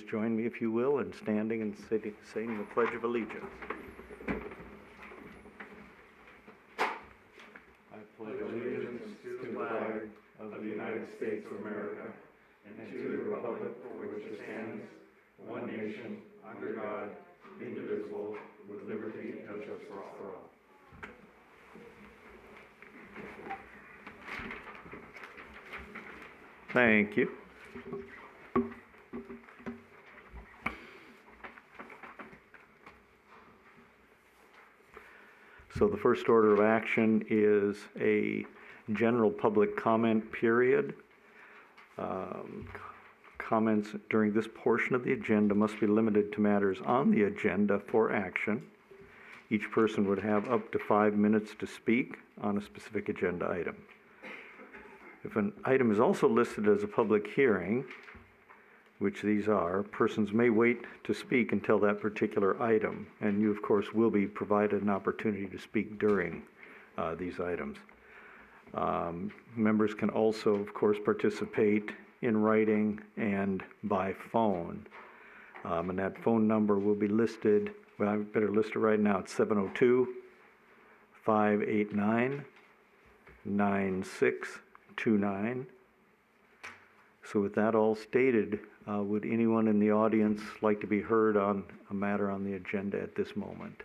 please join me, if you will, in standing and saying the Pledge of Allegiance. I pledge allegiance to the flag of the United States of America and to the republic for which it stands, one nation, under God, indivisible, with liberty and justice for all. Thank you. So the first order of action is a general public comment period. Comments during this portion of the agenda must be limited to matters on the agenda for action. Each person would have up to 5 minutes to speak on a specific agenda item. If an item is also listed as a public hearing, which these are, persons may wait to speak until that particular item, and you, of course, will be provided an opportunity to speak during these items. Members can also, of course, participate in writing and by phone. And that phone number will be listed, well, I better list it right now. It's 702-589-9629. So with that all stated, would anyone in the audience like to be heard on a matter on the agenda at this moment?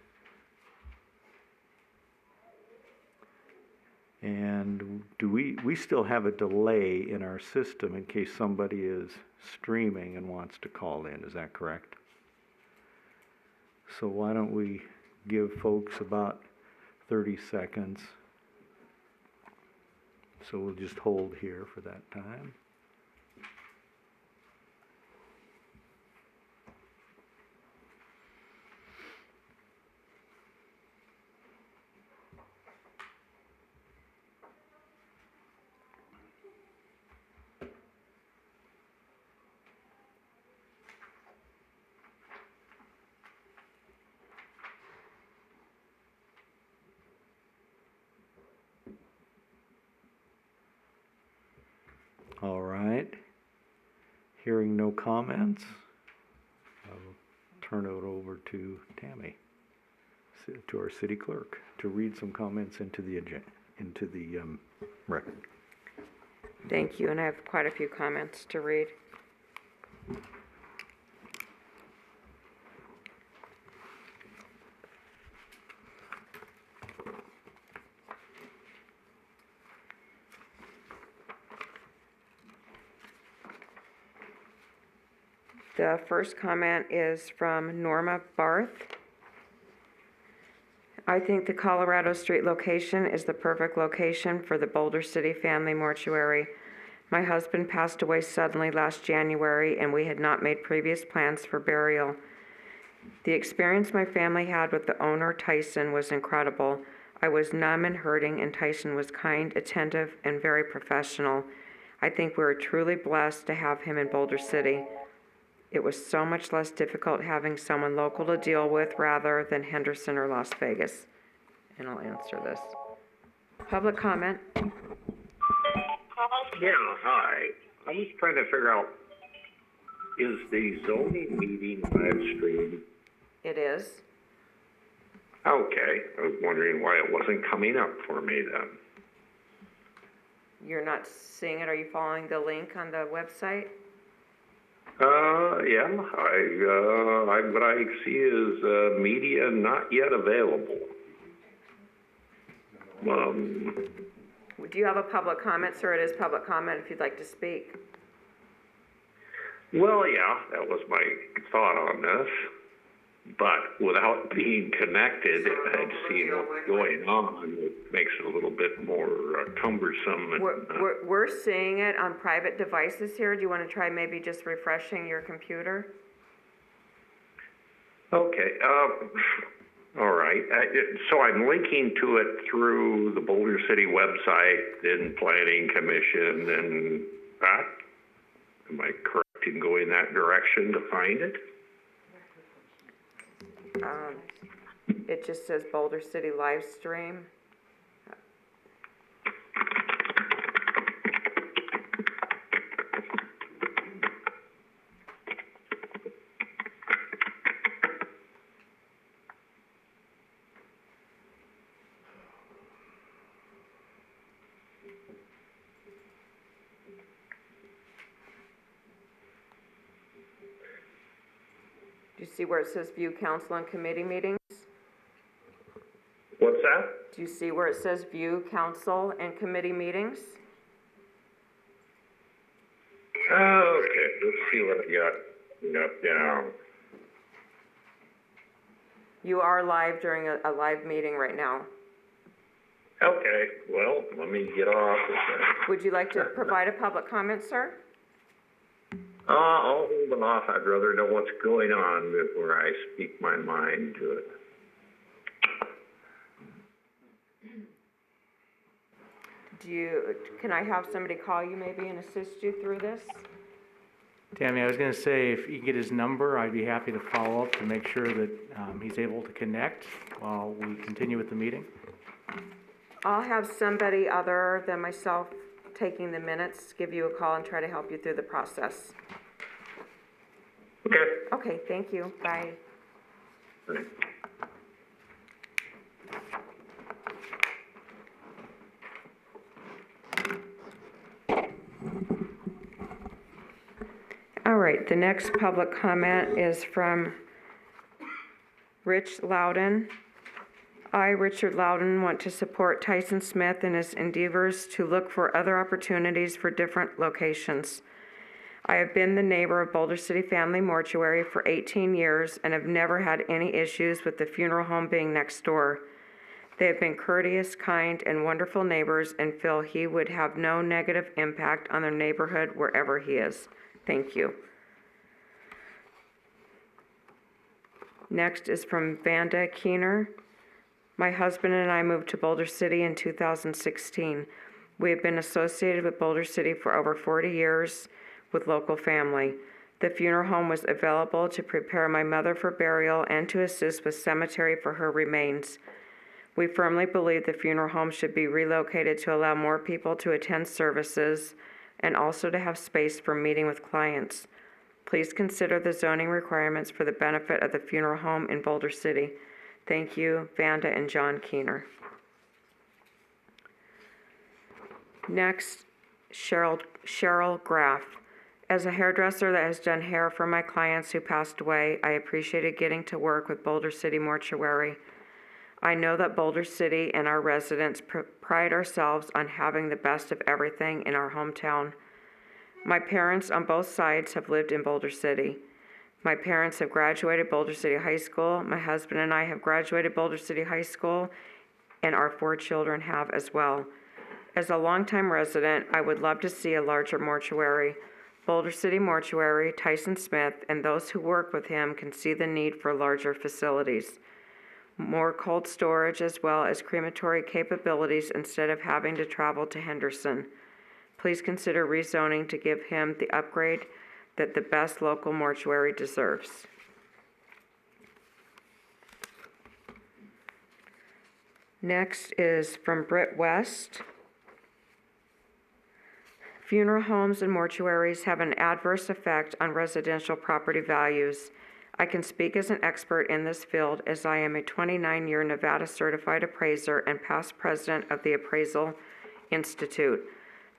And do we still have a delay in our system in case somebody is streaming and wants to call in, is that correct? So why don't we give folks about 30 seconds. So we'll just hold here for that time. All right. Hearing no comments, I'll turn it over to Tammy, to our city clerk, to read some comments into the record. Thank you, and I have quite a few comments to read. The first comment is from Norma Barth. I think the Colorado Street location is the perfect location for the Boulder City Family Mortuary. My husband passed away suddenly last January, and we had not made previous plans for burial. The experience my family had with the owner, Tyson, was incredible. I was numb and hurting, and Tyson was kind, attentive, and very professional. I think we were truly blessed to have him in Boulder City. It was so much less difficult having someone local to deal with rather than Henderson or Las Vegas. And I'll answer this. Public comment. Yeah, hi. I was trying to figure out, is the zoning meeting live streamed? It is. Okay, I was wondering why it wasn't coming up for me then. You're not seeing it? Are you following the link on the website? Yeah, what I see is media not yet available. Do you have a public comment, sir? It is public comment if you'd like to speak. Well, yeah, that was my thought on this. But without being connected and seeing what's going on, it makes it a little bit more cumbersome. We're seeing it on private devices here. Do you want to try maybe just refreshing your computer? Okay. All right. So I'm linking to it through the Boulder City website and Planning Commission and that. Am I correct in going that direction to find it? It just says Boulder City live stream. Do you see where it says view council and committee meetings? What's that? Do you see where it says view council and committee meetings? Okay, let's see what I got down. You are live during a live meeting right now. Okay, well, let me get off. Would you like to provide a public comment, sir? I'll hold off. I'd rather know what's going on before I speak my mind to it. Can I have somebody call you maybe and assist you through this? Tammy, I was going to say, if you get his number, I'd be happy to follow up to make sure that he's able to connect while we continue with the meeting. I'll have somebody other than myself taking the minutes give you a call and try to help you through the process. Okay. Okay, thank you. Bye. Right. All right, the next public comment is from Rich Loudon. I, Richard Loudon, want to support Tyson Smith in his endeavors to look for other opportunities for different locations. I have been the neighbor of Boulder City Family Mortuary for 18 years and have never had any issues with the funeral home being next door. They have been courteous, kind, and wonderful neighbors and feel he would have no negative impact on their neighborhood wherever he is. Thank you. Next is from Vanda Keener. My husband and I moved to Boulder City in 2016. We have been associated with Boulder City for over 40 years with local family. The funeral home was available to prepare my mother for burial and to assist with cemetery for her remains. We firmly believe the funeral home should be relocated to allow more people to attend services and also to have space for meeting with clients. Please consider the zoning requirements for the benefit of the funeral home in Boulder City. Thank you, Vanda and John Keener. Next, Cheryl Graff. As a hairdresser that has done hair for my clients who passed away, I appreciated getting to work with Boulder City Mortuary. I know that Boulder City and our residents pride ourselves on having the best of everything in our hometown. My parents on both sides have lived in Boulder City. My parents have graduated Boulder City High School. My husband and I have graduated Boulder City High School, and our 4 children have as well. As a longtime resident, I would love to see a larger mortuary. Boulder City Mortuary, Tyson Smith, and those who work with him can see the need for larger facilities. More cold storage as well as crematory capabilities instead of having to travel to Henderson. Please consider rezoning to give him the upgrade that the best local mortuary deserves. Next is from Britt West. Funeral homes and mortuaries have an adverse effect on residential property values. I can speak as an expert in this field as I am a 29-year Nevada certified appraiser and past president of the Appraisal Institute.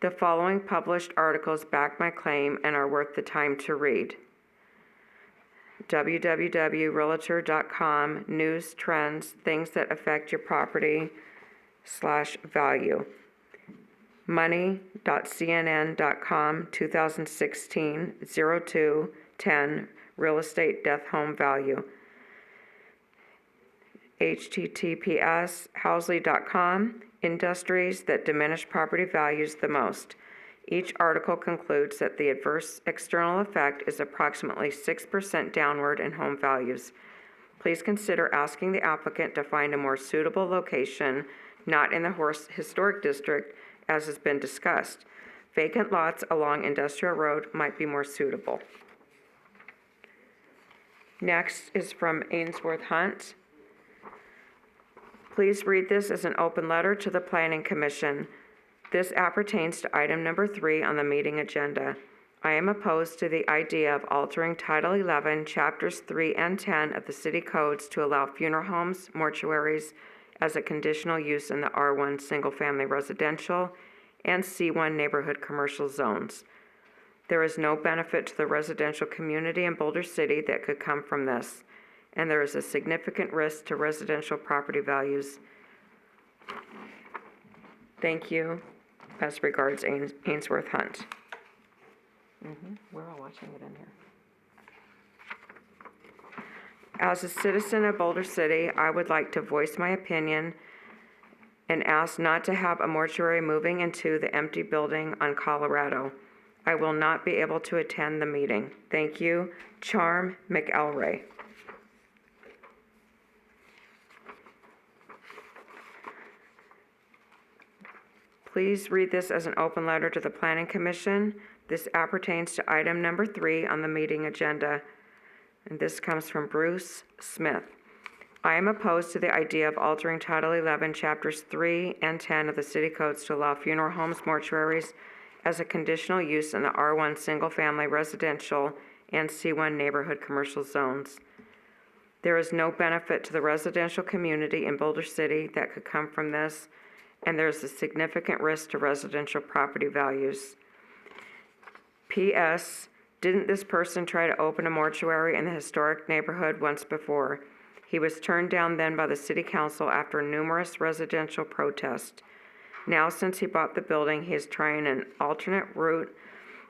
The following published articles back my claim and are worth the time to read. www.realtor.com, news, trends, things that affect your property /value. Money.cnn.com, 2016, 02-10, real estate death home value. https, housley.com, industries that diminish property values the most. Each article concludes that the adverse external effect is approximately 6% downward in home values. Please consider asking the applicant to find a more suitable location, not in the historic district, as has been discussed. Vacant lots along Industrial Road might be more suitable. Next is from Ainsworth Hunt. Please read this as an open letter to the Planning Commission. This appertains to item number 3 on the meeting agenda. I am opposed to the idea of altering Title 11, Chapters 3 and 10 of the City Codes to allow funeral homes, mortuaries, as a conditional use in the R1 single-family residential and C1 neighborhood commercial zones. There is no benefit to the residential community in Boulder City that could come from this, and there is a significant risk to residential property values. Thank you. Best regards, Ainsworth Hunt. We're all watching it in here. As a citizen of Boulder City, I would like to voice my opinion and ask not to have a mortuary moving into the empty building on Colorado. I will not be able to attend the meeting. Thank you, Charm McElray. Please read this as an open letter to the Planning Commission. This appertains to item number 3 on the meeting agenda, and this comes from Bruce Smith. I am opposed to the idea of altering Title 11, Chapters 3 and 10 of the City Codes to allow funeral homes, mortuaries as a conditional use in the R1 single-family residential and C1 neighborhood commercial zones. There is no benefit to the residential community in Boulder City that could come from this, and there is a significant risk to residential property values. P.S. Didn't this person try to open a mortuary in the historic neighborhood once before? He was turned down then by the city council after numerous residential protests. Now, since he bought the building, he is trying an alternate route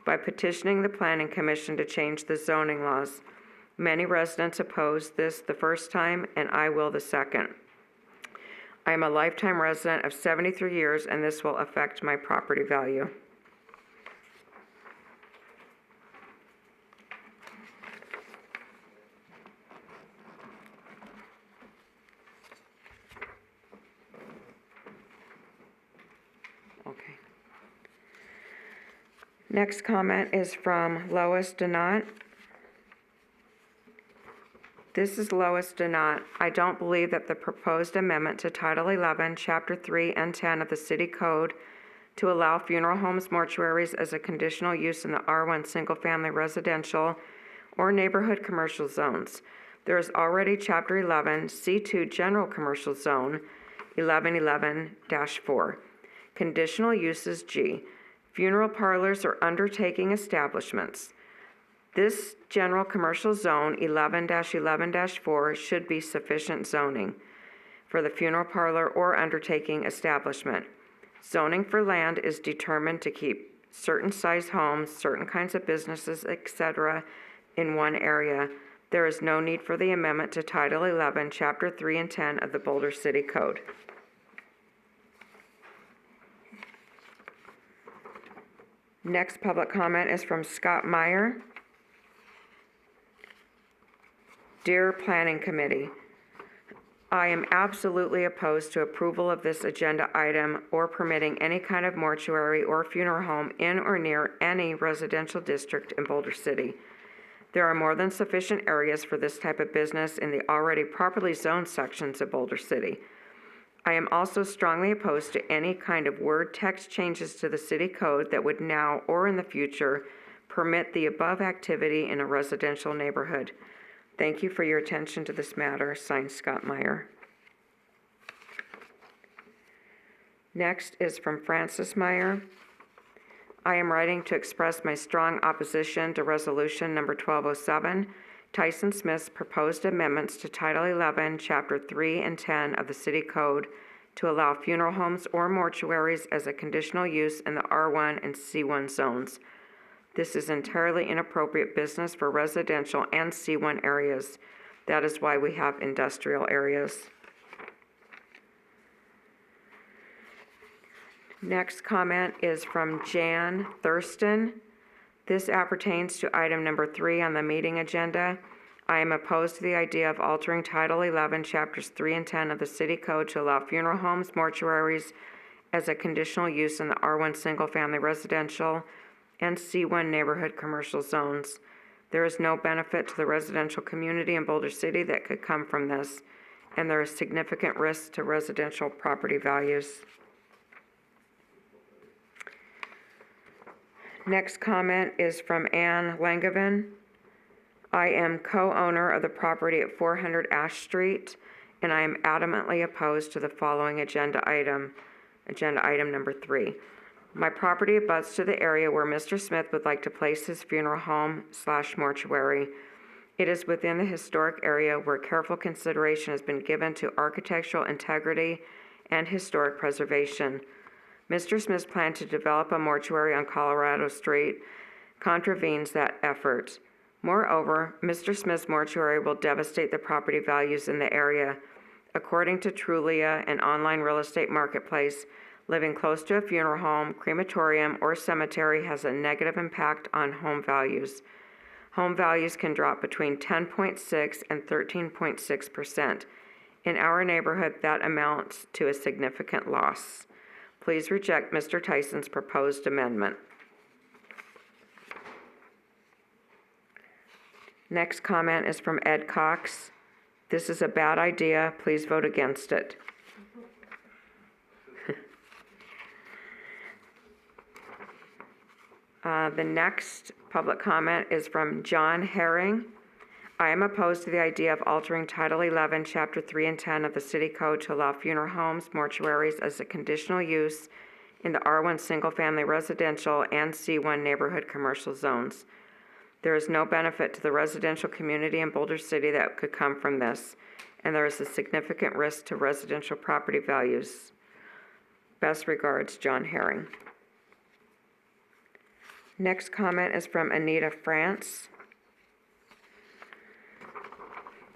by petitioning the Planning Commission to change the zoning laws. Many residents opposed this the first time, and I will the second. I am a lifetime resident of 73 years, and this will affect my property value. Okay. Next comment is from Lois Donat. This is Lois Donat. I don't believe that the proposed amendment to Title 11, Chapter 3 and 10 of the City Code to allow funeral homes, mortuaries as a conditional use in the R1 single-family residential or neighborhood commercial zones. There is already Chapter 11, C2 General Commercial Zone, 1111-4. Conditional uses G. Funeral parlors or undertaking establishments. This general commercial zone, 11-11-4, should be sufficient zoning for the funeral parlor or undertaking establishment. Zoning for land is determined to keep certain size homes, certain kinds of businesses, etc., in one area. There is no need for the amendment to Title 11, Chapter 3 and 10 of the Boulder City Code. Next public comment is from Scott Meyer. Dear Planning Committee, I am absolutely opposed to approval of this agenda item or permitting any kind of mortuary or funeral home in or near any residential district in Boulder City. There are more than sufficient areas for this type of business in the already properly zoned sections of Boulder City. I am also strongly opposed to any kind of word text changes to the city code that would now or in the future permit the above activity in a residential neighborhood. Thank you for your attention to this matter. Signed, Scott Meyer. Next is from Francis Meyer. I am writing to express my strong opposition to Resolution Number 1207, Tyson Smith's proposed amendments to Title 11, Chapter 3 and 10 of the City Code to allow funeral homes or mortuaries as a conditional use in the R1 and C1 zones. This is entirely inappropriate business for residential and C1 areas. That is why we have industrial areas. Next comment is from Jan Thurston. This appertains to item number 3 on the meeting agenda. I am opposed to the idea of altering Title 11, Chapters 3 and 10 of the City Code to allow funeral homes, mortuaries as a conditional use in the R1 single-family residential and C1 neighborhood commercial zones. There is no benefit to the residential community in Boulder City that could come from this, and there is significant risk to residential property values. Next comment is from Ann Langevin. I am co-owner of the property at 400 Ash Street, and I am adamantly opposed to the following agenda item number 3. My property abuts to the area where Mr. Smith would like to place his funeral home/mortuary. It is within the historic area where careful consideration has been given to architectural integrity and historic preservation. Mr. Smith's plan to develop a mortuary on Colorado Street contravenes that effort. Moreover, Mr. Smith's mortuary will devastate the property values in the area. According to Trulia, an online real estate marketplace, living close to a funeral home, crematorium, or cemetery has a negative impact on home values. Home values can drop between 10.6 and 13.6%. In our neighborhood, that amounts to a significant loss. Please reject Mr. Tyson's proposed amendment. Next comment is from Ed Cox. This is a bad idea. Please vote against it. The next public comment is from John Herring. I am opposed to the idea of altering Title 11, Chapter 3 and 10 of the City Code to allow funeral homes, mortuaries as a conditional use in the R1 single-family residential and C1 neighborhood commercial zones. There is no benefit to the residential community in Boulder City that could come from this, and there is a significant risk to residential property values. Best regards, John Herring. Next comment is from Anita France.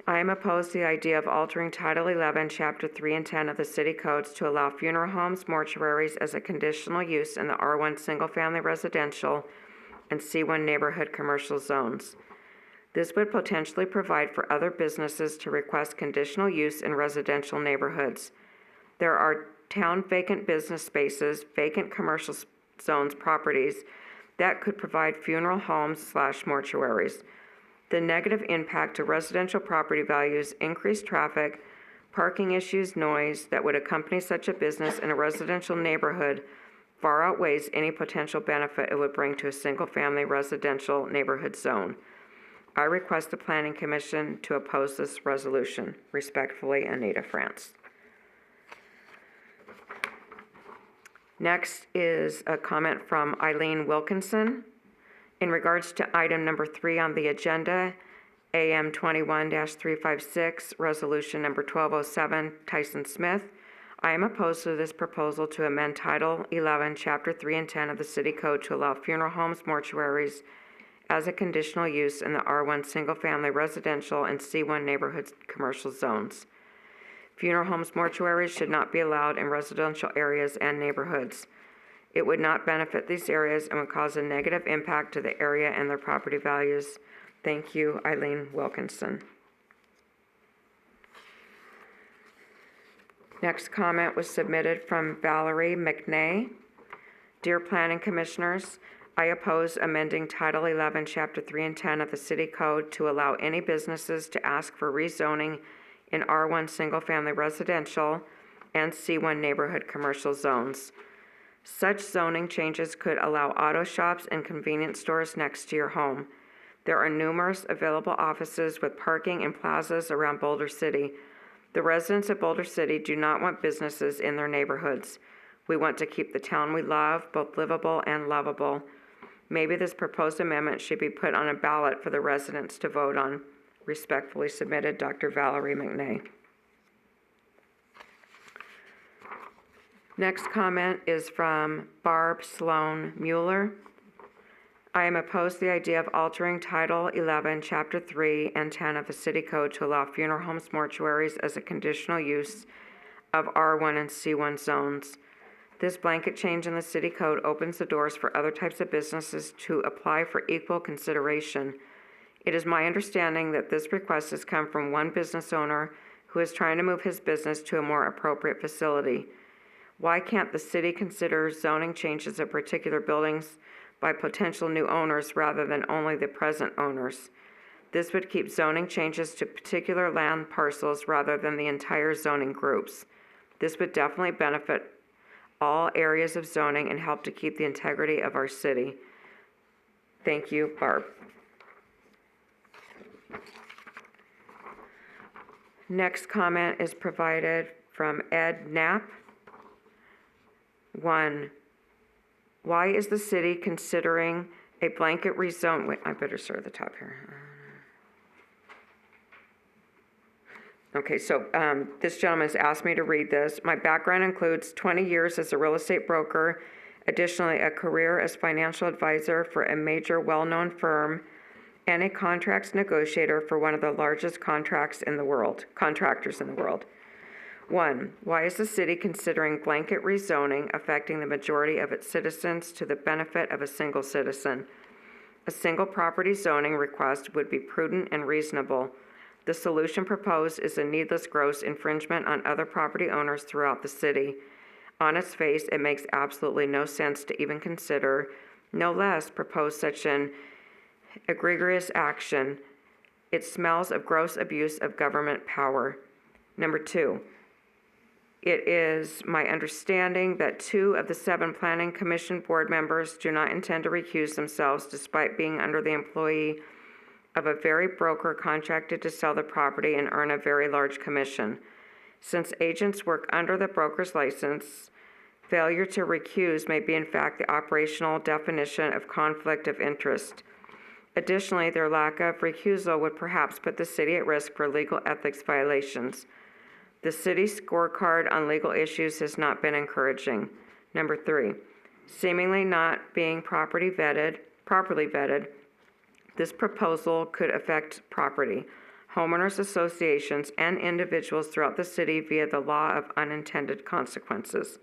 I am opposed to the idea of altering Title 11, Chapter 3 and 10 of the City Codes to allow funeral homes, mortuaries as a conditional use in the R1 single-family residential and C1 neighborhood commercial zones. This would potentially provide for other businesses to request conditional use in residential neighborhoods. There are town vacant business spaces, vacant commercial zones properties that could provide funeral homes/mortuaries. The negative impact to residential property values, increased traffic, parking issues, noise that would accompany such a business in a residential neighborhood far outweighs any potential benefit it would bring to a single-family residential neighborhood zone. I request the Planning Commission to oppose this resolution. Respectfully, Anita France. Next is a comment from Eileen Wilkinson. In regards to item number 3 on the agenda, AM 21-356, resolution number 1207, Tyson Smith, I am opposed to this proposal to amend Title 11, Chapter 3 and 10 of the City Code to allow funeral homes, mortuaries as a conditional use in the R1 single-family residential and C1 neighborhood commercial zones. Funeral homes, mortuaries should not be allowed in residential areas and neighborhoods. It would not benefit these areas and would cause a negative impact to the area and their property values. Thank you, Eileen Wilkinson. Next comment was submitted from Valerie McNay. Dear Planning Commissioners, I oppose amending Title 11, Chapter 3 and 10 of the City Code to allow any businesses to ask for rezoning in R1 single-family residential and C1 neighborhood commercial zones. Such zoning changes could allow auto shops and convenience stores next to your home. There are numerous available offices with parking and plazas around Boulder City. The residents of Boulder City do not want businesses in their neighborhoods. We want to keep the town we love, both livable and lovable. Maybe this proposed amendment should be put on a ballot for the residents to vote on. Respectfully submitted, Dr. Valerie McNay. Next comment is from Barb Sloan Mueller. I am opposed to the idea of altering Title 11, Chapter 3 and 10 of the City Code to allow funeral homes, mortuaries as a conditional use of R1 and C1 zones. This blanket change in the City Code opens the doors for other types of businesses to apply for equal consideration. It is my understanding that this request has come from one business owner who is trying to move his business to a more appropriate facility. Why can't the city consider zoning changes of particular buildings by potential new owners rather than only the present owners? This would keep zoning changes to particular land parcels rather than the entire zoning groups. This would definitely benefit all areas of zoning and help to keep the integrity of our city. Thank you, Barb. Next comment is provided from Ed Knapp. 1. Why is the city considering a blanket rezone? Wait, I better start at the top here. Okay, so this gentleman has asked me to read this. My background includes 20 years as a real estate broker, additionally a career as financial advisor for a major well-known firm, and a contracts negotiator for one of the largest contractors in the world. 1, why is the city considering blanket rezoning affecting the majority of its citizens to the benefit of a single citizen? A single property zoning request would be prudent and reasonable. The solution proposed is a needless gross infringement on other property owners throughout the city. On its face, it makes absolutely no sense to even consider, no less propose such an egregious action. It smells of gross abuse of government power. Number 2, it is my understanding that 2 of the 7 Planning Commission board members do not intend to recuse themselves despite being under the employee of a very broker contracted to sell the property and earn a very large commission. Since agents work under the broker's license, failure to recuse may be in fact the operational definition of conflict of interest. Additionally, their lack of recusal would perhaps put the city at risk for legal ethics violations. The city's scorecard on legal issues has not been encouraging. Number 3, seemingly not being properly vetted, this proposal could affect property, homeowners associations, and individuals throughout the city via the law of unintended consequences.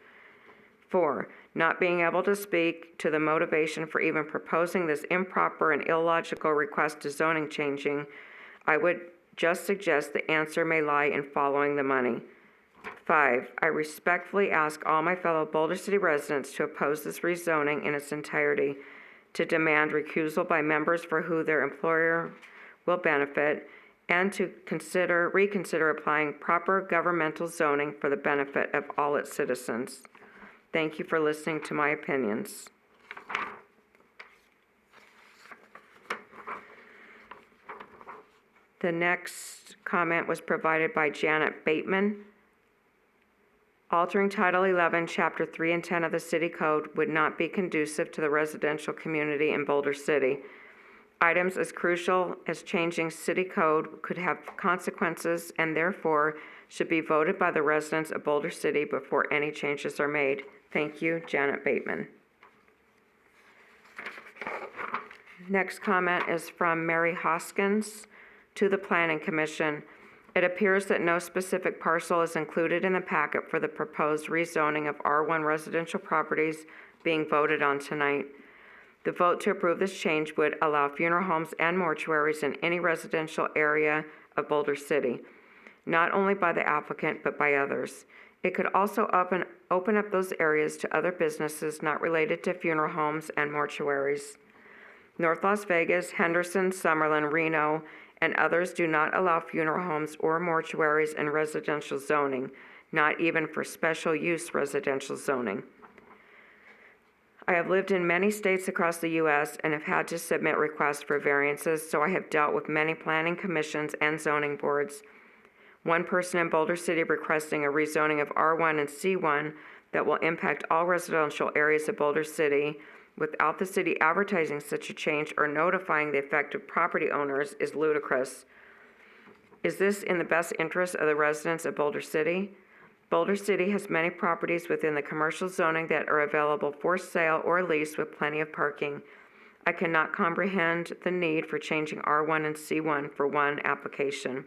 4, not being able to speak to the motivation for even proposing this improper and illogical request to zoning changing, I would just suggest the answer may lie in following the money. 5, I respectfully ask all my fellow Boulder City residents to oppose this rezoning in its entirety, to demand recusal by members for who their employer will benefit, and to reconsider applying proper governmental zoning for the benefit of all its citizens. Thank you for listening to my opinions. The next comment was provided by Janet Bateman. Altering Title 11, Chapter 3 and 10 of the City Code would not be conducive to the residential community in Boulder City. Items as crucial as changing city code could have consequences and therefore should be voted by the residents of Boulder City before any changes are made. Thank you, Janet Bateman. Next comment is from Mary Hoskins to the Planning Commission. It appears that no specific parcel is included in the packet for the proposed rezoning of R1 residential properties being voted on tonight. The vote to approve this change would allow funeral homes and mortuaries in any residential area of Boulder City, not only by the applicant but by others. It could also open up those areas to other businesses not related to funeral homes and mortuaries. North Las Vegas, Henderson, Summerlin, Reno, and others do not allow funeral homes or mortuaries in residential zoning, not even for special use residential zoning. I have lived in many states across the U.S. and have had to submit requests for variances, so I have dealt with many planning commissions and zoning boards. One person in Boulder City requesting a rezoning of R1 and C1 that will impact all residential areas of Boulder City without the city advertising such a change or notifying the affected property owners is ludicrous. Is this in the best interest of the residents of Boulder City? Boulder City has many properties within the commercial zoning that are available for sale or lease with plenty of parking. I cannot comprehend the need for changing R1 and C1 for one application.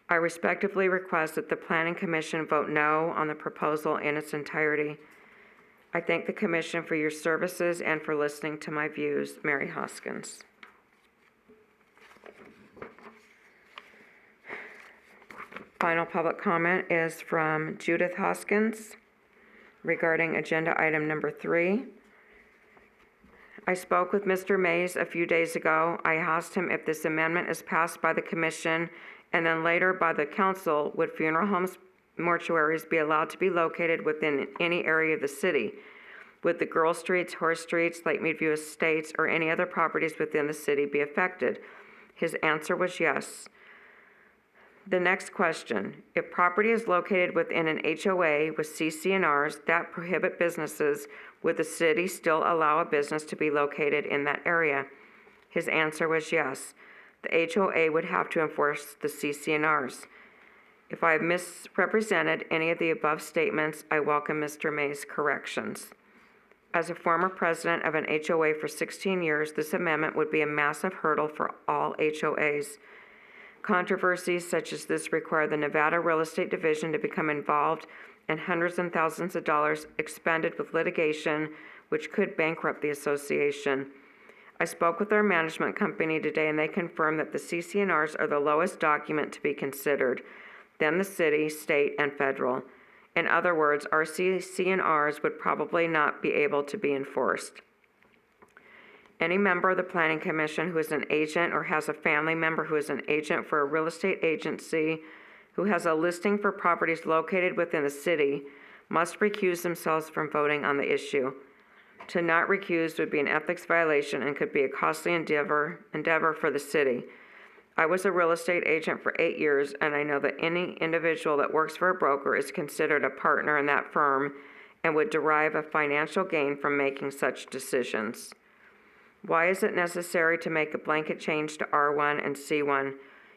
I respectfully request that the Planning Commission vote no on the proposal in its entirety. I thank the Commission for your services and for listening to my views. Mary Hoskins. Final public comment is from Judith Hoskins regarding agenda item number 3. I spoke with Mr. Mays a few days ago. I asked him if this amendment is passed by the Commission and then later by the Council, would funeral homes, mortuaries be allowed to be located within any area of the city? Would the Girl Streets, Horse Streets, Lake Meadview Estates, or any other properties within the city be affected? His answer was yes. The next question, if property is located within an HOA with CC&Rs that prohibit businesses, would the city still allow a business to be located in that area? His answer was yes. The HOA would have to enforce the CC&Rs. If I have misrepresented any of the above statements, I welcome Mr. May's corrections. As a former president of an HOA for 16 years, this amendment would be a massive hurdle for all HOAs. Controversies such as this require the Nevada Real Estate Division to become involved and hundreds and thousands of dollars expended with litigation, which could bankrupt the association. I spoke with our management company today, and they confirmed that the CC&Rs are the lowest document to be considered, then the city, state, and federal. In other words, our CC&Rs would probably not be able to be enforced. Any member of the Planning Commission who is an agent or has a family member who is an agent for a real estate agency who has a listing for properties located within the city must recuse themselves from voting on the issue. To not recuse would be an ethics violation and could be a costly endeavor for the city. I was a real estate agent for 8 years, and I know that any individual that works for a broker is considered a partner in that firm and would derive a financial gain from making such decisions. Why is it necessary to make a blanket change to R1 and C1?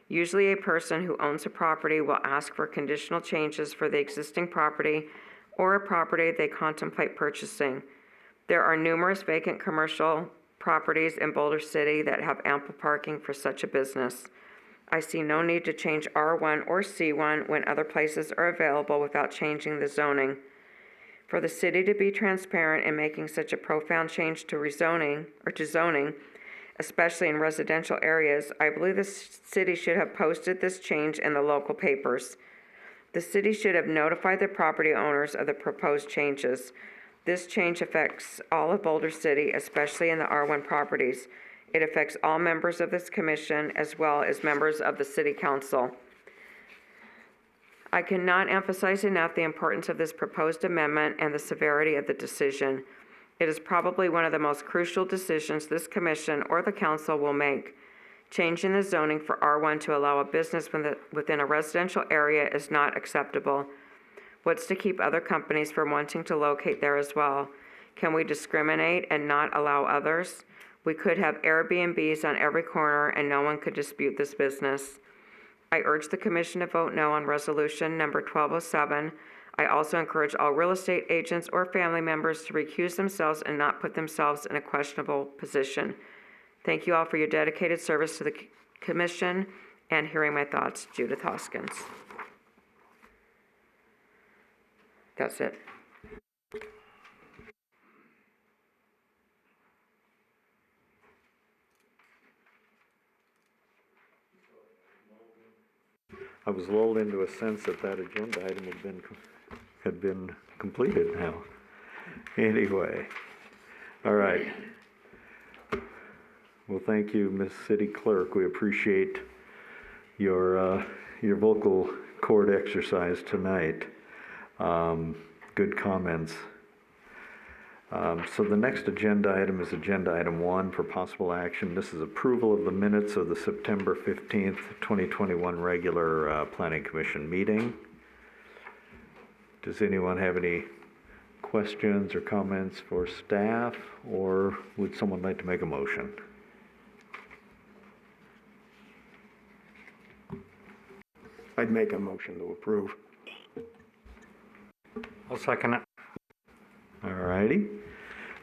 Usually a person who owns a property will ask for conditional changes for the existing property or a property they contemplate purchasing. There are numerous vacant commercial properties in Boulder City that have ample parking for such a business. I see no need to change R1 or C1 when other places are available without changing the zoning. For the city to be transparent in making such a profound change to zoning, especially in residential areas, I believe the city should have posted this change in the local papers. The city should have notified the property owners of the proposed changes. This change affects all of Boulder City, especially in the R1 properties. It affects all members of this commission as well as members of the city council. I cannot emphasize enough the importance of this proposed amendment and the severity of the decision. It is probably one of the most crucial decisions this commission or the council will make. Changing the zoning for R1 to allow a business within a residential area is not acceptable. What's to keep other companies from wanting to locate there as well? Can we discriminate and not allow others? We could have Airbnbs on every corner and no one could dispute this business. I urge the commission to vote no on resolution number 1207. I also encourage all real estate agents or family members to recuse themselves and not put themselves in a questionable position. Thank you all for your dedicated service to the commission and hearing my thoughts. Judith Hoskins. That's it. I was lulled into a sense that that agenda item had been completed now. Anyway, all right. Well, thank you, Ms. City Clerk. We appreciate your vocal cord exercise tonight. Good comments. So the next agenda item is agenda item 1 for possible action. This is approval of the minutes of the September 15th, 2021 regular Planning Commission meeting. Does anyone have any questions or comments for staff, or would someone like to make a motion? I'd make a motion to approve. I'll second it. All righty.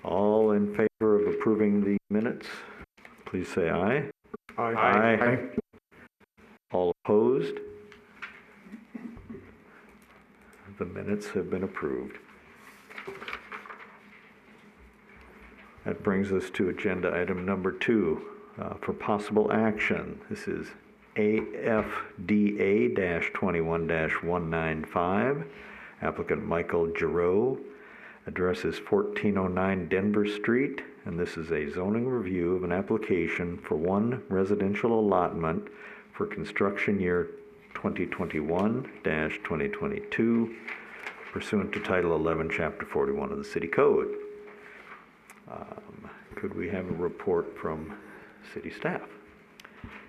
All in favor of approving the minutes, please say aye. Aye. All opposed? The minutes have been approved. That brings us to agenda item number 2 for possible action. This is AFDA-21-195. Applicant Michael Giroux. Address is 1409 Denver Street, and this is a zoning review of an application for one residential allotment for construction year 2021-2022 pursuant to Title 11, Chapter 41 of the City Code. Could we have a report from city staff?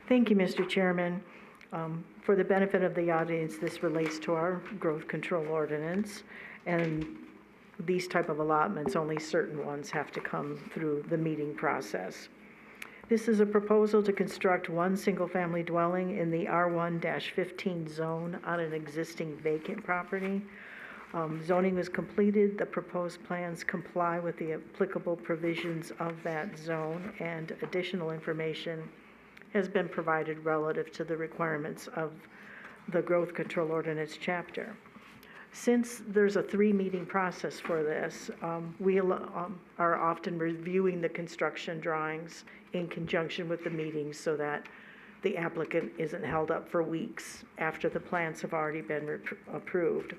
Thank you, Mr. Chairman. For the benefit of the audience, this relates to our growth control ordinance, and these type of allotments, only certain ones have to come through the meeting process. This is a proposal to construct one single-family dwelling in the R1-15 zone on an existing vacant property. Zoning was completed, the proposed plans comply with the applicable provisions of that zone, and additional information has been provided relative to the requirements of the Growth Control Ordinance chapter. Since there's a 3-meeting process for this, we are often reviewing the construction drawings in conjunction with the meetings so that the applicant isn't held up for weeks after the plans have already been approved.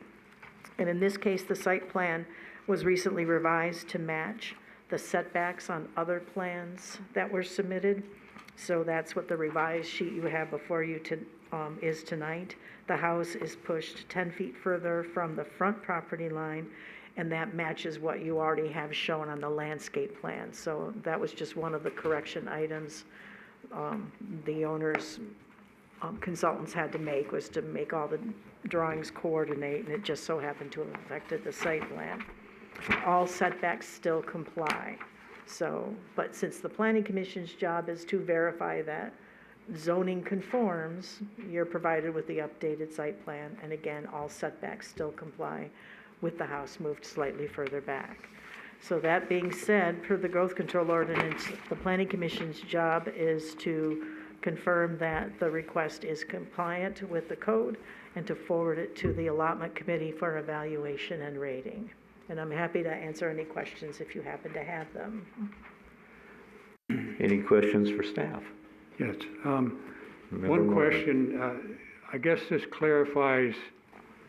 And in this case, the site plan was recently revised to match the setbacks on other plans that were submitted. So that's what the revised sheet you have before you is tonight. The house is pushed 10 feet further from the front property line, and that matches what you already have shown on the landscape plan. So that was just one of the correction items the owner's consultants had to make, was to make all the drawings coordinate, and it just so happened to have affected the site plan. All setbacks still comply. So, but since the Planning Commission's job is to verify that zoning conforms, you're provided with the updated site plan, and again, all setbacks still comply with the house moved slightly further back. So that being said, per the Growth Control Ordinance, the Planning Commission's job is to confirm that the request is compliant with the code and to forward it to the allotment committee for evaluation and rating. And I'm happy to answer any questions if you happen to have them. Any questions for staff? Yes. Member One Moore. question, I guess this clarifies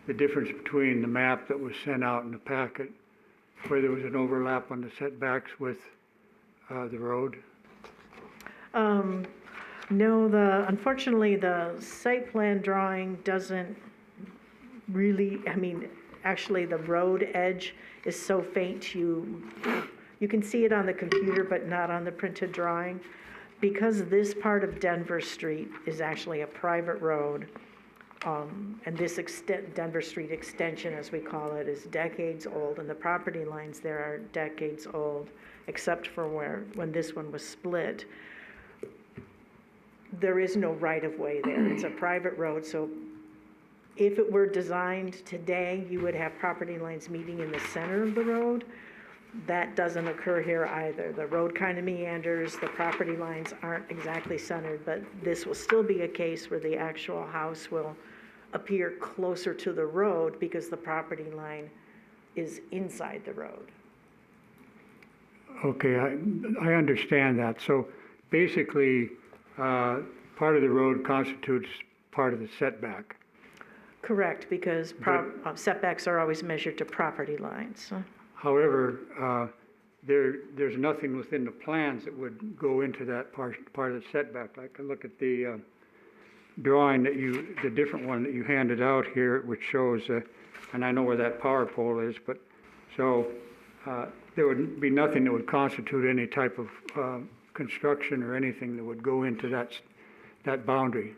the difference between the map that was sent out in the packet, where there was an overlap on the setbacks with the road. No, unfortunately, the site plan drawing doesn't really, actually, the road edge is so faint, you can see it on the computer, but not on the printed drawing. Because this part of Denver Street is actually a private road, and this Denver Street extension, as we call it, is decades old, and the property lines there are decades old, except for when this one was split. There is no right-of-way there. It's a private road, so if it were designed today, you would have property lines meeting in the center of the road. That doesn't occur here either. The road kind of meanders, the property lines aren't exactly centered, but this will still be a case where the actual house will appear closer to the road because the property line is inside the road. Okay, I understand that. So basically, part of the road constitutes part of the setback. Correct, because setbacks are always measured to property lines. However, there's nothing within the plans that would go into that part of the setback. I can look at the drawing the different one that you handed out here, which shows, and I know where that power pole is, but so there would be nothing that would constitute any type of construction or anything that would go into that boundary.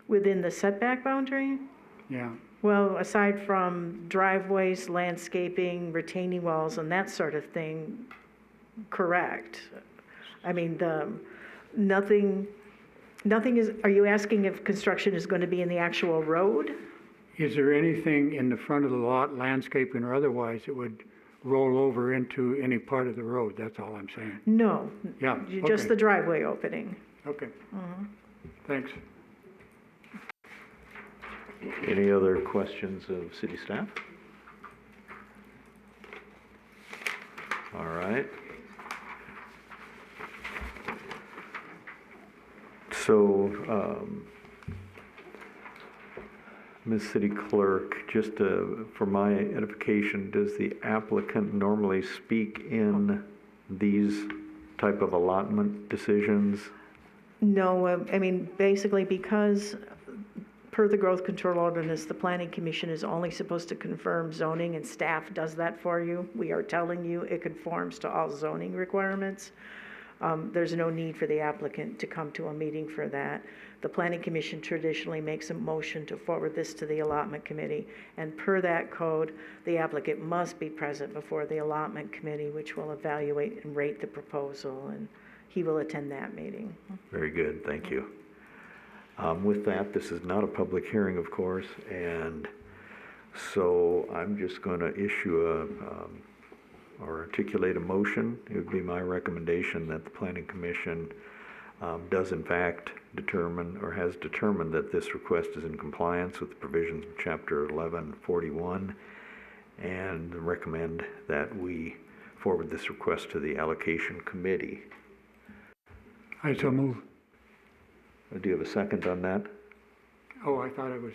Within the setback boundary? Yeah. Well, aside from driveways, landscaping, retaining walls, and that sort of thing, correct. Nothing is, are you asking if construction is going to be in the actual road? Is there anything in the front of the lot, landscaping or otherwise, that would roll over into any part of the road? That's all I'm saying. No. Yeah, Just okay. the driveway opening. Okay. Thanks. Any other questions of city staff? All right. So, Ms. City Clerk, just for my edification, does the applicant normally speak in these type of allotment decisions? No, basically because per the Growth Control Ordinance, the Planning Commission is only supposed to confirm zoning, and staff does that for you. We are telling you it conforms to all zoning requirements. There's no need for the applicant to come to a meeting for that. The Planning Commission traditionally makes a motion to forward this to the allotment committee, and per that code, the applicant must be present before the allotment committee, which will evaluate and rate the proposal, and he will attend that meeting. Very good, thank you. With that, this is not a public hearing, of course, and so I'm just going to issue or articulate a motion. It would be my recommendation that the Planning Commission does in fact determine or has determined that this request is in compliance with the provisions of Chapter 1141 and recommend that we forward this request to the allocation committee. I so move. Do you have a second on that? Oh, I thought it was,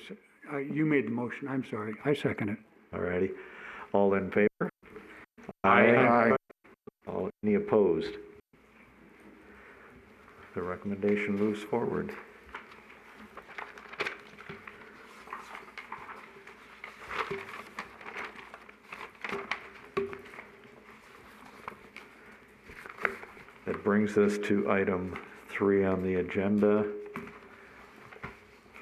you made the motion, I'm sorry. I second it. All righty. All in favor? Aye. Any opposed? The recommendation moves forward. That brings us to item 3 on the agenda.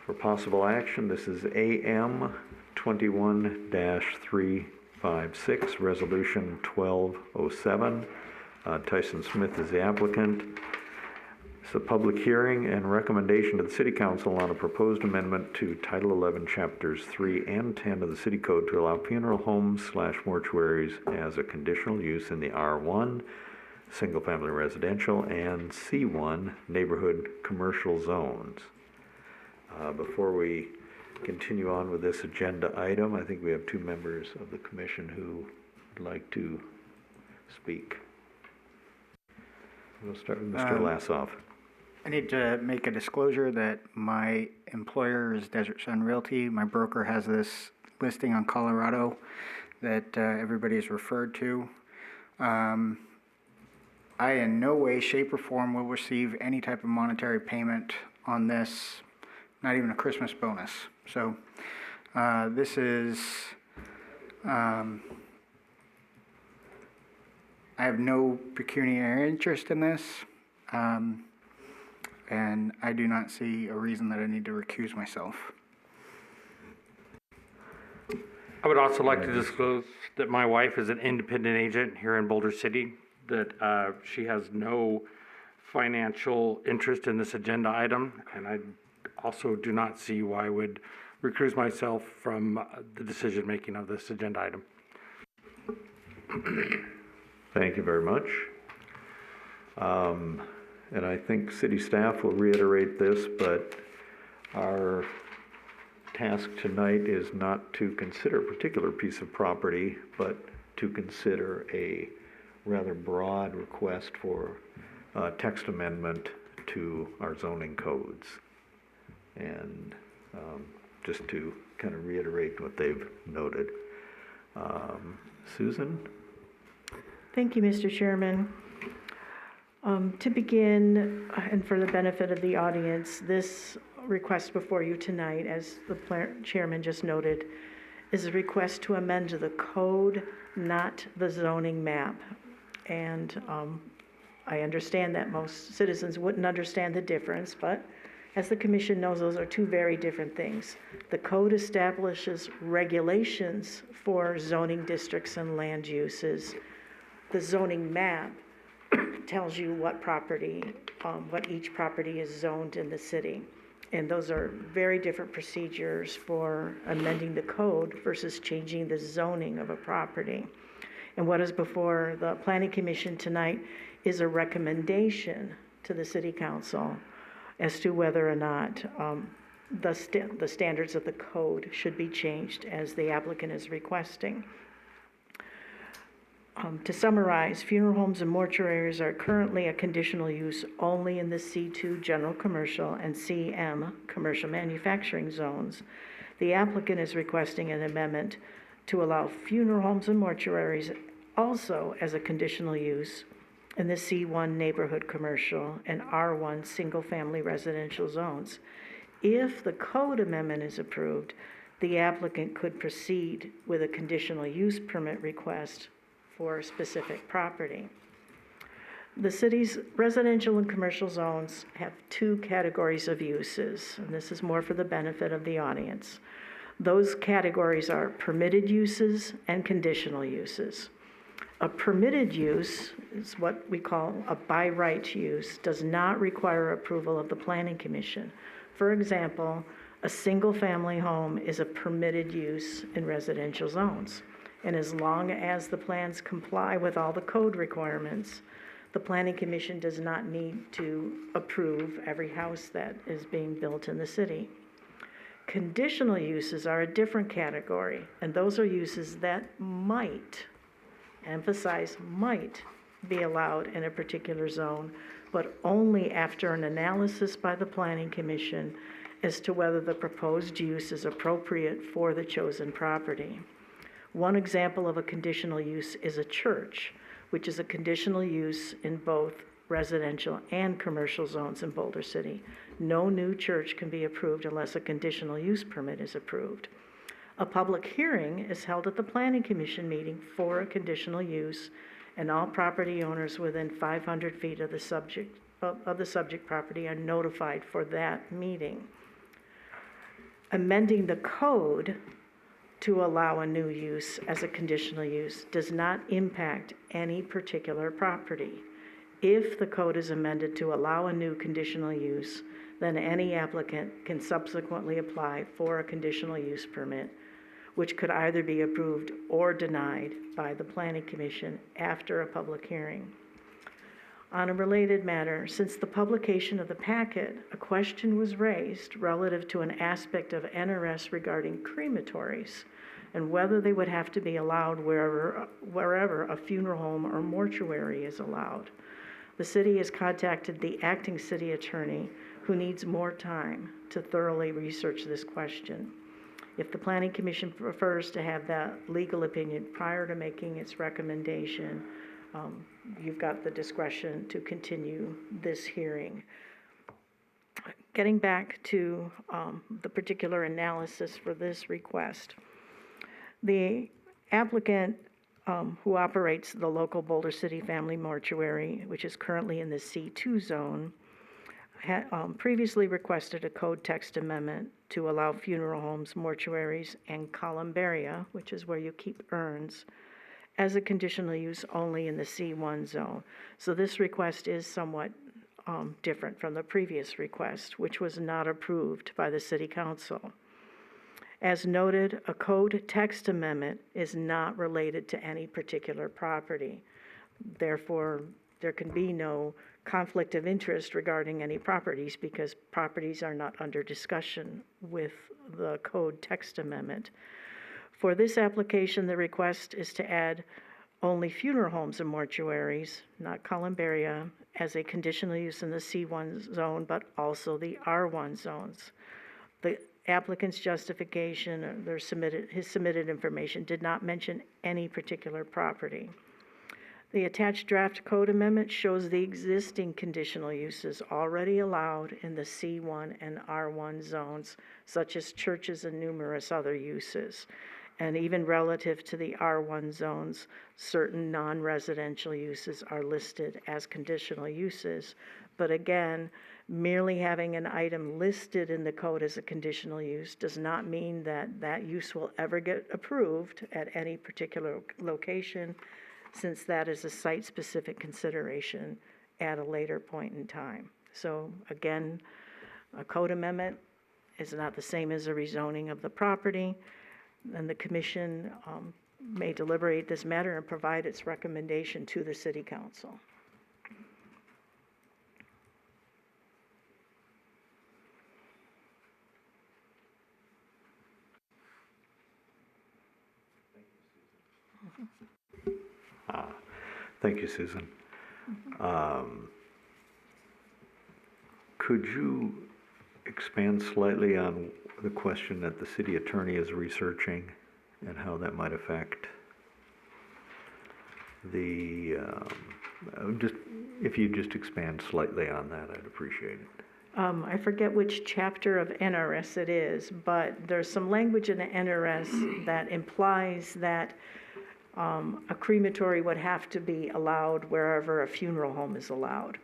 For possible action, this is AM 21-356, Resolution 1207. Tyson Smith is the applicant. It's a public hearing and recommendation to the City Council on a proposed amendment to Title 11, Chapters 3 and 10 of the City Code to allow funeral homes/mortuaries as a conditional use in the R1, single-family residential, and C1, neighborhood commercial zones. Before we continue on with this agenda item, I think we have 2 members of the commission who would like to speak. We'll start with Mr. Lassoff. I need to make a disclosure that my employer is Desert Sun Realty. My broker has this listing on Colorado that everybody is referred to. I in no way, shape, or form will receive any type of monetary payment on this, not even a Christmas bonus. So this is, I have no pecuniary interest in this, and I do not see a reason that I need to recuse myself. I would also like to disclose that my wife is an independent agent here in Boulder City, that she has no financial interest in this agenda item, and I also do not see why I would recuse myself from the decision-making of this agenda item. Thank you very much. And I think city staff will reiterate this, but our task tonight is not to consider a particular piece of property, but to consider a rather broad request for text amendment to our zoning codes. And just to kind of reiterate what they've noted. Susan? Thank you, Mr. Chairman. To begin, and for the benefit of the audience, this request before you tonight, as the chairman just noted, is a request to amend the code, not the zoning map. And I understand that most citizens wouldn't understand the difference, but as the commission knows, those are 2 very different things. The code establishes regulations for zoning districts and land uses. The zoning map tells you what property, what each property is zoned in the city. And those are very different procedures for amending the code versus changing the zoning of a property. And what is before the Planning Commission tonight is a recommendation to the City Council as to whether or not the standards of the code should be changed as the applicant is requesting. To summarize, funeral homes and mortuaries are currently a conditional use only in the C2 general commercial and CM commercial manufacturing zones. The applicant is requesting an amendment to allow funeral homes and mortuaries also as a conditional use in the C1 neighborhood commercial and R1 single-family residential zones. If the code amendment is approved, the applicant could proceed with a conditional use permit request for a specific property. The city's residential and commercial zones have two categories of uses, and this is more for the benefit of the audience. Those categories are permitted uses and conditional uses. A permitted use is what we call a by right use, does not require approval of the Planning Commission. For example, a single-family home is a permitted use in residential zones. And as long as the plans comply with all the code requirements, the Planning Commission does not need to approve every house that is being built in the city. Conditional uses are a different category, and those are uses that might, emphasize might, be allowed in a particular zone, but only after an analysis by the Planning Commission as to whether the proposed use is appropriate for the chosen property. One example of a conditional use is a church, which is a conditional use in both residential and commercial zones in Boulder City. No new church can be approved unless a conditional use permit is approved. A public hearing is held at the Planning Commission meeting for a conditional use, and all property owners within 500 feet of the subject property are notified for that meeting. Amending the code to allow a new use as a conditional use does not impact any particular property. If the code is amended to allow a new conditional use, then any applicant can subsequently apply for a conditional use permit, which could either be approved or denied by the Planning Commission after a public hearing. On a related matter, since the publication of the packet, a question was raised relative to an aspect of NRS regarding crematories and whether they would have to be allowed wherever a funeral home or mortuary is allowed. The city has contacted the acting city attorney, who needs more time to thoroughly research this question. If the Planning Commission prefers to have that legal opinion prior to making its recommendation, you've got the discretion to continue this hearing. Getting back to the particular analysis for this request, the applicant who operates the local Boulder City Family Mortuary, which is currently in the C2 zone, had previously requested a code text amendment to allow funeral homes, mortuaries, and columbaria, which is where you keep urns, as a conditional use only in the C1 zone. So this request is somewhat different from the previous request, which was not approved by the City Council. As noted, a code text amendment is not related to any particular property. Therefore, there can be no conflict of interest regarding any properties because properties are not under discussion with the code text amendment. For this application, the request is to add only funeral homes and mortuaries, not columbaria, as a conditional use in the C1 zone, but also the R1 zones. The applicant's justification, or his submitted information, did not mention any particular property. The attached draft code amendment shows the existing conditional uses already allowed in the C1 and R1 zones, such as churches and numerous other uses. And even relative to the R1 zones, certain non-residential uses are listed as conditional uses. But again, merely having an item listed in the code as a conditional use does not mean that that use will ever get approved at any particular location, since that is a site-specific consideration at a later point in time. So again, a code amendment is not the same as a rezoning of the property, and the commission may deliberate this matter and provide its recommendation to the City Council. Thank you, Susan. Could you expand slightly on the question that the city attorney is researching and how that might affect the, if you just expand slightly on that, I'd appreciate it. I forget which chapter of NRS it is, but there's some language in the NRS that implies that A crematory would have to be allowed wherever a funeral home is allowed.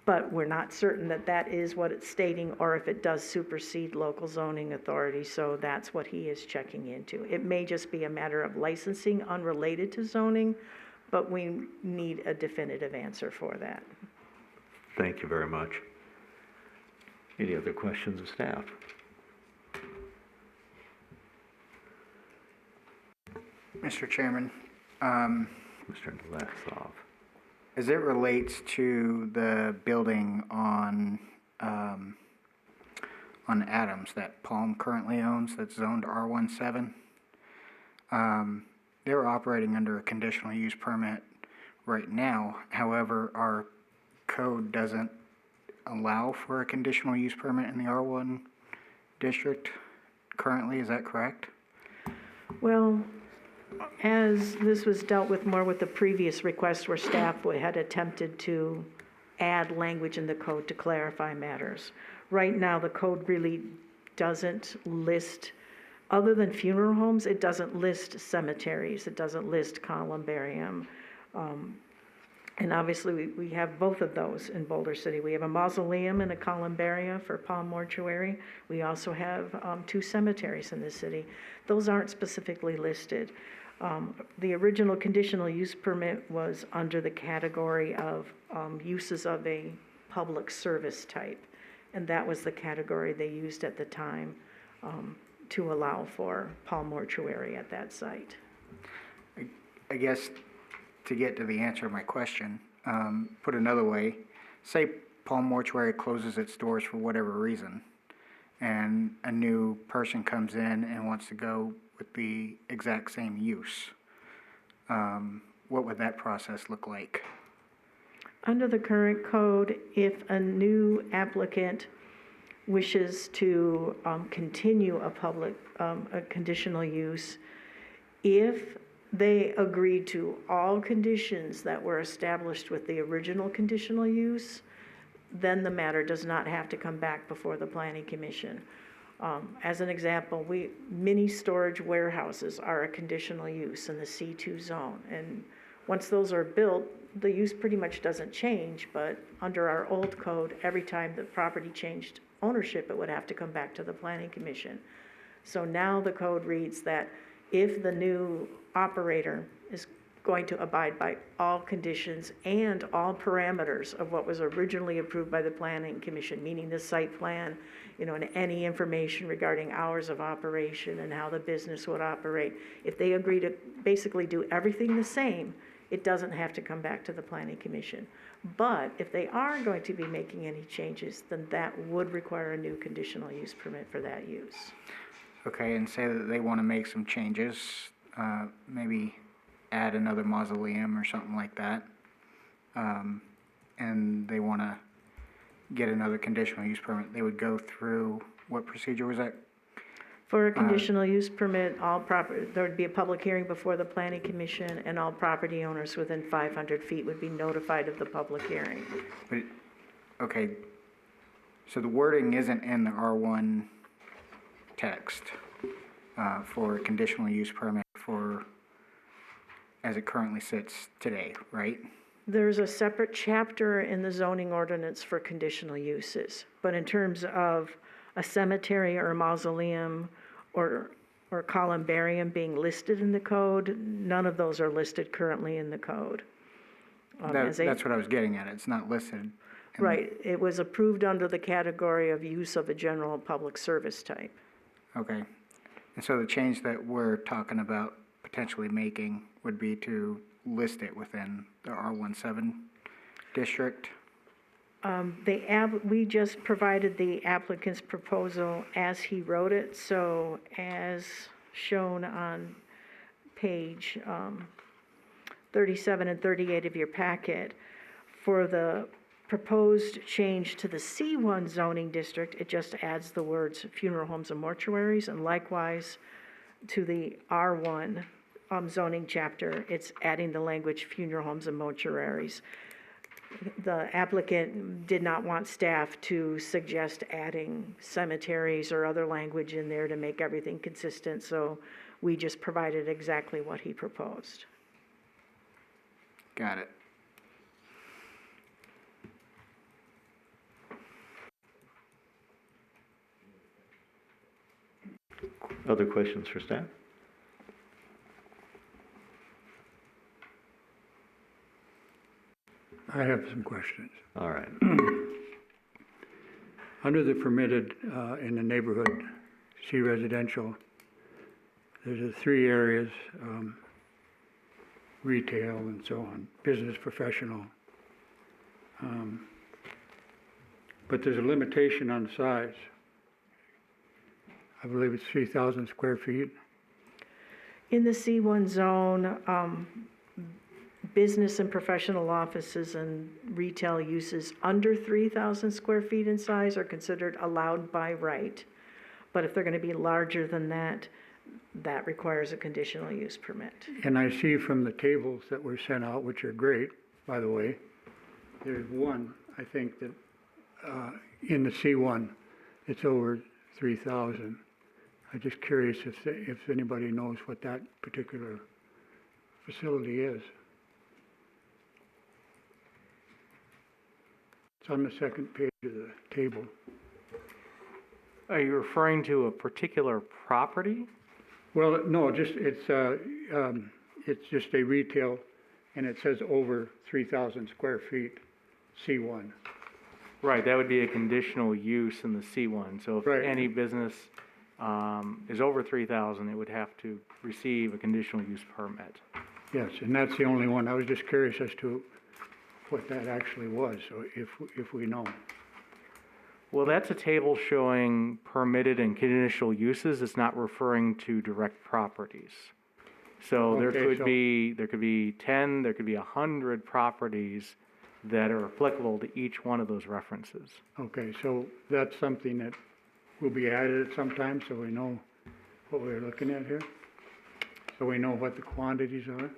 But we're not certain that that is what it's stating, or if it does supersede local zoning authority, so that's what he is checking into. It may just be a matter of licensing unrelated to zoning, but we need a definitive answer for that. Thank you very much. Any other questions of staff? Mr. Chairman, Mr. Latzoff. as it relates to the building on Adams that Palm currently owns, that's zoned R17, they're operating under a conditional use permit right now. However, our code doesn't allow for a conditional use permit in the R1 district currently, is that correct? Well, as this was dealt with more with the previous request where staff had attempted to add language in the code to clarify matters. Right now, the code really doesn't list, other than funeral homes, it doesn't list cemeteries, it doesn't list columbarium. And obviously, we have both of those in Boulder City. We have a mausoleum and a columbaria for Palm Mortuary. We also have 2 cemeteries in the city. Those aren't specifically listed. The original conditional use permit was under the category of uses of a public service type. And that was the category they used at the time to allow for Palm Mortuary at that site. I guess to get to the answer of my question, put another way, say Palm Mortuary closes its doors for whatever reason, and a new person comes in and wants to go with the exact same use. What would that process look like? Under the current code, if a new applicant wishes to continue a conditional use, if they agreed to all conditions that were established with the original conditional use, then the matter does not have to come back before the Planning Commission. As an example, mini storage warehouses are a conditional use in the C2 zone. And once those are built, the use pretty much doesn't change, but under our old code, every time the property changed ownership, it would have to come back to the Planning Commission. So now the code reads that if the new operator is going to abide by all conditions and all parameters of what was originally approved by the Planning Commission, meaning the site plan, and any information regarding hours of operation and how the business would operate, if they agree to basically do everything the same, it doesn't have to come back to the Planning Commission. But if they are going to be making any changes, then that would require a new conditional use permit for that use. Okay, and say that they want to make some changes, maybe add another mausoleum or something like that, and they want to get another conditional use permit, they would go through, what procedure was that? For a conditional use permit, there would be a public hearing before the Planning Commission, and all property owners within 500 feet would be notified of the public hearing. But, okay, so the wording isn't in the R1 text for conditional use permit for, as it currently sits today, right? There's a separate chapter in the zoning ordinance for conditional uses, but in terms of a cemetery or a mausoleum or columbarium being listed in the code, none of those are listed currently in the code. That's what I was getting at, it's not listed. Right, it was approved under the category of use of a general public service type. Okay, and so the change that we're talking about potentially making would be to list it within the R17 district? We just provided the applicant's proposal as he wrote it, so as shown on page 37 and 38 of your packet, for the proposed change to the C1 zoning district, it just adds the words funeral homes and mortuaries, and likewise to the R1 zoning chapter, it's adding the language funeral homes and mortuaries. the applicant did not want staff to suggest adding cemeteries or other language in there to make everything consistent, so we just provided exactly what he proposed. Got it. Other questions for staff? I have some questions. All right. Under the permitted, in the neighborhood, C residential, there's the three areas, retail and so on, business, professional. But there's a limitation on size. I believe it's 3,000 square feet. In the C1 zone, business and professional offices and retail uses under 3,000 square feet in size are considered allowed by right. But if they're going to be larger than that, that requires a conditional use permit. And I see from the tables that were sent out, which are great, by the way, there's one, I think, that in the C1, it's over 3,000. I'm just curious if anybody knows what that particular facility is. It's on the second page of the table. Are you referring to a particular property? Well, no, it's just a retail, and it says over 3,000 square feet, C1. Right, that would be a conditional use in the C1. So if Right. any business is over 3,000, it would have to receive a conditional use permit. Yes, and that's the only one. I was just curious as to what that actually was, so if we know. Well, that's a table showing permitted and conditional uses. It's not referring to direct properties. So there Okay, could be 10, there could be 100 properties that are applicable to each one of those references. Okay, so that's something that will be added at some time, so we know what we're looking at here? So we know what the quantities are?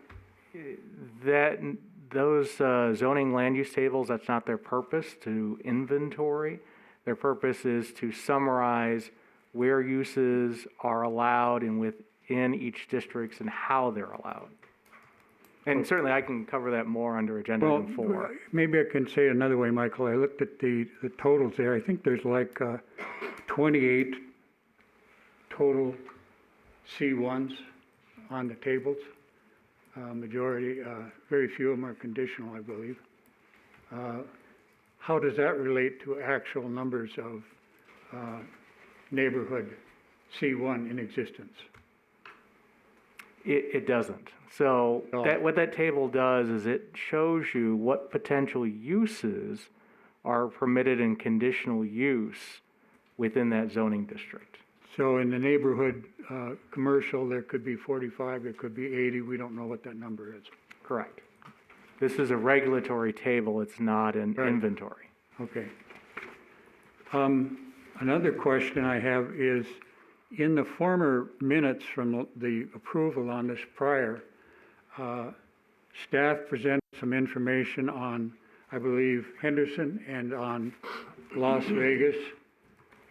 Those zoning land use tables, that's not their purpose, to inventory. Their purpose is to summarize where uses are allowed and within each district and how they're allowed. And certainly I can cover that more under agenda Well, item 4. maybe I can say it another way, Michael. I looked at the totals there. I think there's like 28 total C1s on the tables. Majority, very few of them are conditional, I believe. How does that relate to actual numbers of neighborhood C1 in existence? It doesn't. So No. what that table does is it shows you what potential uses are permitted in conditional use within that zoning district. So in the neighborhood commercial, there could be 45, there could be 80. We don't know what that number is. Correct. This is a regulatory table, it's not an Right. inventory. Okay. Another question I have is, in the former minutes from the approval on this prior, staff presented some information on, I believe, Henderson and on Las Vegas,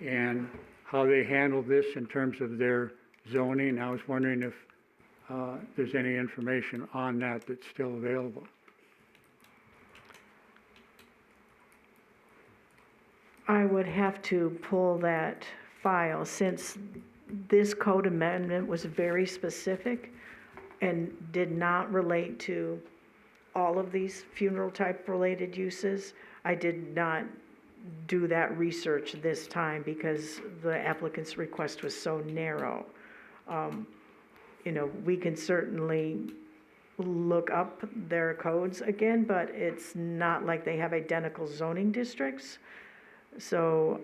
and how they handled this in terms of their zoning. I was wondering if there's any information on that that's still available. I would have to pull that file, since this code amendment was very specific and did not relate to all of these funeral type related uses. I did not do that research this time because the applicant's request was so narrow. We can certainly look up their codes again, but it's not like they have identical zoning districts. So,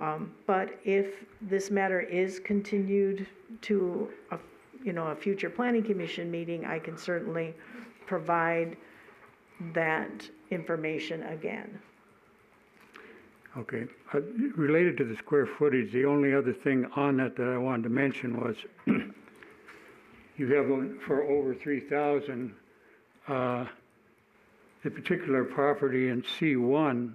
but if this matter is continued to a future planning commission meeting, I can certainly provide that information again. Okay. Related to the square footage, the only other thing on that I wanted to mention was you have one for over 3,000, the particular property in C1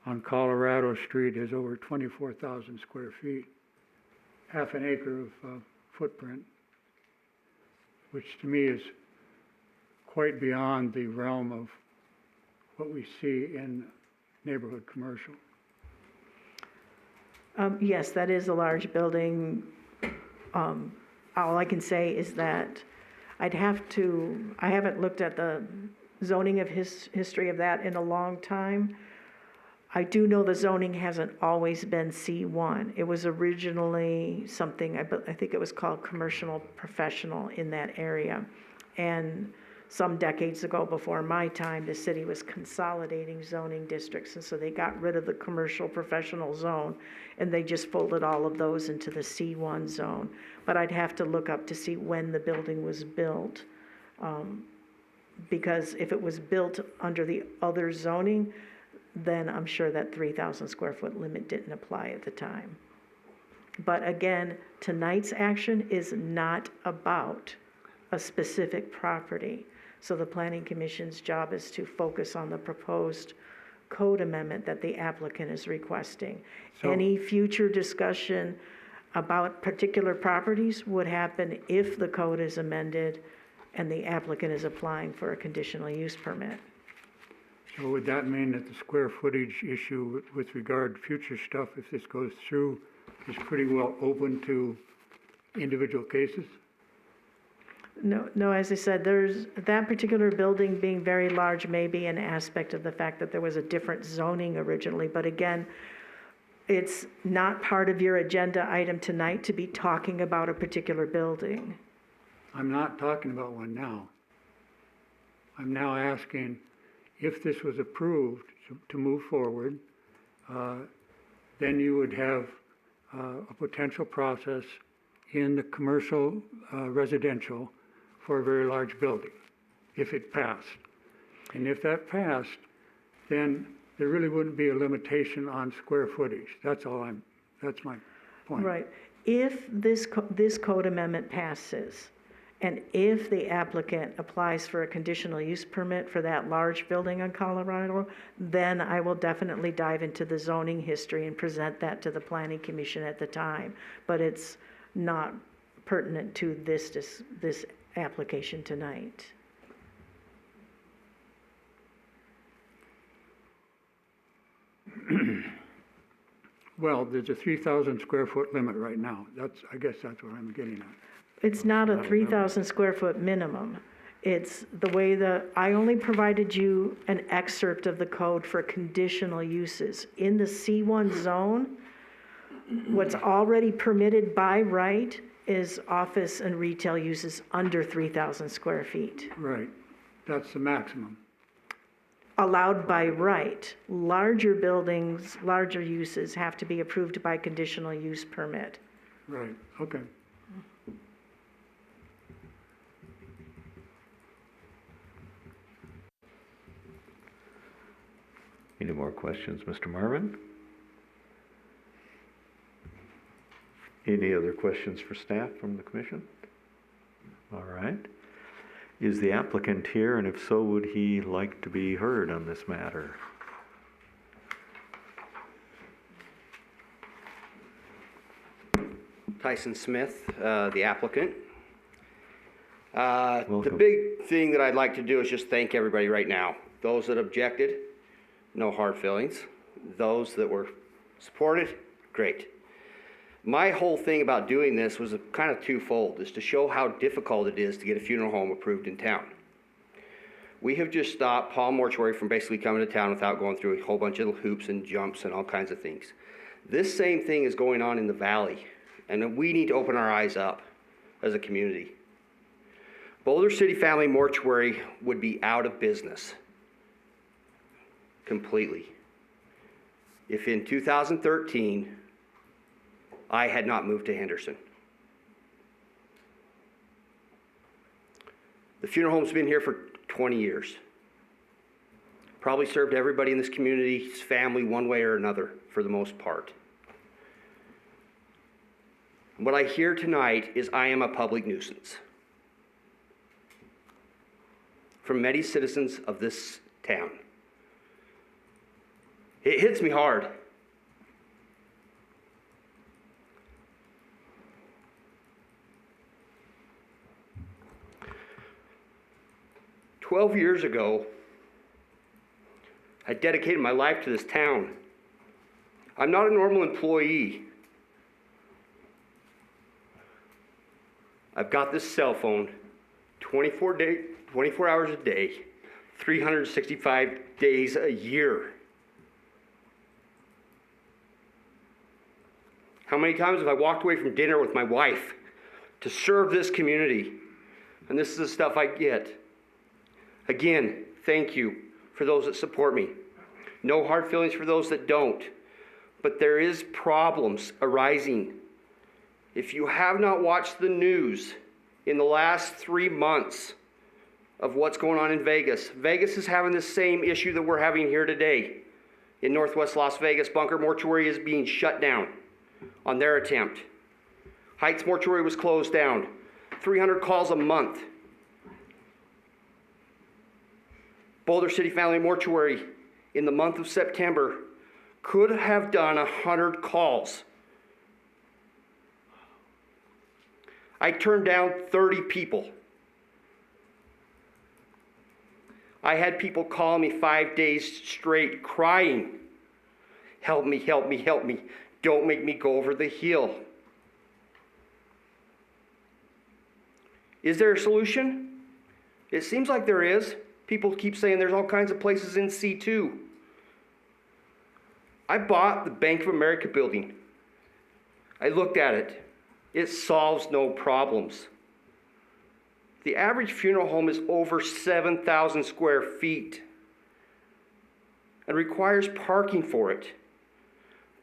on Colorado Street is over 24,000 square feet, half an acre of footprint, which to me is quite beyond the realm of what we see in neighborhood commercial. Yes, that is a large building. All I can say is that I haven't looked at the zoning of history of that in a long time. I do know the zoning hasn't always been C1. It was originally something, I think it was called commercial professional in that area. And some decades ago, before my time, the city was consolidating zoning districts, and so they got rid of the commercial professional zone, and they just folded all of those into the C1 zone. But I'd have to look up to see when the building was built, because if it was built under the other zoning, then I'm sure that 3,000 square foot limit didn't apply at the time. But again, tonight's action is not about a specific property. So the Planning Commission's job is to focus on the proposed code amendment that the applicant is requesting. Any future discussion about particular properties would happen if the code is amended and the applicant is applying for a conditional use permit. So would that mean that the square footage issue with regard to future stuff, if this goes through, is pretty well open to individual cases? No, as I said, there's that particular building being very large may be an aspect of the fact that there was a different zoning originally, but again, it's not part of your agenda item tonight to be talking about a particular building. I'm not talking about one now. I'm now asking if this was approved to move forward, then you would have a potential process in the commercial residential for a very large building, if it passed. And if that passed, then there really wouldn't be a limitation on square footage. That's my point. Right. If this code amendment passes, and if the applicant applies for a conditional use permit for that large building on Colorado, then I will definitely dive into the zoning history and present that to the Planning Commission at the time. But it's not pertinent to this application tonight. Well, there's a 3,000 square foot limit right now. I guess that's what I'm getting at. It's not a 3,000 square foot minimum. It's the way I only provided you an excerpt of the code for conditional uses. In the C1 zone, what's already permitted by right is office and retail uses under 3,000 square feet. Right. That's the maximum. Allowed by right. Larger buildings, larger uses have to be approved by conditional use permit. Right. Okay. Any more questions, Mr. Marvin? Any other questions for staff from the commission? All right. Is the applicant here, and if so, would he like to be heard on this matter? Tyson Smith, the applicant. The Welcome. big thing that I'd like to do is just thank everybody right now. Those that objected, no hard feelings. Those that were supported, great. My whole thing about doing this was kind of twofold, is to show how difficult it is to get a funeral home approved in town. We have just stopped Paul Mortuary from basically coming to town without going through a whole bunch of hoops and jumps and all kinds of things. This same thing is going on in the valley, and we need to open our eyes up as a community. Boulder City Family Mortuary would be out of business completely if in 2013 I had not moved to Henderson. The funeral home's been here for 20 years. Probably served everybody in this community's family one way or another for the most part. What I hear tonight is I am a public nuisance from many citizens of this town. It hits me hard. "12 years ago, I dedicated my life to this town. I'm not a normal employee. I've got this cell phone 24 hours a day, 365 days a year. How many times have I walked away from dinner with my wife to serve this community? And this is the stuff I get. Again, thank you for those that support me. No hard feelings for those that don't. But there is problems arising. If you have not watched the news in the last 3 months of what's going on in Vegas, Vegas is having the same issue that we're having here today. In Northwest Las Vegas, Bunker Mortuary is being shut down on their attempt. Heights Mortuary was closed down. 300 calls a month. Boulder City Family Mortuary in the month of September could have done 100 calls. I turned down 30 people. I had people call me 5 days straight crying, "Help me, help me, help me. Don't make me go over the hill." Is there a solution? It seems like there is. People keep saying there's all kinds of places in C2. I bought the Bank of America building. I looked at it. It solves no problems. The average funeral home is over 7,000 square feet and requires parking for it.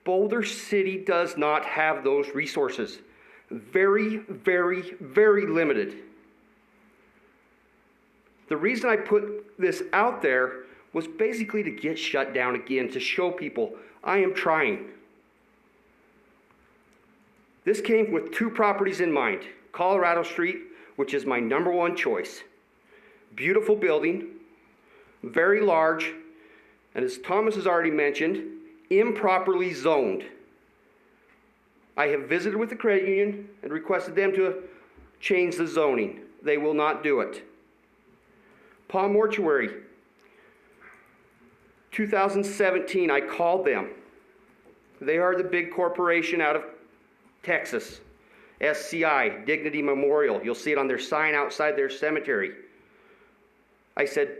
Boulder City does not have those resources. Very, very, very limited. The reason I put this out there was basically to get shut down again, to show people I am trying. This came with 2 properties in mind. Colorado Street, which is my #1 choice. Beautiful building, very large, and as Thomas has already mentioned, improperly zoned. I have visited with the credit union and requested them to change the zoning. They will not do it. Palm Mortuary, 2017, I called them. They are the big corporation out of Texas, SCI, Dignity Memorial. You'll see it on their sign outside their cemetery. I said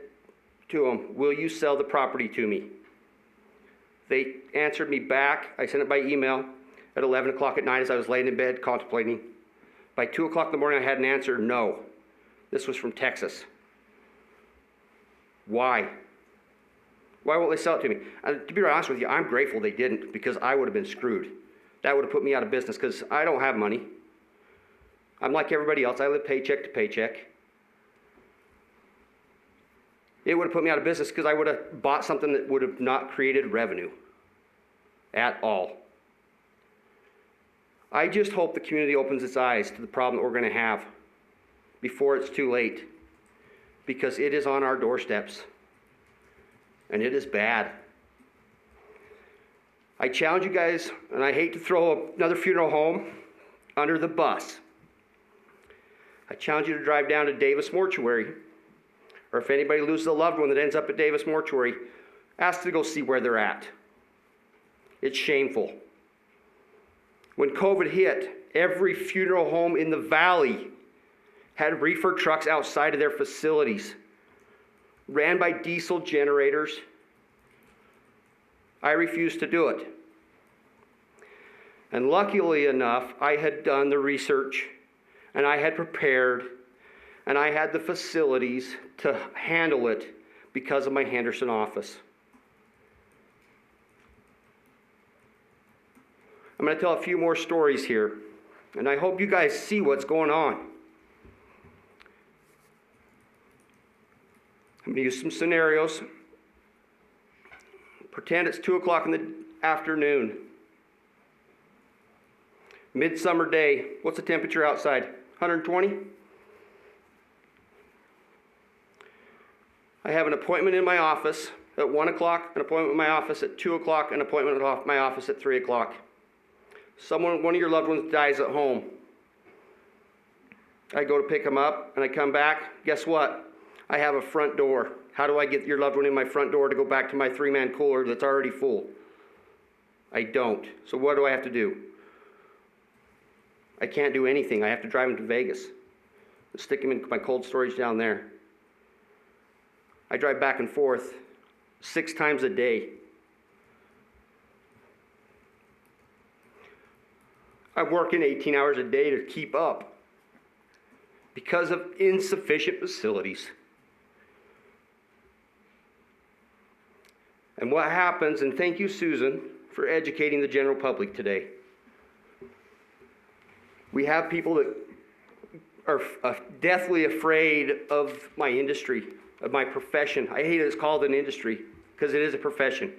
to them, "Will you sell the property to me?" They answered me back. I sent it by email at 11 o'clock at night as I was laying in bed contemplating. By 2 o'clock in the morning, I had an answer, no. This was from Texas. Why? Why won't they sell it to me? And to be honest with you, I'm grateful they didn't, because I would have been screwed. That would have put me out of business, because I don't have money. I'm like everybody else. I live paycheck to paycheck. It would have put me out of business because I would have bought something that would have not created revenue at all. I just hope the community opens its eyes to the problem that we're going to have before it's too late, because it is on our doorsteps, and it is bad. I challenge you guys, and I hate to throw another funeral home under the bus. I challenge you to drive down to Davis Mortuary, or if anybody loses a loved one that ends up at Davis Mortuary, ask to go see where they're at. It's shameful. When COVID hit, every funeral home in the valley had reefer trucks outside of their facilities, ran by diesel generators. I refused to do it. And luckily enough, I had done the research, and I had prepared, and I had the facilities to handle it because of my Henderson office. I'm going to tell a few more stories here, and I hope you guys see what's going on. I'm going to use some scenarios. Pretend it's 2 o'clock in the afternoon. Midsummer day. What's the temperature outside? 120? I have an appointment in my office at 1 o'clock, an appointment in my office at 2 o'clock, an appointment at my office at 3 o'clock. One of your loved ones dies at home. I go to pick them up and I come back. Guess what? I have a front door. How do I get your loved one in my front door to go back to my 3-man cooler that's already full? I don't. So what do I have to do? I can't do anything. I have to drive them to Vegas and stick them in my cold storage down there. I drive back and forth 6 times a day. I'm working 18 hours a day to keep up because of insufficient facilities. And what happens, and thank you, Susan, for educating the general public today. We have people that are deathly afraid of my industry, of my profession. I hate it's called an industry because it is a profession.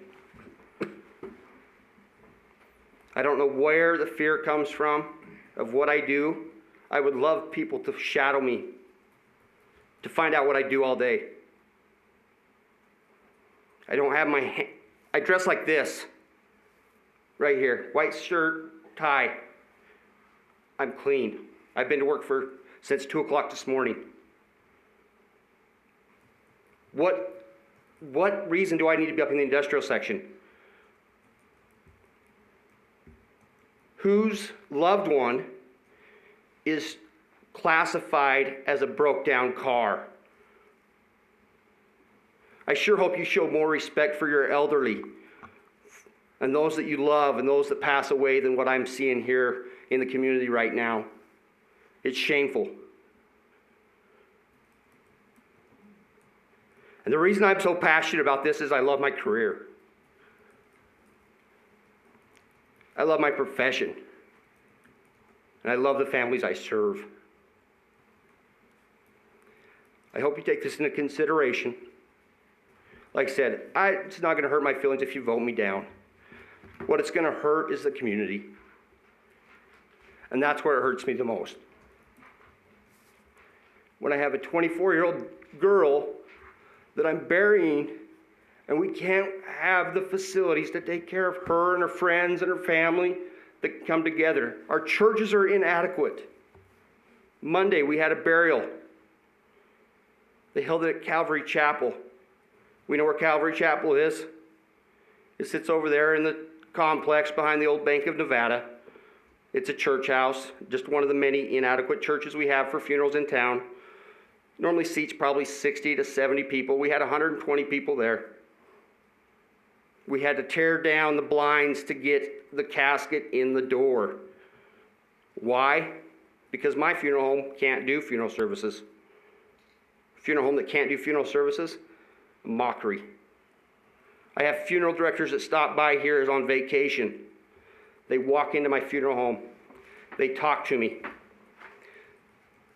I don't know where the fear comes from of what I do. I would love people to shadow me, to find out what I do all day. I don't have I dress like this, right here. White shirt, tie. I'm clean. I've been to work since 2 o'clock this morning. What reason do I need to be up in the industrial section? Whose loved one is classified as a broke down car? I sure hope you show more respect for your elderly and those that you love and those that pass away than what I'm seeing here in the community right now. It's shameful. And the reason I'm so passionate about this is I love my career. I love my profession. And I love the families I serve. I hope you take this into consideration. Like I said, it's not going to hurt my feelings if you vote me down. What it's going to hurt is the community. And that's where it hurts me the most. When I have a 24-year-old girl that I'm burying, and we can't have the facilities to take care of her and her friends and her family that come together. Our churches are inadequate. Monday, we had a burial. They held it at Calvary Chapel. We know where Calvary Chapel is. It sits over there in the complex behind the old Bank of Nevada. It's a church house, just one of the many inadequate churches we have for funerals in town. Normally seats probably 60 to 70 people. We had 120 people there. We had to tear down the blinds to get the casket in the door. Why? Because my funeral home can't do funeral services. Funeral home that can't do funeral services, a mockery. I have funeral directors that stop by here as on vacation. They walk into my funeral home. They talk to me.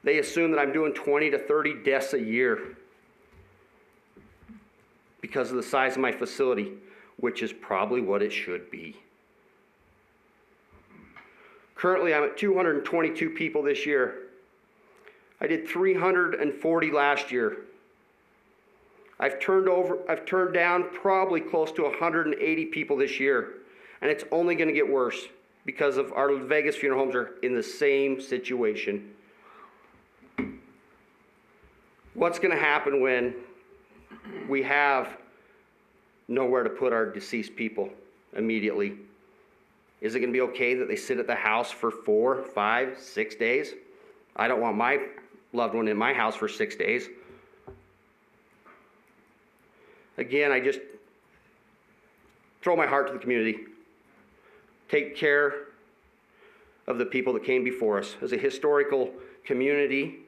They assume that I'm doing 20 to 30 deaths a year because of the size of my facility, which is probably what it should be. Currently, I'm at 222 people this year. I did 340 last year. I've turned down probably close to 180 people this year, and it's only going to get worse because of our Vegas funeral homes are in the same situation. What's going to happen when we have nowhere to put our deceased people immediately? Is it going to be okay that they sit at the house for 4, 5, 6 days? I don't want my loved one in my house for 6 days. Again, I just throw my heart to the community. Take care of the people that came before us. As a historical community,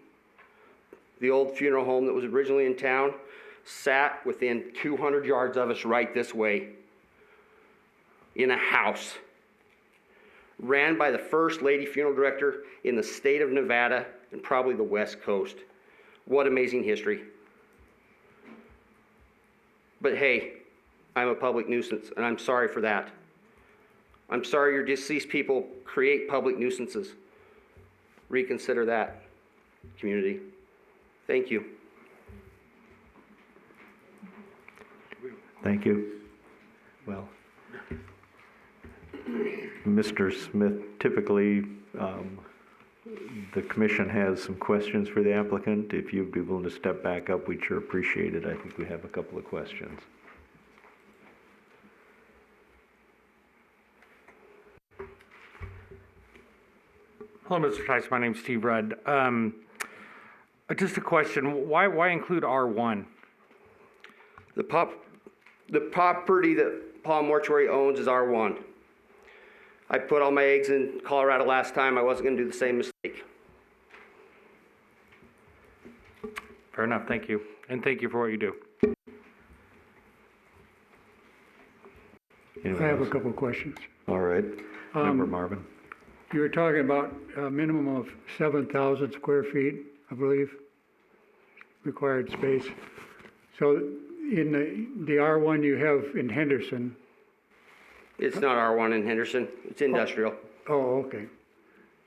the old funeral home that was originally in town sat within 200 yards of us right this way in a house ran by the first lady funeral director in the state of Nevada and probably the West Coast. What amazing history. But hey, I'm a public nuisance, and I'm sorry for that. I'm sorry your deceased people create public nuisances. Reconsider that, community. Thank you. Thank you. Well, Mr. Smith, typically, the commission has some questions for the applicant. If you'd be willing to step back up, we'd sure appreciate it. I think we have a couple of questions. Hello, Mr. Tice. My name's Steve Rudd. Just a question. Why include R1? The property that Palm Mortuary owns is R1. I put all my eggs in Colorado last time. I wasn't going to do the same mistake. Fair enough. Thank you. And thank you for what you do. Anyone I have a else? couple of questions. All right. Member Marvin. You were talking about a minimum of 7,000 square feet, I believe, required space. So in the R1 you have in Henderson. It's not R1 in Henderson. It's industrial. Oh, okay.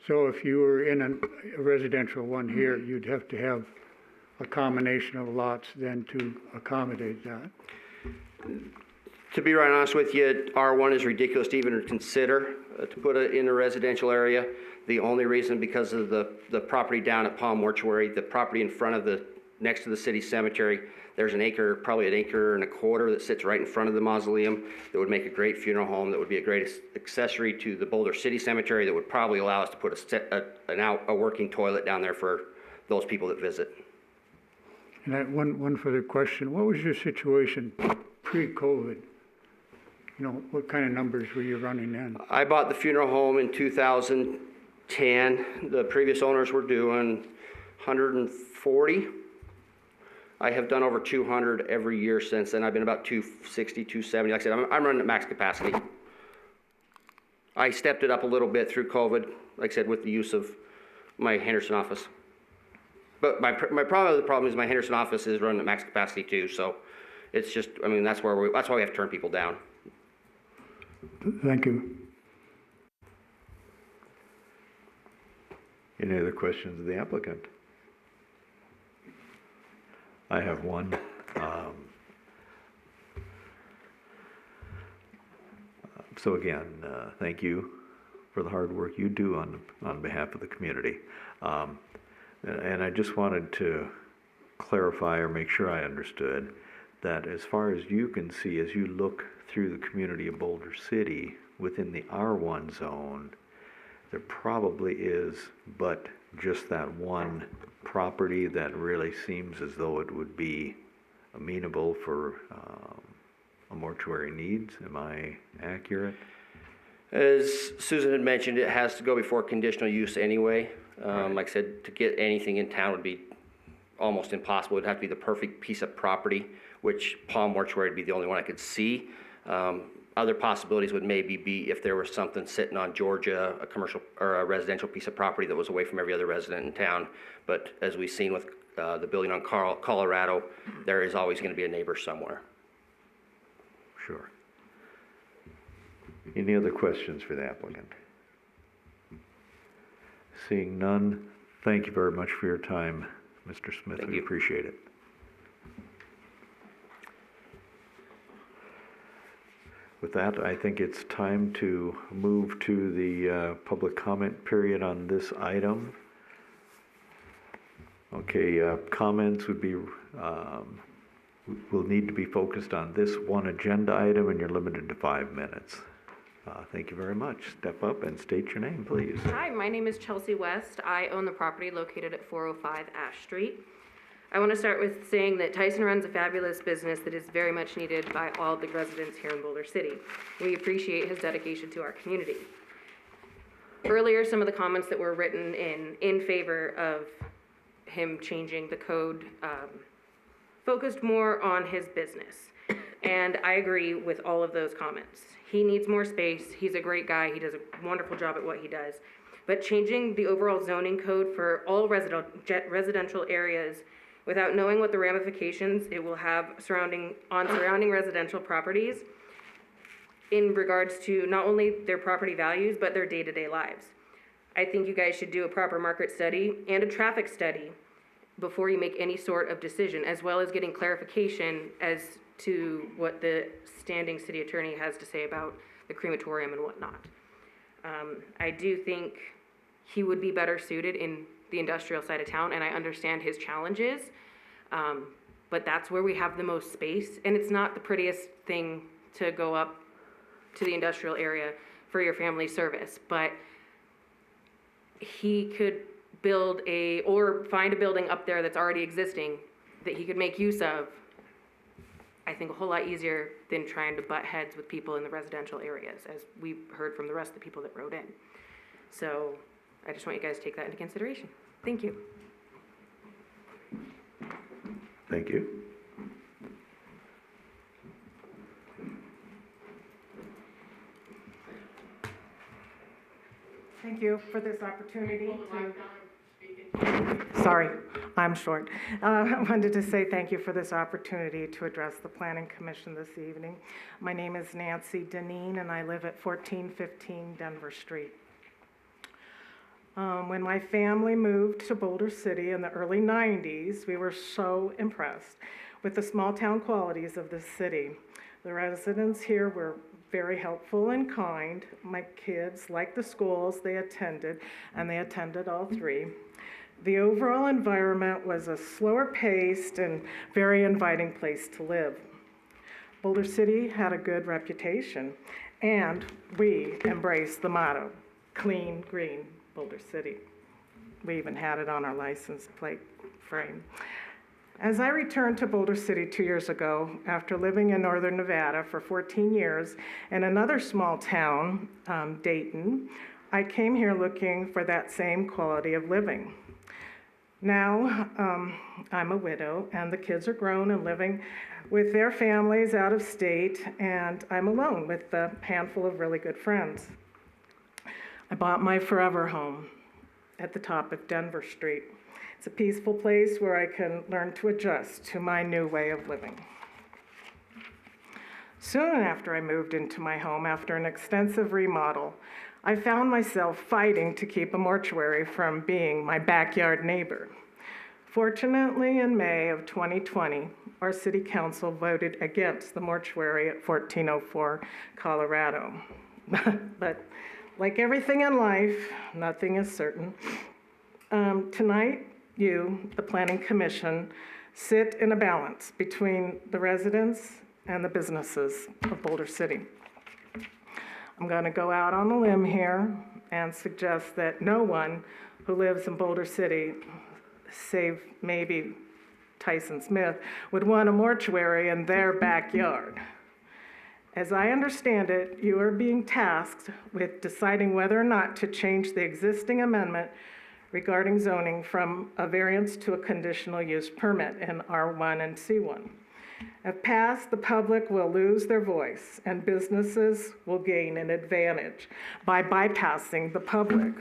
So if you were in a residential one here, you'd have to have a combination of lots then to accommodate that. To be right honest with you, R1 is ridiculous to even consider to put it in a residential area. The only reason because of the property down at Palm Mortuary, the property in front of next to the city cemetery, there's an acre, probably an acre and a quarter that sits right in front of the mausoleum that would make a great funeral home, that would be a great accessory to the Boulder City Cemetery, that would probably allow us to put a working toilet down there for those people that visit. And one further question. What was your situation pre-COVID? You know, what kind of numbers were you running then? I bought the funeral home in 2010. The previous owners were doing 140. I have done over 200 every year since then. I've been about 260, 270. Like I said, I'm running at max capacity. I stepped it up a little bit through COVID, like I said, with the use of my Henderson office. But my problem is my Henderson office is running at max capacity too. So it's just, I mean, that's why we have to turn people down. Thank you. Any other questions of the applicant? I have one. So again, thank you for the hard work you do on behalf of the community. And I just wanted to clarify or make sure I understood that as far as you can see, as you look through the community of Boulder City, within the R1 zone, there probably is but just that one property that really seems as though it would be amenable for a mortuary needs. Am I accurate? As Susan had mentioned, it has to go before conditional use anyway. Like I said, to get anything in town would be almost impossible. It'd have to be the perfect piece of property, which Palm Mortuary would be the only one I could see. Other possibilities would maybe be if there was something sitting on Georgia, a commercial or a residential piece of property that was away from every other resident in town. But as we've seen with the building on Colorado, there is always going to be a neighbor somewhere. Sure. Any other questions for the applicant? Seeing none, thank you very much for your time, Mr. Smith. Thank We you. appreciate it. With that, I think it's time to move to the public comment period on this item. Okay, comments would be, will need to be focused on this one agenda item, and you're limited to 5 minutes. Thank you very much. Step up and state your name, please. Hi, my name is Chelsea West. I own the property located at 405 Ash Street. I want to start with saying that Tyson runs a fabulous business that is very much needed by all the residents here in Boulder City. We appreciate his dedication to our community. Earlier, some of the comments that were written in favor of him changing the code focused more on his business. And I agree with all of those comments. He needs more space. He's a great guy. He does a wonderful job at what he does. But changing the overall zoning code for all residential areas without knowing what the ramifications it will have surrounding residential properties in regards to not only their property values, but their day-to-day lives. I think you guys should do a proper market study and a traffic study before you make any sort of decision, as well as getting clarification as to what the standing city attorney has to say about the crematorium and whatnot. I do think he would be better suited in the industrial side of town, and I understand his challenges. But that's where we have the most space, and it's not the prettiest thing to go up to the industrial area for your family service, but he could build or find a building up there that's already existing that he could make use of, I think a whole lot easier than trying to butt heads with people in the residential areas, as we heard from the rest of the people that wrote in. So I just want you guys to take that into consideration. Thank you. Thank you. Thank you for this opportunity Sorry, I'm short. I wanted to say thank you for this opportunity to address the Planning Commission this evening. My name is Nancy Deneen, and I live at 1415 Denver Street. When my family moved to Boulder City in the early 90s, we were so impressed with the small-town qualities of the city. The residents here were very helpful and kind. My kids liked the schools they attended, and they attended all three. The overall environment was a slower-paced and very inviting place to live. Boulder City had a good reputation, and we embraced the motto, clean, green, Boulder City. We even had it on our license plate frame. As I returned to Boulder City 2 years ago, after living in northern Nevada for 14 years in another small town, Dayton, I came here looking for that same quality of living. Now, I'm a widow, and the kids are grown and living with their families out of state, and I'm alone with a handful of really good friends. I bought my forever home at the top of Denver Street. It's a peaceful place where I can learn to adjust to my new way of living. Soon after I moved into my home, after an extensive remodel, I found myself fighting to keep a mortuary from being my backyard neighbor. Fortunately, in May of 2020, our city council voted against the mortuary at 1404 Colorado. But like everything in life, nothing is certain. Tonight, you, the Planning Commission, sit in a balance between the residents and the businesses of Boulder City. I'm going to go out on a limb here and suggest that no one who lives in Boulder City, save maybe Tyson Smith, would want a mortuary in their backyard. As I understand it, you are being tasked with deciding whether or not to change the existing amendment regarding zoning from a variance to a conditional use permit in R1 and C1. If passed, the public will lose their voice and businesses will gain an advantage by bypassing the public.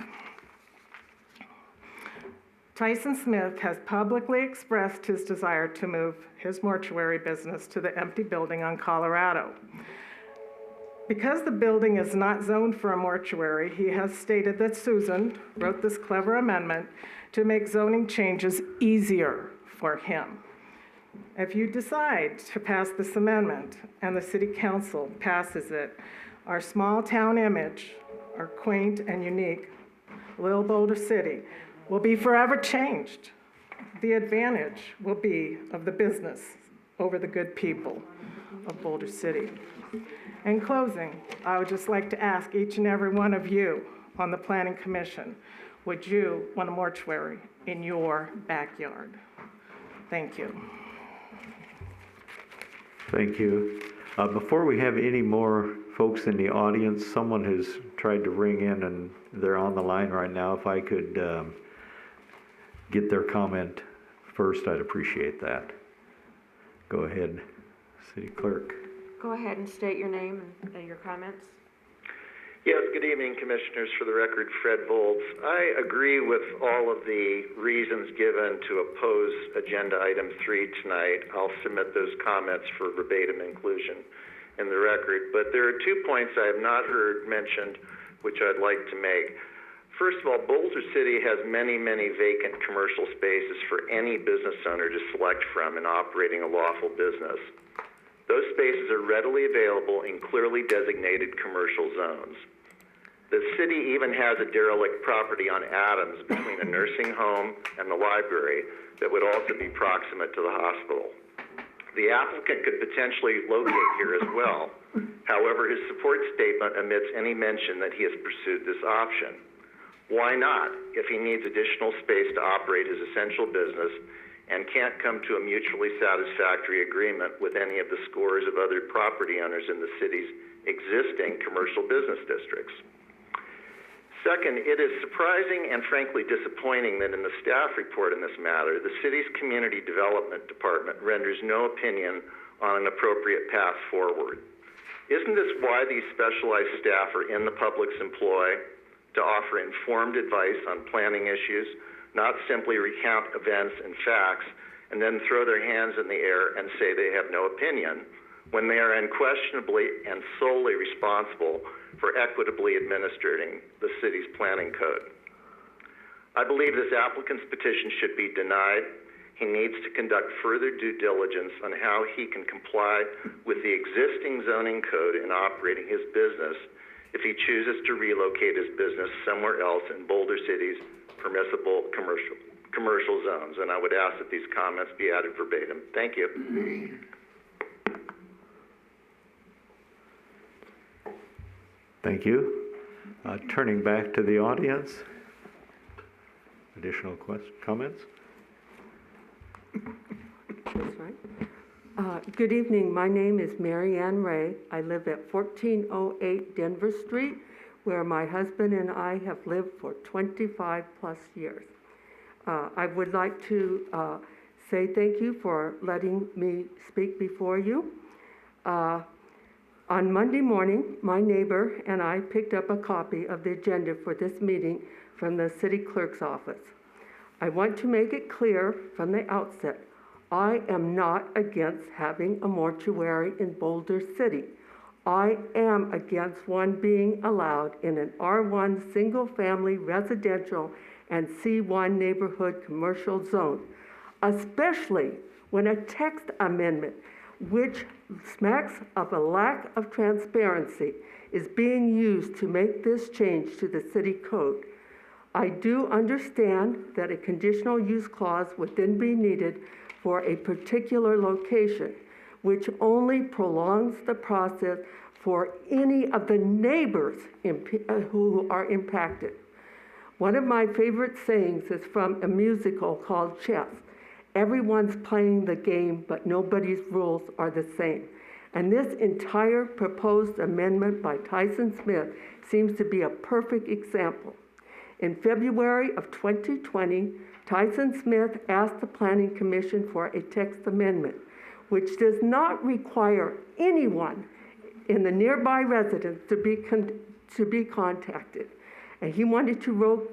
Tyson Smith has publicly expressed his desire to move his mortuary business to the empty building on Colorado. Because the building is not zoned for a mortuary, he has stated that Susan wrote this clever amendment to make zoning changes easier for him. If you decide to pass this amendment and the city council passes it, our small town image, our quaint and unique little Boulder City, will be forever changed. The advantage will be of the business over the good people of Boulder City. In closing, I would just like to ask each and every one of you on the Planning Commission, would you want a mortuary in your backyard? Thank you. Thank you. Before we have any more folks in the audience, someone has tried to ring in and they're on the line right now. If I could get their comment first, I'd appreciate that. Go ahead, City Clerk. Go ahead and state your name and your comments. Yes, good evening, Commissioners. For the record, Fred Volz. I agree with all of the reasons given to oppose Agenda Item 3 tonight. I'll submit those comments for verbatim inclusion in the record. But there are 2 points I have not heard mentioned, which I'd like to make. First of all, Boulder City has many, many vacant commercial spaces for any business owner to select from in operating a lawful business. Those spaces are readily available in clearly designated commercial zones. The city even has a derelict property on Adams between a nursing home and the library that would also be proximate to the hospital. The applicant could potentially locate here as well. However, his support statement omits any mention that he has pursued this option. Why not, if he needs additional space to operate his essential business and can't come to a mutually satisfactory agreement with any of the scores of other property owners in the city's existing commercial business districts? Second, it is surprising and frankly disappointing that in the staff report in this matter, the city's community development department renders no opinion on an appropriate path forward. Isn't this why these specialized staff are in the public's employ? To offer informed advice on planning issues, not simply recount events and facts and then throw their hands in the air and say they have no opinion when they are unquestionably and solely responsible for equitably administering the city's planning code. I believe this applicant's petition should be denied. He needs to conduct further due diligence on how he can comply with the existing zoning code in operating his business if he chooses to relocate his business somewhere else in Boulder City's permissible commercial zones. And I would ask that these comments be added verbatim. Thank you. Thank you. Turning back to the audience. Additional comments? That's right. Good evening. My name is Mary Ann Ray. I live at 1408 Denver Street, where my husband and I have lived for 25 plus years. I would like to say thank you for letting me speak before you. On Monday morning, my neighbor and I picked up a copy of the agenda for this meeting from the city clerk's office. I want to make it clear from the outset, I am not against having a mortuary in Boulder City. I am against one being allowed in an R1 single-family residential and C1 neighborhood commercial zone, especially when a text amendment, which smacks of a lack of transparency, is being used to make this change to the city code. I do understand that a conditional use clause would then be needed for a particular location, which only prolongs the process for any of the neighbors who are impacted. One of my favorite sayings is from a musical called Chess. Everyone's playing the game, but nobody's rules are the same. And this entire proposed amendment by Tyson Smith seems to be a perfect example. In February of 2020, Tyson Smith asked the Planning Commission for a text amendment, which does not require anyone in the nearby residence to be contacted. And he wanted to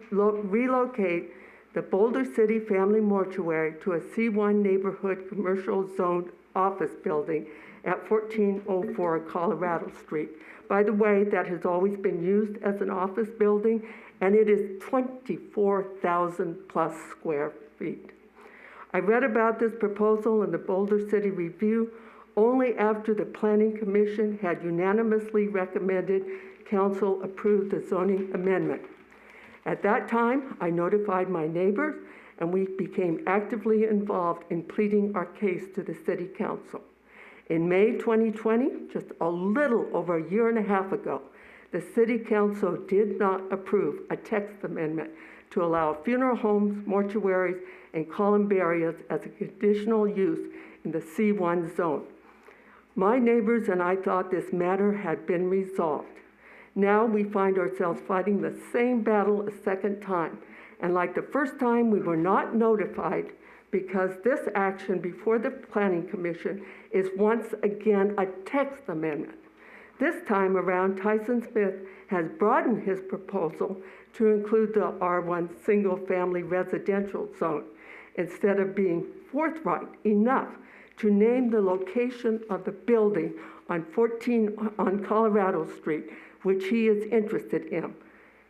relocate the Boulder City Family Mortuary to a C1 neighborhood commercial zone office building at 1404 Colorado Street. By the way, that has always been used as an office building, and it is 24,000 plus square feet. I read about this proposal in the Boulder City Review only after the Planning Commission had unanimously recommended Council approve the zoning amendment. At that time, I notified my neighbors, and we became actively involved in pleading our case to the City Council. In May 2020, just a little over a year and a half ago, the City Council did not approve a text amendment to allow funeral homes, mortuaries, and columbariums as a conditional use in the C1 zone. My neighbors and I thought this matter had been resolved. Now we find ourselves fighting the same battle a second time. And like the first time, we were not notified because this action before the Planning Commission is once again a text amendment. This time around, Tyson Smith has broadened his proposal to include the R1 single-family residential zone instead of being forthright enough to name the location of the building on Colorado Street, which he is interested in.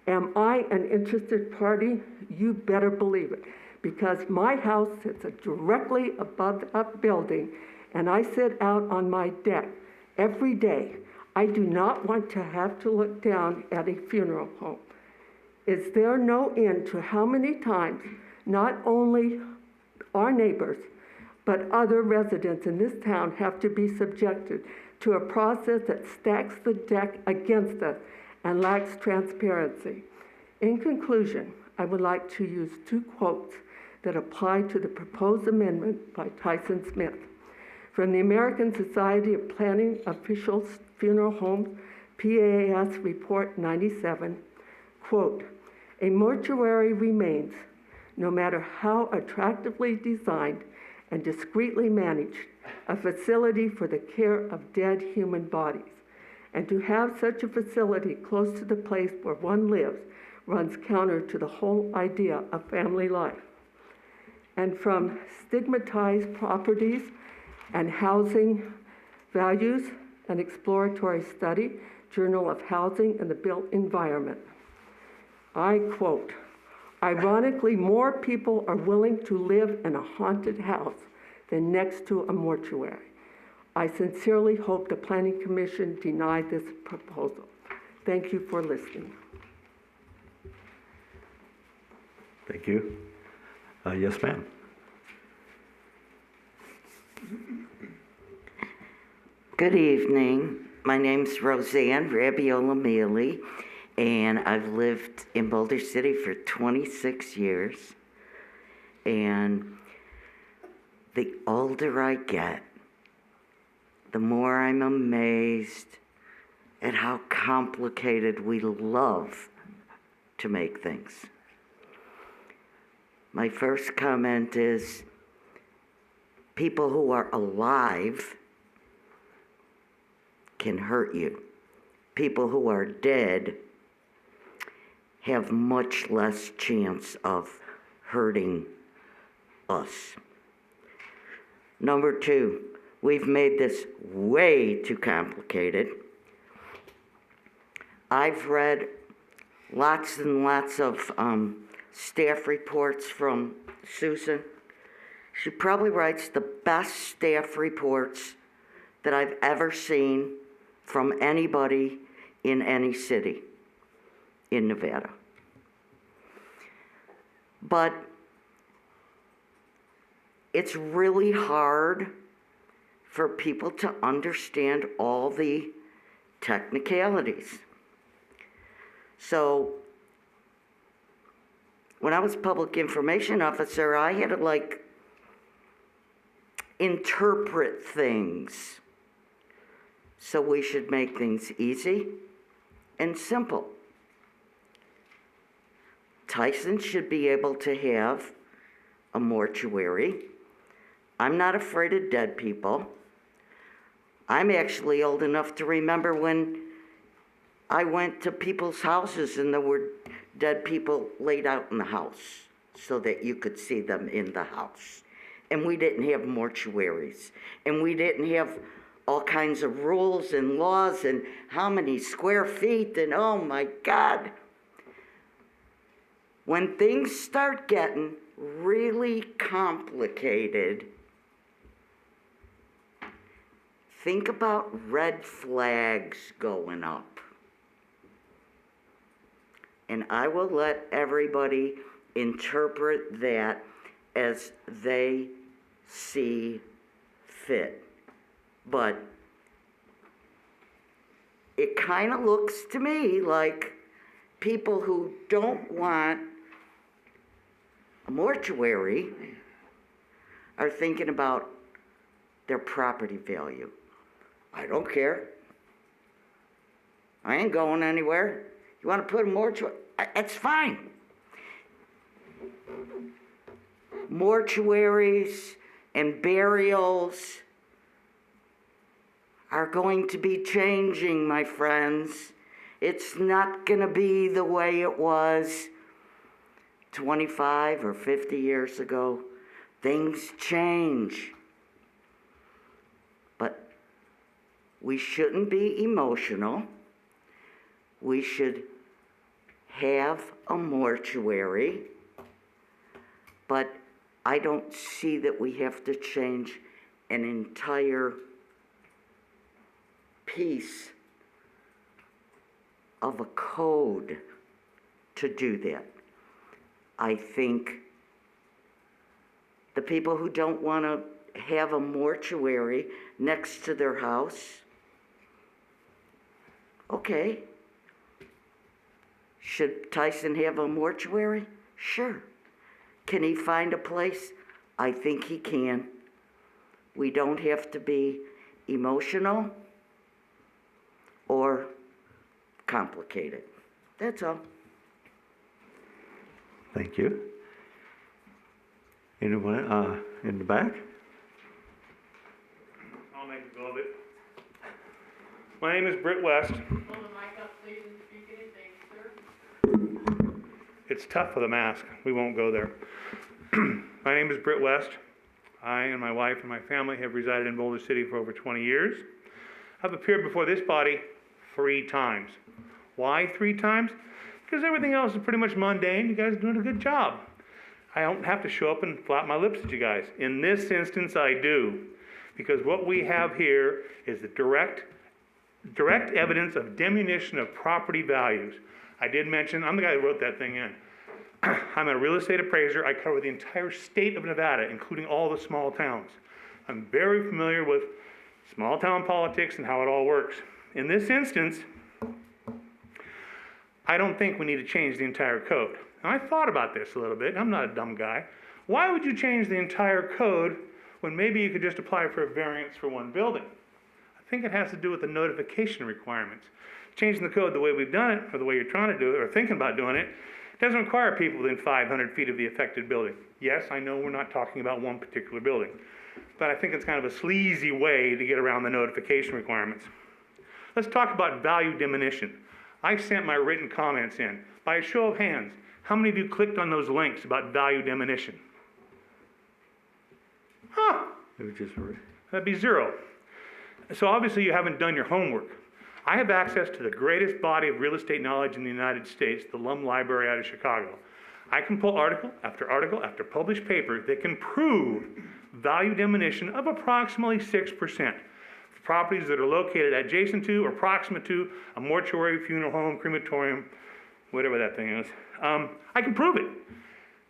Am I an interested party? You better believe it, because my house sits directly above a building, and I sit out on my deck every day. I do not want to have to look down at a funeral home. Is there no end to how many times not only our neighbors, but other residents in this town have to be subjected to a process that stacks the deck against us and lacks transparency? In conclusion, I would like to use two quotes that apply to the proposed amendment by Tyson Smith. From the American Society of Planning Officials Funeral Homes, PAS Report 97, quote, "A mortuary remains, no matter how attractively designed and discreetly managed, a facility for the care of dead human bodies. And to have such a facility close to the place where one lives runs counter to the whole idea of family life." And from Stigmatized Properties and Housing Values, an exploratory study, Journal of Housing and the Built Environment. I quote, "Ironically, more people are willing to live in a haunted house than next to a mortuary. I sincerely hope the Planning Commission deny this proposal." Thank you for listening. Thank you. Yes, ma'am. Good evening. My name's Roseanne Rabiola Mealy, and I've lived in Boulder City for 26 years. And the older I get, the more I'm amazed at how complicated we love to make things. My first comment is people who are alive can hurt you. People who are dead have much less chance of hurting us. Number two, we've made this way too complicated. I've read lots and lots of staff reports from Susan. She probably writes the best staff reports that I've ever seen from anybody in any city in Nevada. But it's really hard for people to understand all the technicalities. So when I was public information officer, I had to interpret things. So we should make things easy and simple. Tyson should be able to have a mortuary. I'm not afraid of dead people. I'm actually old enough to remember when I went to people's houses and there were dead people laid out in the house so that you could see them in the house. And we didn't have mortuaries. And we didn't have all kinds of rules and laws and how many square feet and oh my God. When things start getting really complicated, think about red flags going up. And I will let everybody interpret that as they see fit. But it kind of looks to me like people who don't want a mortuary are thinking about their property value. I don't care. I ain't going anywhere. You want to put a mortuary? It's fine. Mortuaries and burials are going to be changing, my friends. It's not going to be the way it was 25 or 50 years ago. Things change. But we shouldn't be emotional. We should have a mortuary, but I don't see that we have to change an entire piece of a code to do that. I think the people who don't want to have a mortuary next to their house, okay. Should Tyson have a mortuary? Sure. Can he find a place? I think he can. We don't have to be emotional or complicated. That's all. Thank you. Anyone in the back? I'll make a go of it. My name is Britt West. It's tough with a mask. We won't go there. My name is Britt West. I and my wife and my family have resided in Boulder City for over 20 years. I've appeared before this body 3 times. Why 3 times? Because everything else is pretty much mundane. You guys are doing a good job. I don't have to show up and flap my lips at you guys. In this instance, I do. Because what we have here is the direct evidence of diminution of property values. I did mention, I'm the guy who wrote that thing in. I'm a real estate appraiser. I cover the entire state of Nevada, including all the small towns. I'm very familiar with small town politics and how it all works. In this instance, I don't think we need to change the entire code. Now, I thought about this a little bit. I'm not a dumb guy. Why would you change the entire code when maybe you could just apply for a variance for one building? I think it has to do with the notification requirements. Changing the code the way we've done it, or the way you're trying to do it, or thinking about doing it, doesn't require people within 500 feet of the affected building. Yes, I know we're not talking about one particular building, but I think it's kind of a sleazy way to get around the notification requirements. Let's talk about value diminution. I sent my written comments in. By a show of hands, how many of you clicked on those links about value diminution? Huh, It was just that'd be 0. So obviously you haven't done your homework. I have access to the greatest body of real estate knowledge in the United States, the Lum Library out of Chicago. I can pull article after published paper that can prove value diminution of approximately 6% for properties that are located adjacent to or proximate to a mortuary, funeral home, crematorium, whatever that thing is. I can prove it.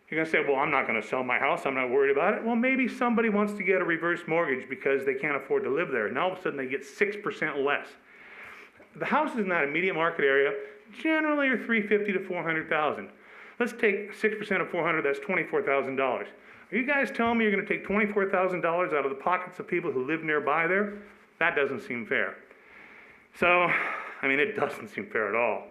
You're gonna say, well, I'm not gonna sell my house, I'm not worried about it. Well, maybe somebody wants to get a reverse mortgage because they can't afford to live there. And all of a sudden they get 6% less. The houses in that immediate market area generally are $350,000 to $400,000. Let's take 6% of 400, that's $24,000. Are you guys telling me you're gonna take $24,000 out of the pockets of people who live nearby there? That doesn't seem fair. So, I mean, it doesn't seem fair at all.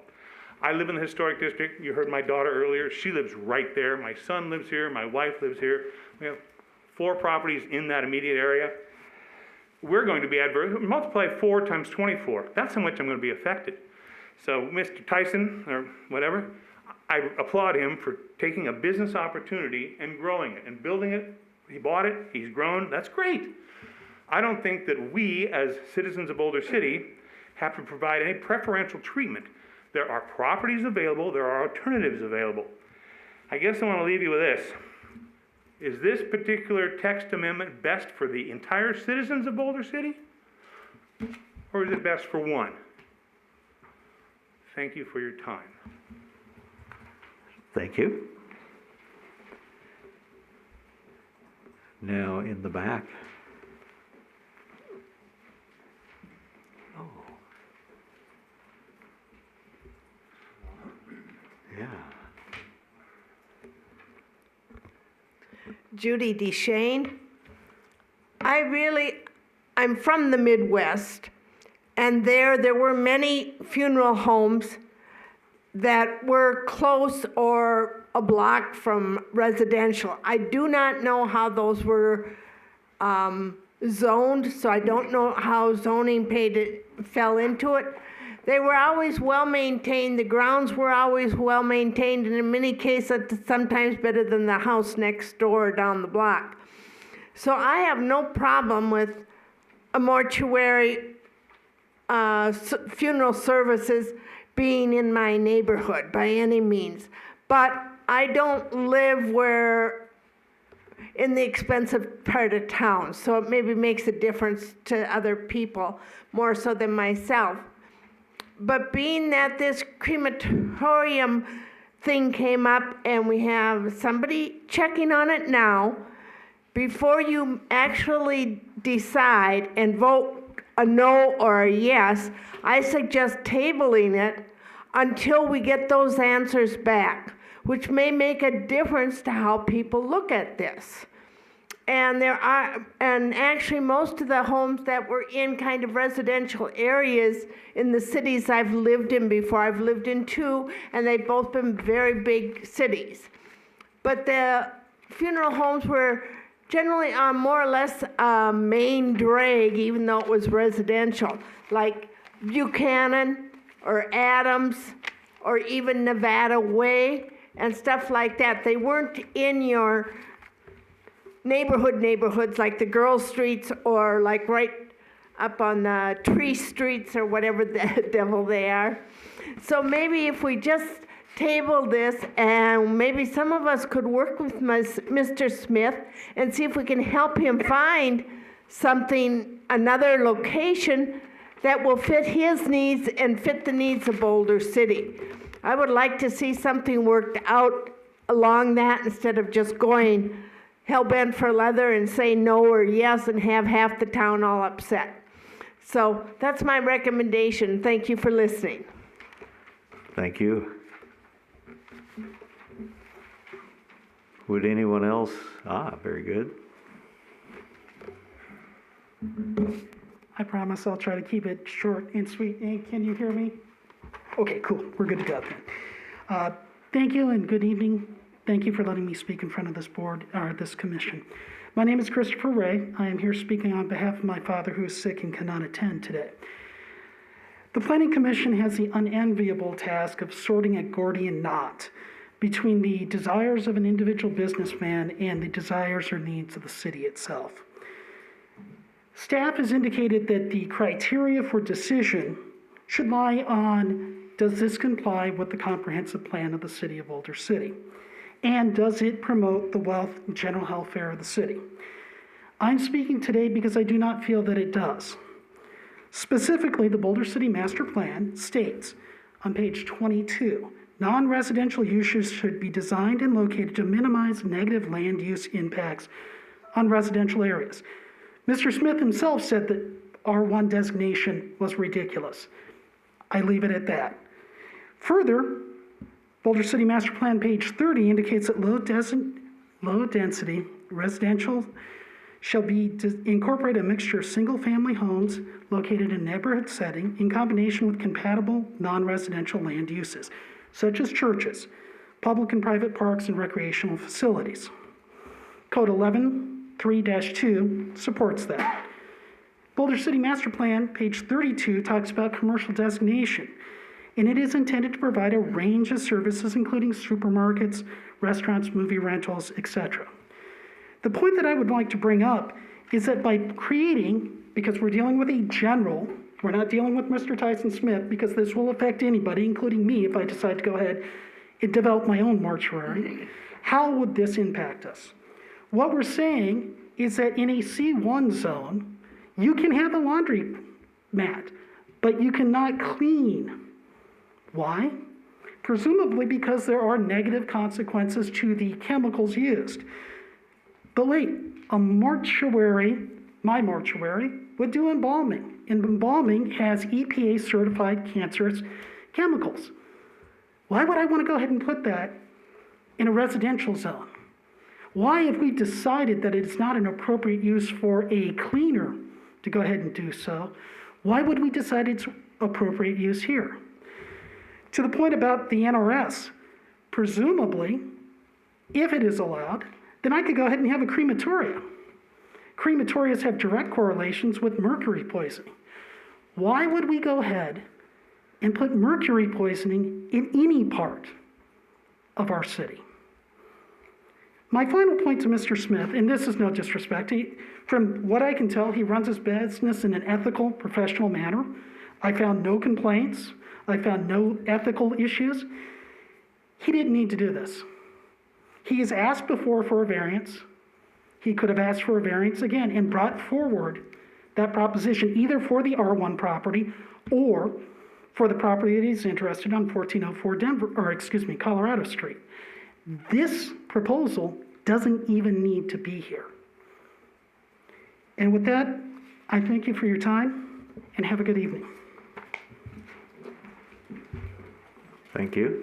I live in the historic district. You heard my daughter earlier. She lives right there. My son lives here. My wife lives here. We have 4 properties in that immediate area. We're going to be adverse. Multiply 4 times 24. That's how much I'm going to be affected. So Mr. Tyson, or whatever, I applaud him for taking a business opportunity and growing it and building it. He bought it. He's grown. That's great. I don't think that we, as citizens of Boulder City, have to provide any preferential treatment. There are properties available. There are alternatives available. I guess I want to leave you with this. Is this particular text amendment best for the entire citizens of Boulder City? Or is it best for one? Thank you for your time. Thank you. Now in the back. Oh. Yeah. Judy DeShane. I'm from the Midwest, and there were many funeral homes that were close or a block from residential. I do not know how those were zoned, so I don't know how zoning fell into it. They were always well-maintained, the grounds were always well-maintained, and in many cases, sometimes better than the house next door or down the block. So I have no problem with a mortuary funeral services being in my neighborhood by any means. But I don't live where in the expensive part of town, so it maybe makes a difference to other people more so than myself. But being that this crematorium thing came up and we have somebody checking on it now, before you actually decide and vote a no or a yes, I suggest tabling it until we get those answers back, which may make a difference to how people look at this. And actually most of the homes that were in kind of residential areas in the cities I've lived in before, I've lived in 2, and they've both been very big cities. But the funeral homes were generally on more or less main drag, even though it was residential, like Buchanan or Adams or even Nevada Way and stuff like that. They weren't in your neighborhoods like the girl streets or like right up on the tree streets or whatever the devil they are. So maybe if we just table this and maybe some of us could work with Mr. Smith and see if we can help him find something, another location that will fit his needs and fit the needs of Boulder City. I would like to see something worked out along that instead of just going hell-bent for leather and say no or yes and have half the town all upset. So that's my recommendation. Thank you for listening. Thank you. Would anyone else? Very good. I promise I'll try to keep it short and sweet. And can you hear me? Okay, cool. We're good to go then. Thank you and good evening. Thank you for letting me speak in front of this board, or this commission. My name is Christopher Ray. I am here speaking on behalf of my father who is sick and cannot attend today. The Planning Commission has the unenviable task of sorting a Gordian knot between the desires of an individual businessman and the desires or needs of the city itself. Staff has indicated that the criteria for decision should lie on, does this comply with the comprehensive plan of the city of Boulder City? And does it promote the wealth and general welfare of the city? I'm speaking today because I do not feel that it does. Specifically, the Boulder City Master Plan states on page 22, non-residential uses should be designed and located to minimize negative land use impacts on residential areas. Mr. Smith himself said that R1 designation was ridiculous. I leave it at that. Further, Boulder City Master Plan page 30 indicates that low density residential shall incorporate a mixture of single-family homes located in a neighborhood setting in combination with compatible non-residential land uses, such as churches, public and private parks, and recreational facilities. Code 11.3-2 supports that. Boulder City Master Plan, page 32, talks about commercial designation, and it is intended to provide a range of services, including supermarkets, restaurants, movie rentals, etc. The point that I would like to bring up is that by creating, because we're dealing with a general, we're not dealing with Mr. Tyson Smith, because this will affect anybody, including me, if I decide to go ahead and develop my own mortuary. How would this impact us? What we're saying is that in a C1 zone, you can have a laundry mat, but you cannot clean. Why? Presumably because there are negative consequences to the chemicals used. But wait, a mortuary, my mortuary, would do embalming. And embalming has EPA certified cancerous chemicals. Why would I want to go ahead and put that in a residential zone? Why have we decided that it's not an appropriate use for a cleaner to go ahead and do so? Why would we decide it's appropriate use here? To the point about the NRS, presumably, if it is allowed, then I could go ahead and have a crematorium. Crematoriums have direct correlations with mercury poisoning. Why would we go ahead and put mercury poisoning in any part of our city? My final point to Mr. Smith, and this is no disrespect, from what I can tell, he runs his business in an ethical, professional manner. I found no complaints. I found no ethical issues. He didn't need to do this. He has asked before for a variance. he could have asked for a variance again and brought forward that proposition either for the R1 property or for the property that he's interested on 1404 Colorado Street. This proposal doesn't even need to be here. And with that, I thank you for your time and have a good evening. Thank you.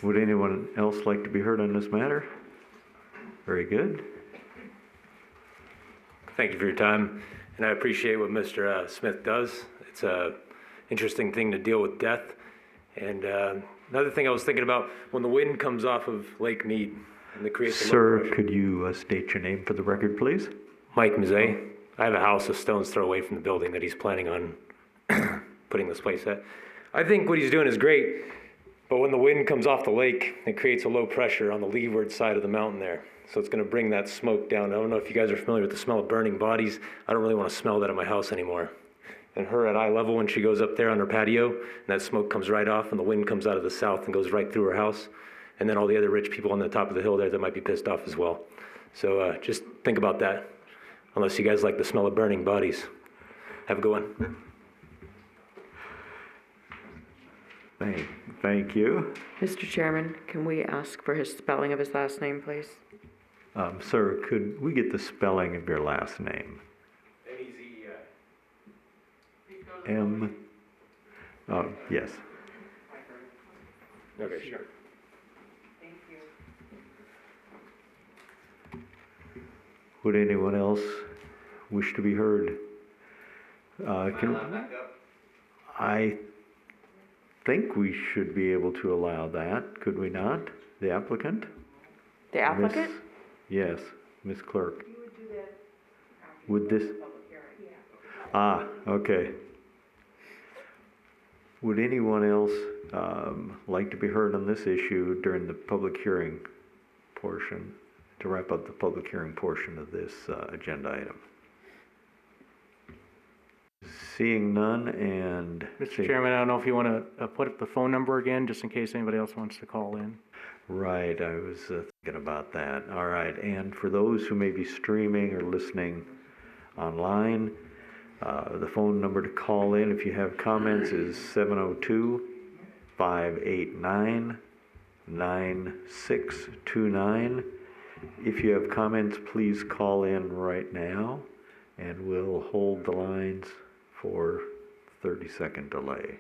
Would anyone else like to be heard on this matter? Very good. Thank you for your time, and I appreciate what Mr. Smith does. It's a interesting thing to deal with death. And another thing I was thinking about, when the wind comes off of Lake Mead and it creates a low Sir, pressure. could you state your name for the record, please? Mike Mazzei. I have a house a stone's throw away from the building that he's planning on putting this place at. I think what he's doing is great, but when the wind comes off the lake, it creates a low pressure on the leeward side of the mountain there. So it's going to bring that smoke down. I don't know if you guys are familiar with the smell of burning bodies. I don't really want to smell that at my house anymore. And her at eye level, when she goes up there on her patio, and that smoke comes right off, and the wind comes out of the south and goes right through her house. And then all the other rich people on the top of the hill there that might be pissed off as well. So just think about that, unless you guys like the smell of burning bodies. Have a good one. Thank you. Mr. Chairman, can we ask for his spelling of his last name, please? Sir, could we get the spelling of your last name? M. Oh, yes. Okay, sure. Thank you. Would anyone else wish to be heard? I think we should be able to allow that, could we not? The applicant? The applicant? Yes, Ms. Clerk. You would do that would this? Ah, okay. Would anyone else like to be heard on this issue during the public hearing portion, to wrap up the public hearing portion of this agenda item? Seeing none and... Mr. Chairman, I don't know if you want to put up the phone number again, just in case anybody else wants to call in. Right, I was thinking about that. All right, and for those who may be streaming or listening online, the phone number to call in if you have comments is 702-589-9629. If you have comments, please call in right now, and we'll hold the lines for 30-second delay.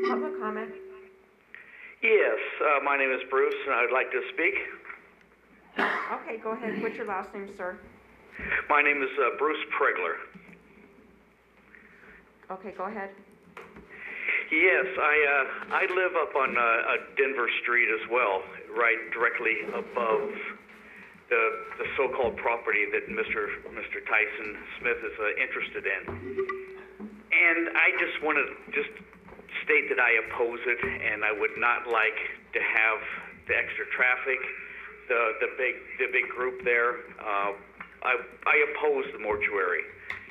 Public comment? Yes, my name is Bruce, and I'd like to speak. Okay, go ahead. What's your last name, sir? My name is Bruce Pregler. Okay, go ahead. Yes, I live up on Denver Street as well, right directly above the so-called property that Mr. Tyson Smith is interested in. And I just want to state that I oppose it, and I would not like to have the extra traffic, the big group there. I oppose the mortuary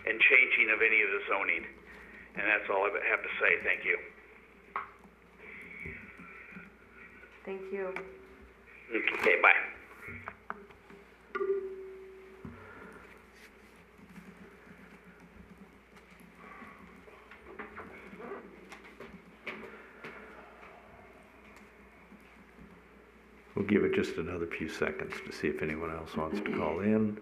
and changing of any of the zoning, and that's all I have to say. Thank you. Thank you. Okay, bye. We'll give it just another few seconds to see if anyone else wants to call in.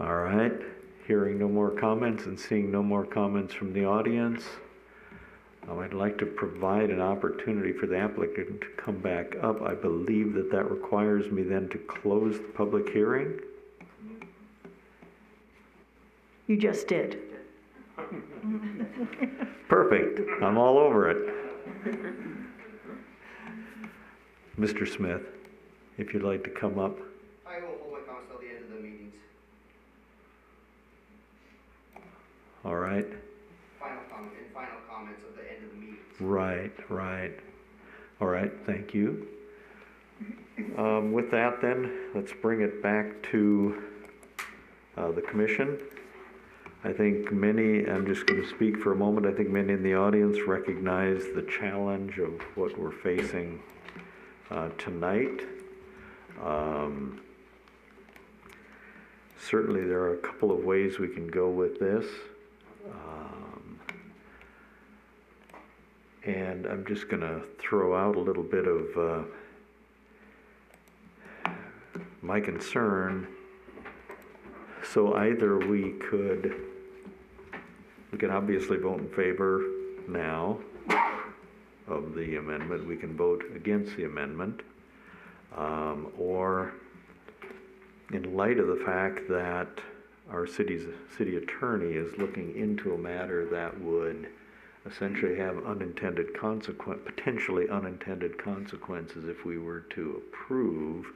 All right, hearing no more comments and seeing no more comments from the audience, I'd I'd like to provide an opportunity for the applicant to come back up. I believe that that requires me then to close the public hearing. You just did. Perfect. I'm all over it. Mr. Smith, if you'd like to come up. I will hold my comments till the end of the meetings. All right. Final comments of the end of the meetings. Right. All right, thank you. With that then, let's bring it back to the commission. I think many, I'm just going to speak for a moment, I think many in the audience recognize the challenge of what we're facing tonight. Certainly there are a couple of ways we can go with this. And I'm just going to throw out a little bit of my concern. So either we can obviously vote in favor now of the amendment. We can vote against the amendment. Or in light of the fact that our city attorney is looking into a matter that would essentially have potentially unintended consequences if we were to approve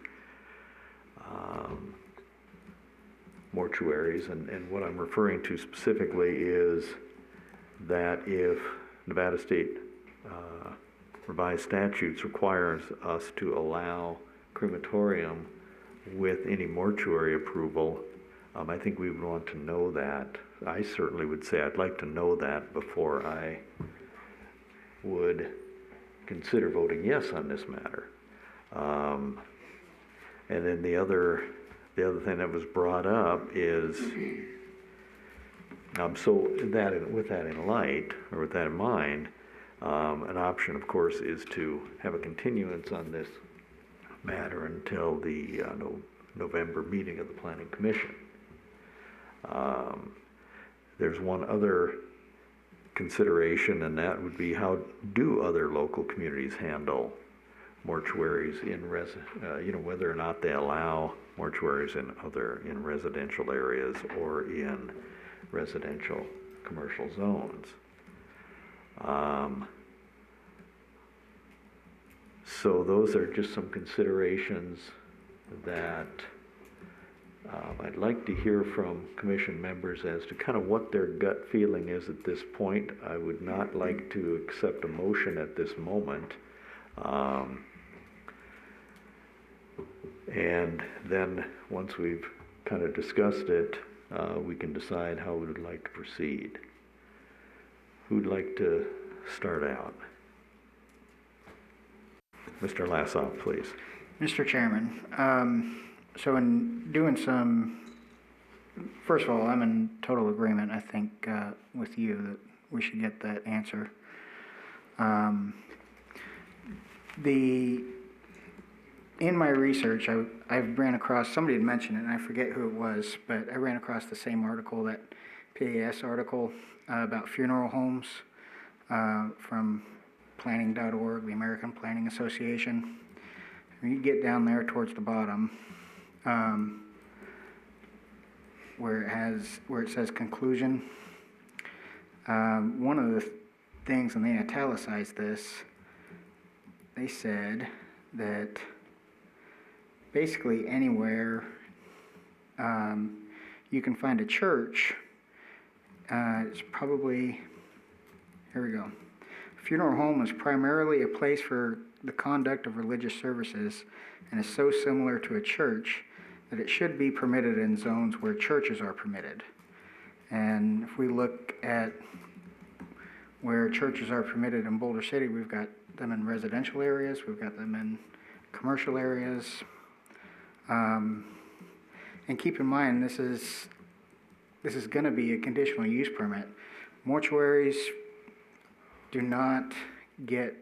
mortuaries. And what I'm referring to specifically is that if Nevada State revised statutes requires us to allow crematorium with any mortuary approval, I think we would want to know that. I certainly would say I'd like to know that before I would consider voting yes on this matter. And then the other thing that was brought up is, with that in mind, an option, of course, is to have a continuance on this matter until the November meeting of the Planning Commission. There's one other consideration, and that would be how do other local communities handle mortuaries whether or not they allow mortuaries in residential areas or in residential commercial zones. So those are just some considerations that I'd like to hear from commission members as to kind of what their gut feeling is at this point. I would not like to accept a motion at this moment. And then once we've kind of discussed it, we can decide how we would like to proceed. Who'd like to start out? Mr. Lassoff, please. Mr. Chairman, so in doing first of all, I'm in total agreement, I think, with you that we should get that answer. In my research, I ran across, somebody had mentioned it, and I forget who it was, but I ran across the same article, that PAS article about funeral homes from planning.org, the American Planning Association. When you get down there towards the bottom, where it says conclusion, one of the things, and they italicized this, they said that basically anywhere you can find a church, it's probably, here we go. A funeral home is primarily a place for the conduct of religious services and is so similar to a church that it should be permitted in zones where churches are permitted. And if we look at where churches are permitted in Boulder City, we've got them in residential areas, we've got them in commercial areas. And keep in mind, this is going to be a conditional use permit. Mortuaries do not get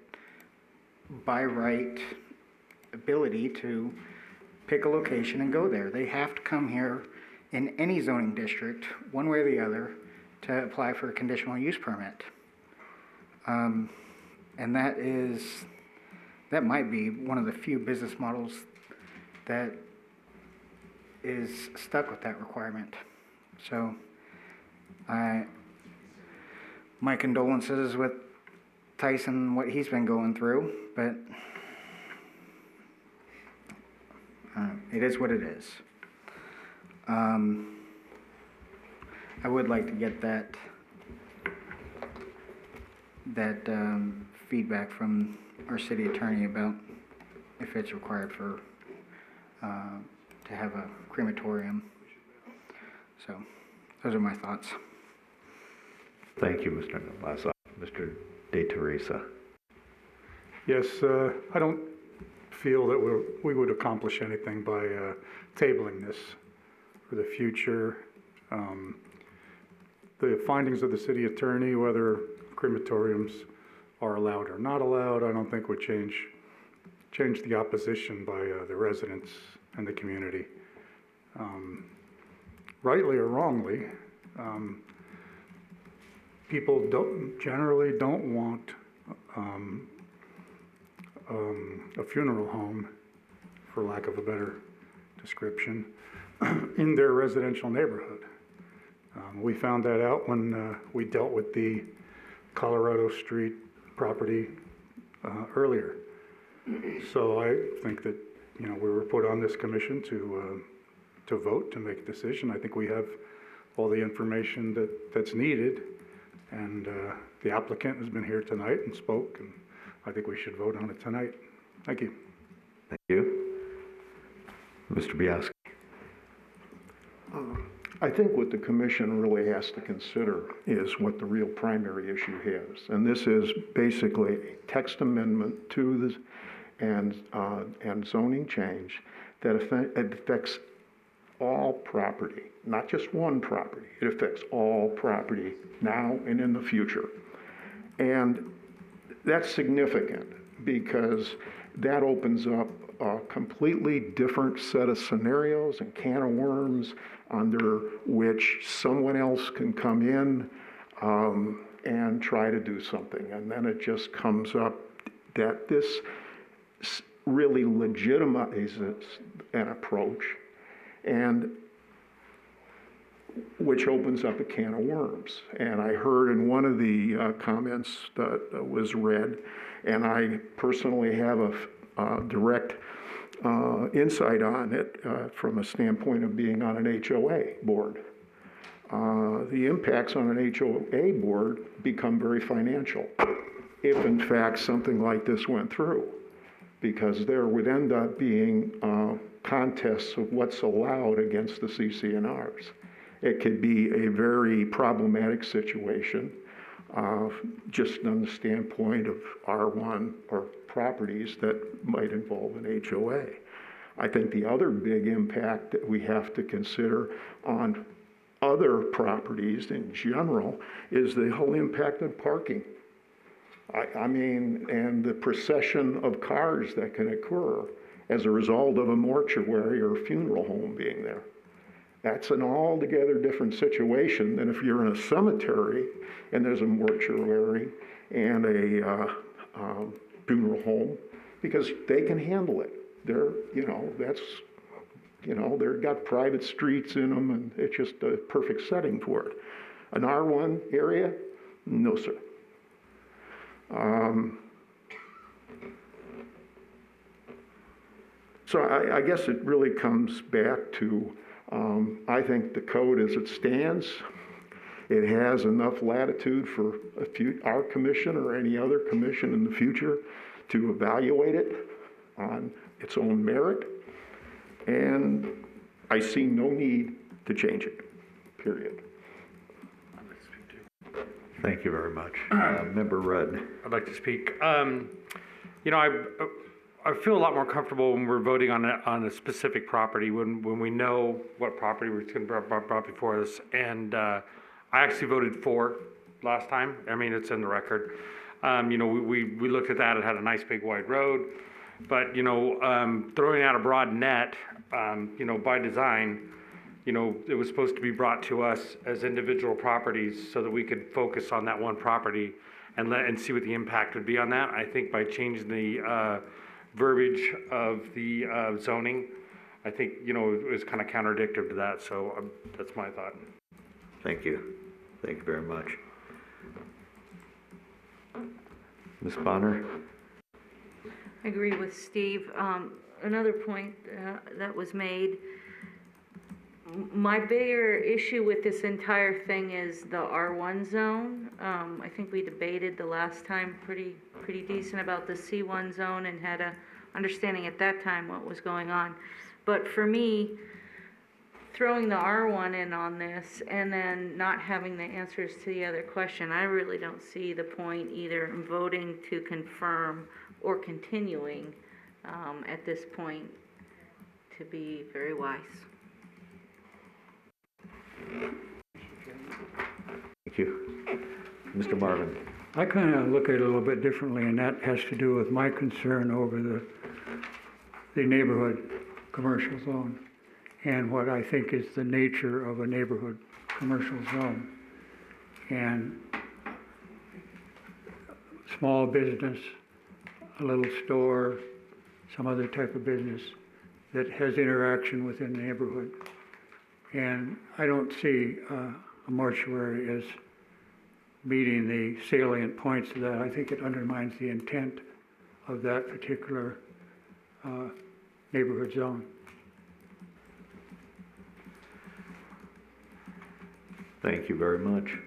by right ability to pick a location and go there. They have to come here in any zoning district, one way or the other, to apply for a conditional use permit. And that might be one of the few business models that is stuck with that requirement. So my condolences with Tyson, what he's been going through, but it is what it is. I would like to get that feedback from our city attorney about if it's required for to have a crematorium. So those are my thoughts. Thank you, Mr. Laza. Mr. De Teresa. Yes, I don't feel that we would accomplish anything by tabling this for the future. The findings of the city attorney, whether crematoriums are allowed or not allowed, I don't think would change the opposition by the residents and the community. Rightly or wrongly, people generally don't want a funeral home, for lack of a better description, in their residential neighborhood. We found that out when we dealt with the Colorado Street property earlier. So I think that, we were put on this commission to vote, to make a decision. I think we have all the information that's needed, and the applicant has been here tonight and spoke, and I think we should vote on it tonight. Thank you. Thank you. Mr. Biaski. I think what the commission really has to consider is what the real primary issue is. And this is basically a text amendment to this and zoning change that affects all property, not just one property. It affects all property now and in the future. And that's significant because that opens up a completely different set of scenarios and can of worms under which someone else can come in and try to do something. And then it just comes up that this really legitimizes an approach, and which opens up a can of worms. And I heard in one of the comments that was read, and I personally have a direct insight on it from a standpoint of being on an HOA board. The impacts on an HOA board become very financial if in fact something like this went through, because there would end up being contests of what's allowed against the CC&Rs. It could be a very problematic situation, just on the standpoint of R1 or properties that might involve an HOA. I think the other big impact that we have to consider on other properties in general is the whole impact on parking. I mean, and the procession of cars that can occur as a result of a mortuary or funeral home being there. That's an altogether different situation than if you're in a cemetery and there's a mortuary and a funeral home, because they can handle it. They're, they've got private streets in them, and it's just a perfect setting for it. An R1 area, no, sir. So I guess it really comes back to, I think the code as it stands, it has enough latitude for our commission or any other commission in the future to evaluate it on its own merit, and I see no need to change it, period. Thank you very much. Member Rudd. I'd like to speak. I feel a lot more comfortable when we're voting on a specific property, when we know what property we're going to be brought before us. And I actually voted for last time. I mean, it's in the record. We looked at that. It had a nice big wide road. But, throwing out a broad net, by design, it was supposed to be brought to us as individual properties so that we could focus on that one property and see what the impact would be on that. I think by changing the verbiage of the zoning, I think, you know, it was kind of counterdictive to that, so that's my thought. Thank you. Thank you very much. Ms. Bonner? I agree with Steve. Another point that was made, my bigger issue with this entire thing is the R1 zone. I think we debated the last time pretty decent about the C1 zone and had a understanding at that time what was going on. But for me, throwing the R1 in on this and then not having the answers to the other question, I really don't see the point either in voting to confirm or continuing at this point to be very wise. Thank you. Mr. Marvin? I kind of look at it a little bit differently, and that has to do with my concern over the neighborhood commercial zone and what I think is the nature of a neighborhood commercial zone. And small business, a little store, some other type of business that has interaction within the neighborhood. And I don't see a mortuary as meeting the salient points of that. I think it undermines the intent of that particular neighborhood zone. Thank you very much.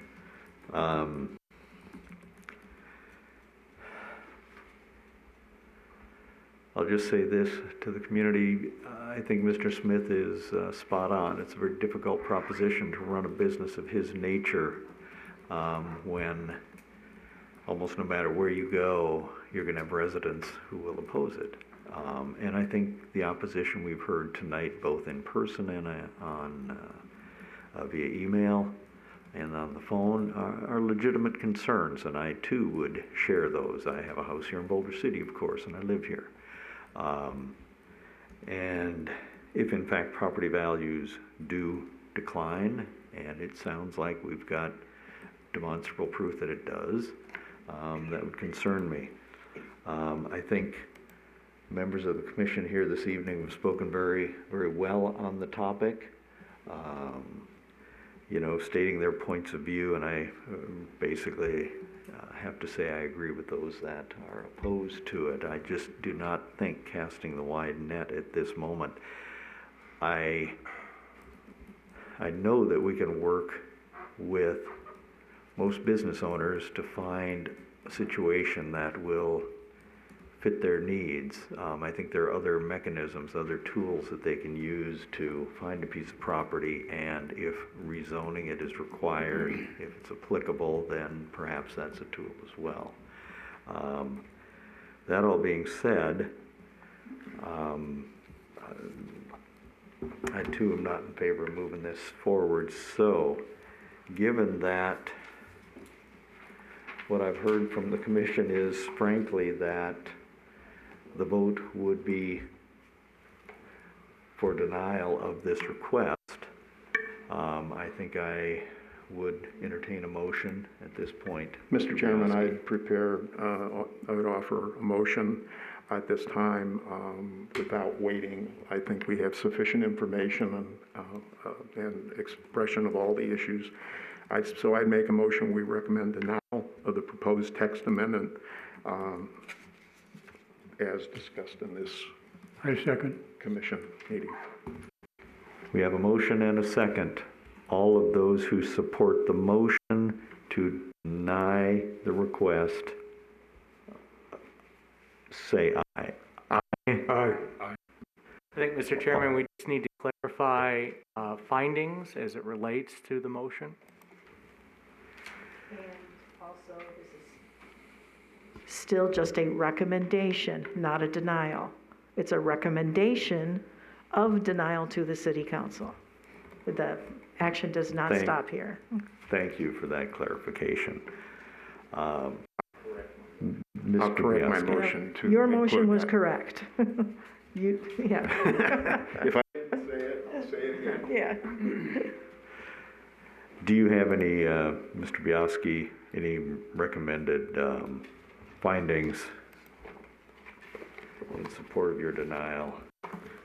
I'll just say this to the community. I think Mr. Smith is spot on. It's a very difficult proposition to run a business of his nature when almost no matter where you go, you're going to have residents who will oppose it. And I think the opposition we've heard tonight, both in person and via email and on the phone, are legitimate concerns, and I too would share those. I have a house here in Boulder City, of course, and I live here. And if in fact property values do decline, and it sounds like we've got demonstrable proof that it does, that would concern me. I think members of the commission here this evening have spoken very, very well on the topic, you know, stating their points of view, and I basically have to say I agree with those that are opposed to it. I just do not think casting the wide net at this moment. I know that we can work with most business owners to find a situation that will fit their needs. I think there are other mechanisms, other tools that they can use to find a piece of property, and if rezoning it is required, if it's applicable, then perhaps that's a tool as well. That all being said, I too am not in favor of moving this forward. So, given that what I've heard from the commission is frankly that the vote would be for denial of this request, I think I would entertain a motion at this point. Mr. Chairman, I would offer a motion at this time without waiting. I think we have sufficient information and expression of all the issues. So I'd make a motion, we recommend denial of the proposed text amendment as discussed in this commission meeting. We have a motion and a second. All of those who support the motion to deny the request, say aye. Aye. Aye. I think, Mr. Chairman, we just need to clarify findings as it relates to the motion. And also, this is still just a recommendation, not a denial. It's a recommendation of denial to the city council. The action does not stop here. Thank you for that clarification. I'll correct my motion to... Your motion was correct. Yeah. If I didn't say it, I'll say it again. Yeah. Do you have any, Mr. Bialski, Any recommended findings in support of your denial,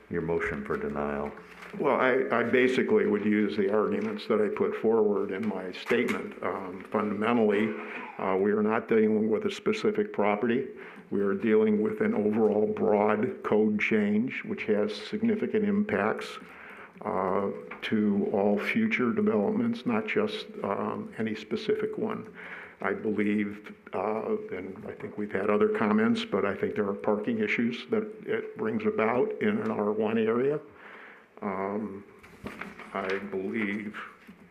your motion for denial? Well, I basically would use the arguments that I put forward in my statement. Fundamentally, we are not dealing with a specific property. We are dealing with an overall broad code change, which has significant impacts to all future developments, not just any specific one. I believe, and I think we've had other comments, but I think there are parking issues that it brings about in an R1 area. I believe,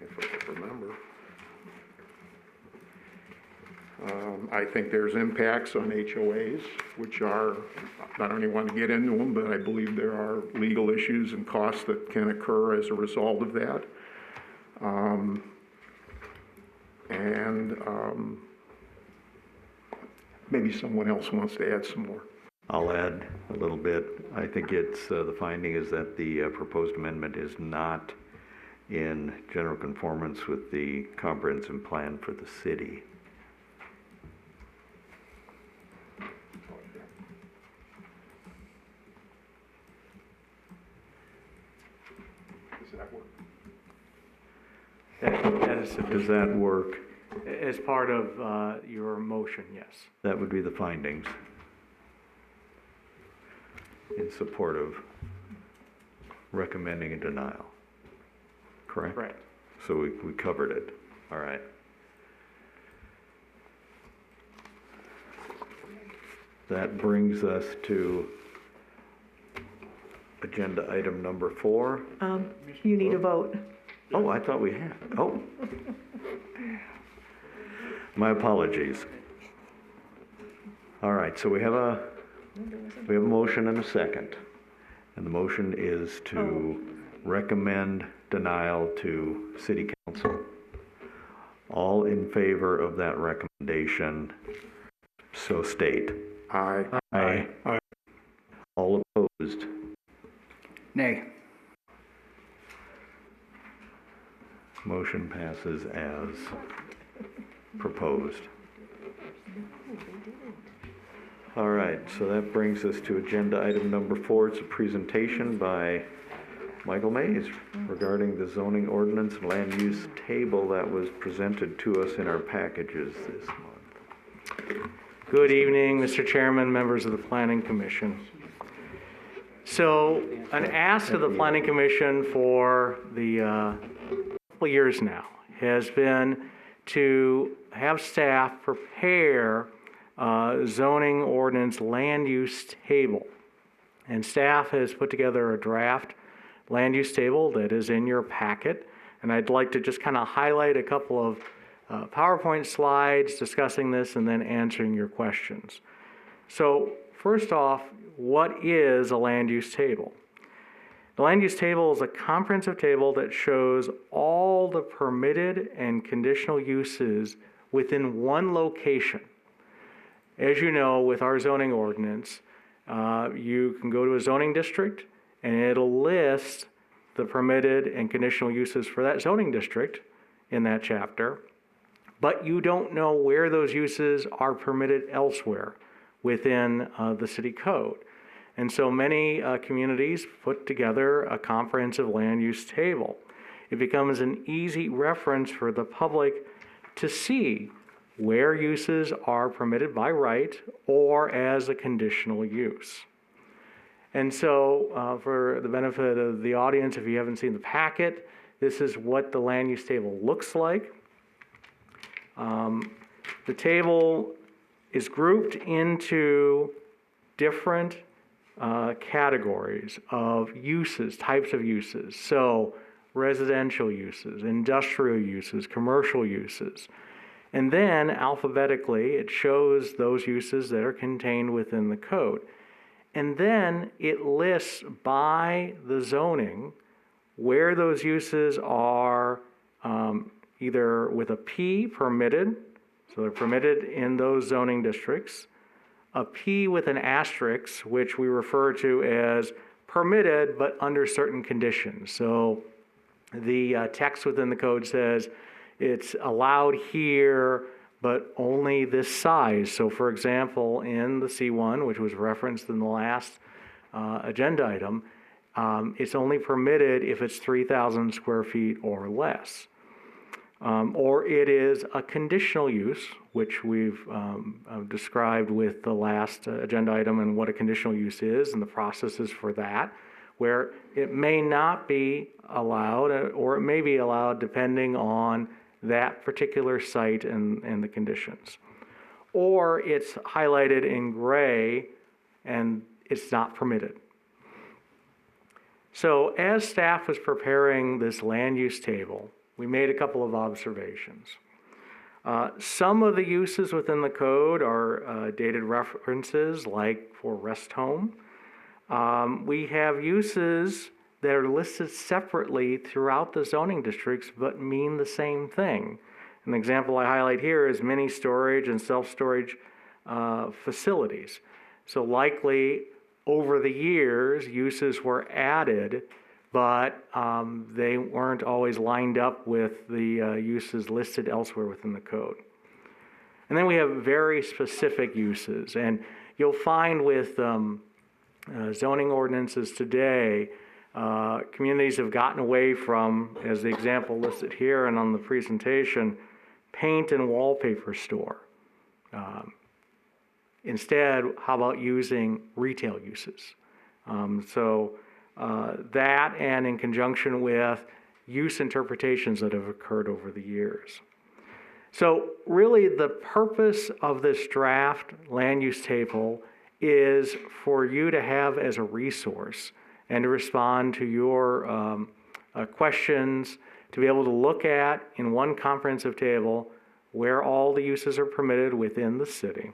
if I can remember, I think there's impacts on HOAs, which are, I don't even want to get into them, but I believe there are legal issues and costs that can occur as a result of that. Maybe someone else wants to add some more. I'll add a little bit. I think it's, the finding is that the proposed amendment is not in general conformance with the comprehensive plan for the city. Does that work? As part of your motion, yes. That would be the findings in support of recommending a denial. Correct? Correct. So we covered it. All right. That brings us to agenda item number 4. You need a vote. Oh, I thought we had. Oh. My apologies. All right, so we have a motion and a second. And the motion is to recommend denial to City Council. All in favor of that recommendation, so state. Aye. Aye. Aye. All opposed? Nay. Motion passes as proposed. All right, so that brings us to agenda item number 4. It's a presentation by Michael Mays regarding the zoning ordinance and land use table that was presented to us in our packages this month. Good evening, Mr. Chairman, members of the Planning Commission. So, an ask of the Planning Commission for the couple years now has been to have staff prepare zoning ordinance land use table. And staff has put together a draft land use table that is in your packet. And I'd like to just kind of highlight a couple of PowerPoint slides discussing this and then answering your questions. So first off, what is a land use table? The land use table is a comprehensive table that shows all the permitted and conditional uses within one location. As you know, with our zoning ordinance, you can go to a zoning district and it'll list the permitted and conditional uses for that zoning district in that chapter, but you don't know where those uses are permitted elsewhere within the city code. And so many communities put together a comprehensive land use table. It becomes an easy reference for the public to see where uses are permitted by right or as a conditional use. And so for the benefit of the audience, if you haven't seen the packet, this is what the land use table looks like. The table is grouped into different categories of uses, types of uses. So residential uses, industrial uses, commercial uses. And then alphabetically, it shows those uses that are contained within the code. And then it lists by the zoning where those uses are either with a P, permitted, so they're permitted in those zoning districts, a P with an asterisk, which we refer to as permitted but under certain conditions. So the text within the code says it's allowed here, but only this size. So for example, in the C1, which was referenced in the last agenda item, it's only permitted if it's 3,000 square feet or less. Or it is a conditional use, which we've described with the last agenda item and what a conditional use is and the processes for that, where it may not be allowed or it may be allowed depending on that particular site and the conditions. Or it's highlighted in gray and it's not permitted. So as staff was preparing this land use table, we made a couple of observations. Some of the uses within the code are dated references, like for rest home. We have uses that are listed separately throughout the zoning districts but mean the same thing. An example I highlight here is mini storage and self-storage facilities. So likely over the years, uses were added, but they weren't always lined up with the uses listed elsewhere within the code. And then we have very specific uses, and you'll find with zoning ordinances today, communities have gotten away from, as the example listed here and on the presentation, paint and wallpaper store. Instead, how about using retail uses? That, and in conjunction with use interpretations that have occurred over the years. So really the purpose of this draft land use table is for you to have as a resource and to respond to your questions, to be able to look at in one comprehensive table where all the uses are permitted within the city.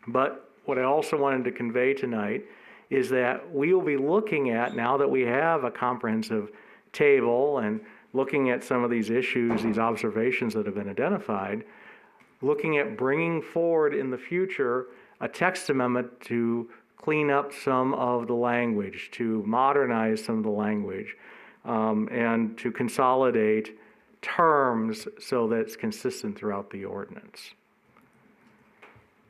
But what I also wanted to convey tonight is that we will be looking at, now that we have a comprehensive table and looking at some of these issues, these observations that have been identified, looking at bringing forward in the future a text amendment to clean up some of the language, to modernize some of the language, and to consolidate terms so that it's consistent throughout the ordinance.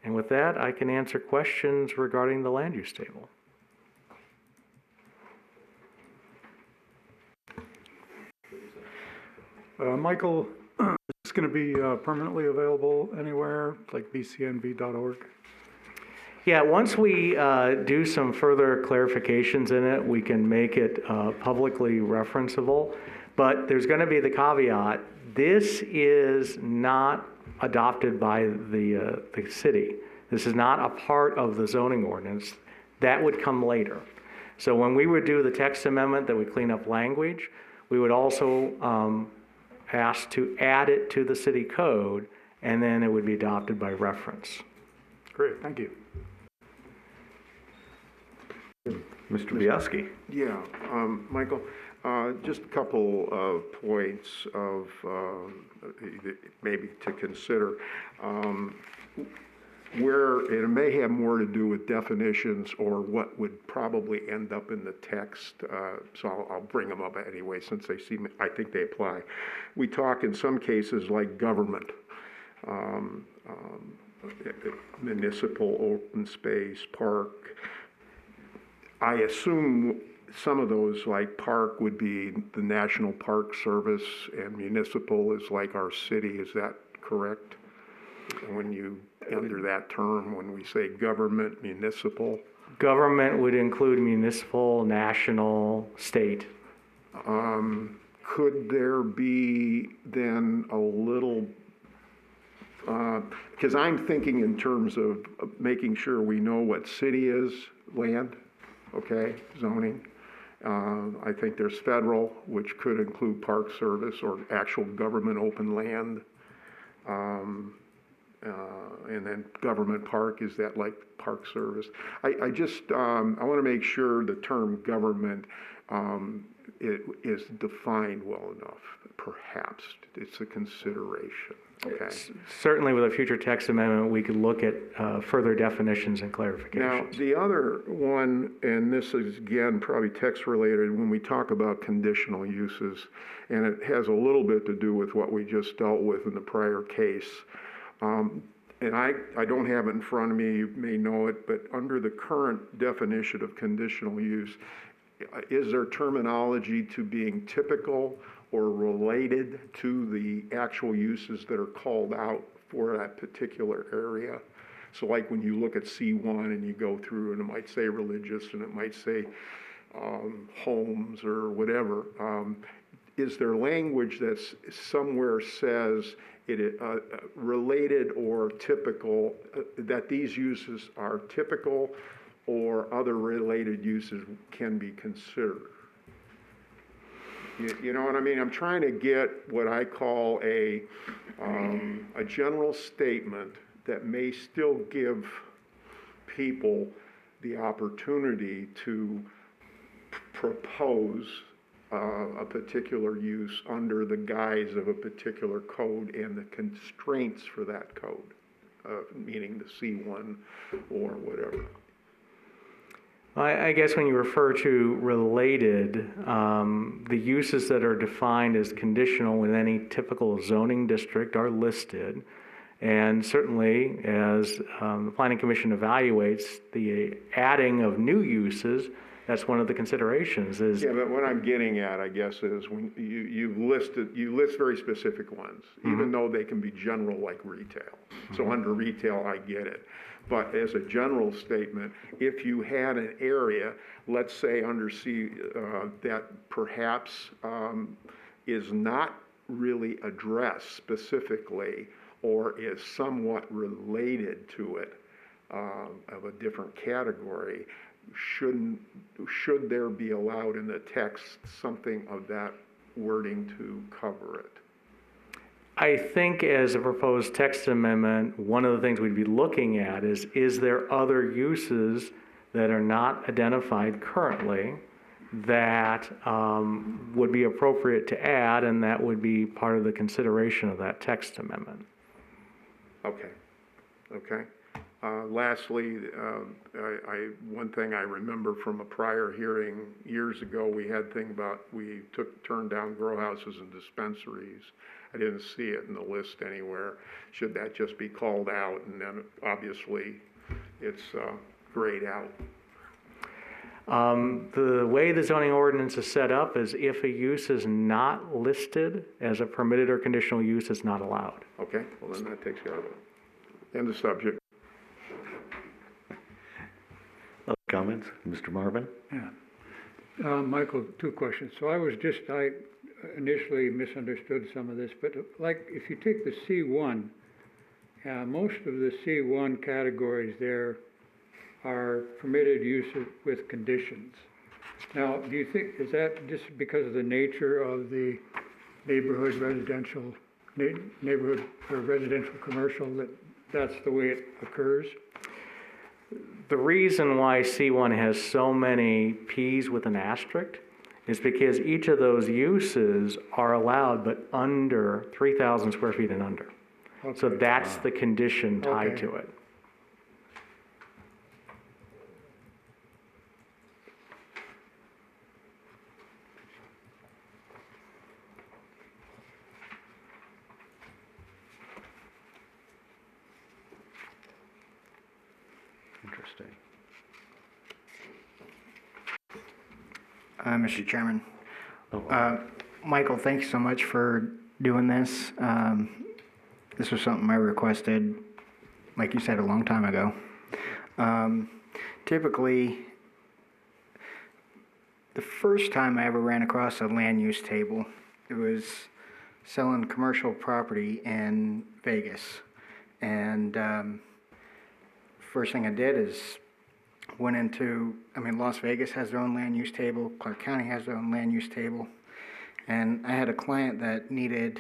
And with that, I can answer questions regarding the land use table. Michael, is this going to be permanently available anywhere, like bcnv.org? Yeah, once we do some further clarifications in it, we can make it publicly referenceable. But there's going to be the caveat, this is not adopted by the city. This is not a part of the zoning ordinance. That would come later. So when we would do the text amendment that would clean up language, we would also ask to add it to the city code, and then it would be adopted by reference. Great, thank you. Mr. Bielski. Yeah, Michael, just a couple of points of maybe to consider. Where it may have more to do with definitions or what would probably end up in the text, so I'll bring them up anyway since they seem, I think they apply. We talk in some cases like government, municipal, open space, park. I assume some of those, like park, would be the National Park Service, and municipal is like our city. Is that correct? When you, under that term, when we say government, municipal? Government would include municipal, national, state. Could there be then a little, because I'm thinking in terms of making sure we know what city is, land, okay, zoning. I think there's federal, which could include Park Service or actual government open land. And then government park, is that like Park Service? I just, I want to make sure the term government it is defined well enough, perhaps. It's a consideration, okay? Certainly with a future text amendment, we could look at further definitions and clarifications. Now, the other one, and this is again probably text related, when we talk about conditional uses, and it has a little bit to do with what we just dealt with in the prior case. And I don't have it in front of me, you may know it, but under the current definition of conditional use, is there terminology to being typical or related to the actual uses that are called out for that particular area? So like when you look at C1 and you go through and it might say religious and it might say homes or whatever, is there language that's somewhere says it related or typical, that these uses are typical or other related uses can be considered? You know what I mean? I'm trying to get what I call a general statement that may still give people the opportunity to propose a particular use under the guise of a particular code and the constraints for that code, meaning the C1 or whatever. I guess when you refer to related, the uses that are defined as conditional in any typical zoning district are listed. And certainly, as the Planning Commission evaluates the adding of new uses, that's one of the considerations is. Yeah, but what I'm getting at, I guess, is when you list very specific ones, even though they can be general like retail. So under retail, I get it. But as a general statement, if you had an area, let's say under C, that perhaps is not really addressed specifically or is somewhat related to it, of a different category, should there be allowed in the text something of that wording to cover it? I think as a proposed text amendment, one of the things we'd be looking at is there other uses that are not identified currently that would be appropriate to add, and that would be part of the consideration of that text amendment. Okay. Okay. Lastly, one thing I remember from a prior hearing years ago, we had thing about turned down grow houses and dispensaries. I didn't see it in the list anywhere. Should that just be called out? And then obviously it's grayed out. The way the zoning ordinance is set up is if a use is not listed as a permitted or conditional use, it's not allowed. Okay, well then that takes care of it. End of subject. Other comments? Mr. Marvin? Yeah. Michael, two questions. So I initially misunderstood some of this, but like if you take the C1, most of the C1 categories there are permitted use with conditions. Now, do you think, is that just because of the nature of the neighborhood or residential commercial that's the way it occurs? The reason why C1 has so many Ps with an asterisk is because each of those uses are allowed but under 3,000 square feet and under. Okay. So that's the condition tied to it. Interesting. Mr. Chairman. Michael, thanks so much for doing this. This was something I requested, like you said, a long time ago. Typically, the first time I ever ran across a land use table, it was selling commercial property in Vegas. And first thing I did is went into, Las Vegas has their own land use table, Clark County has their own land use table, and I had a client that needed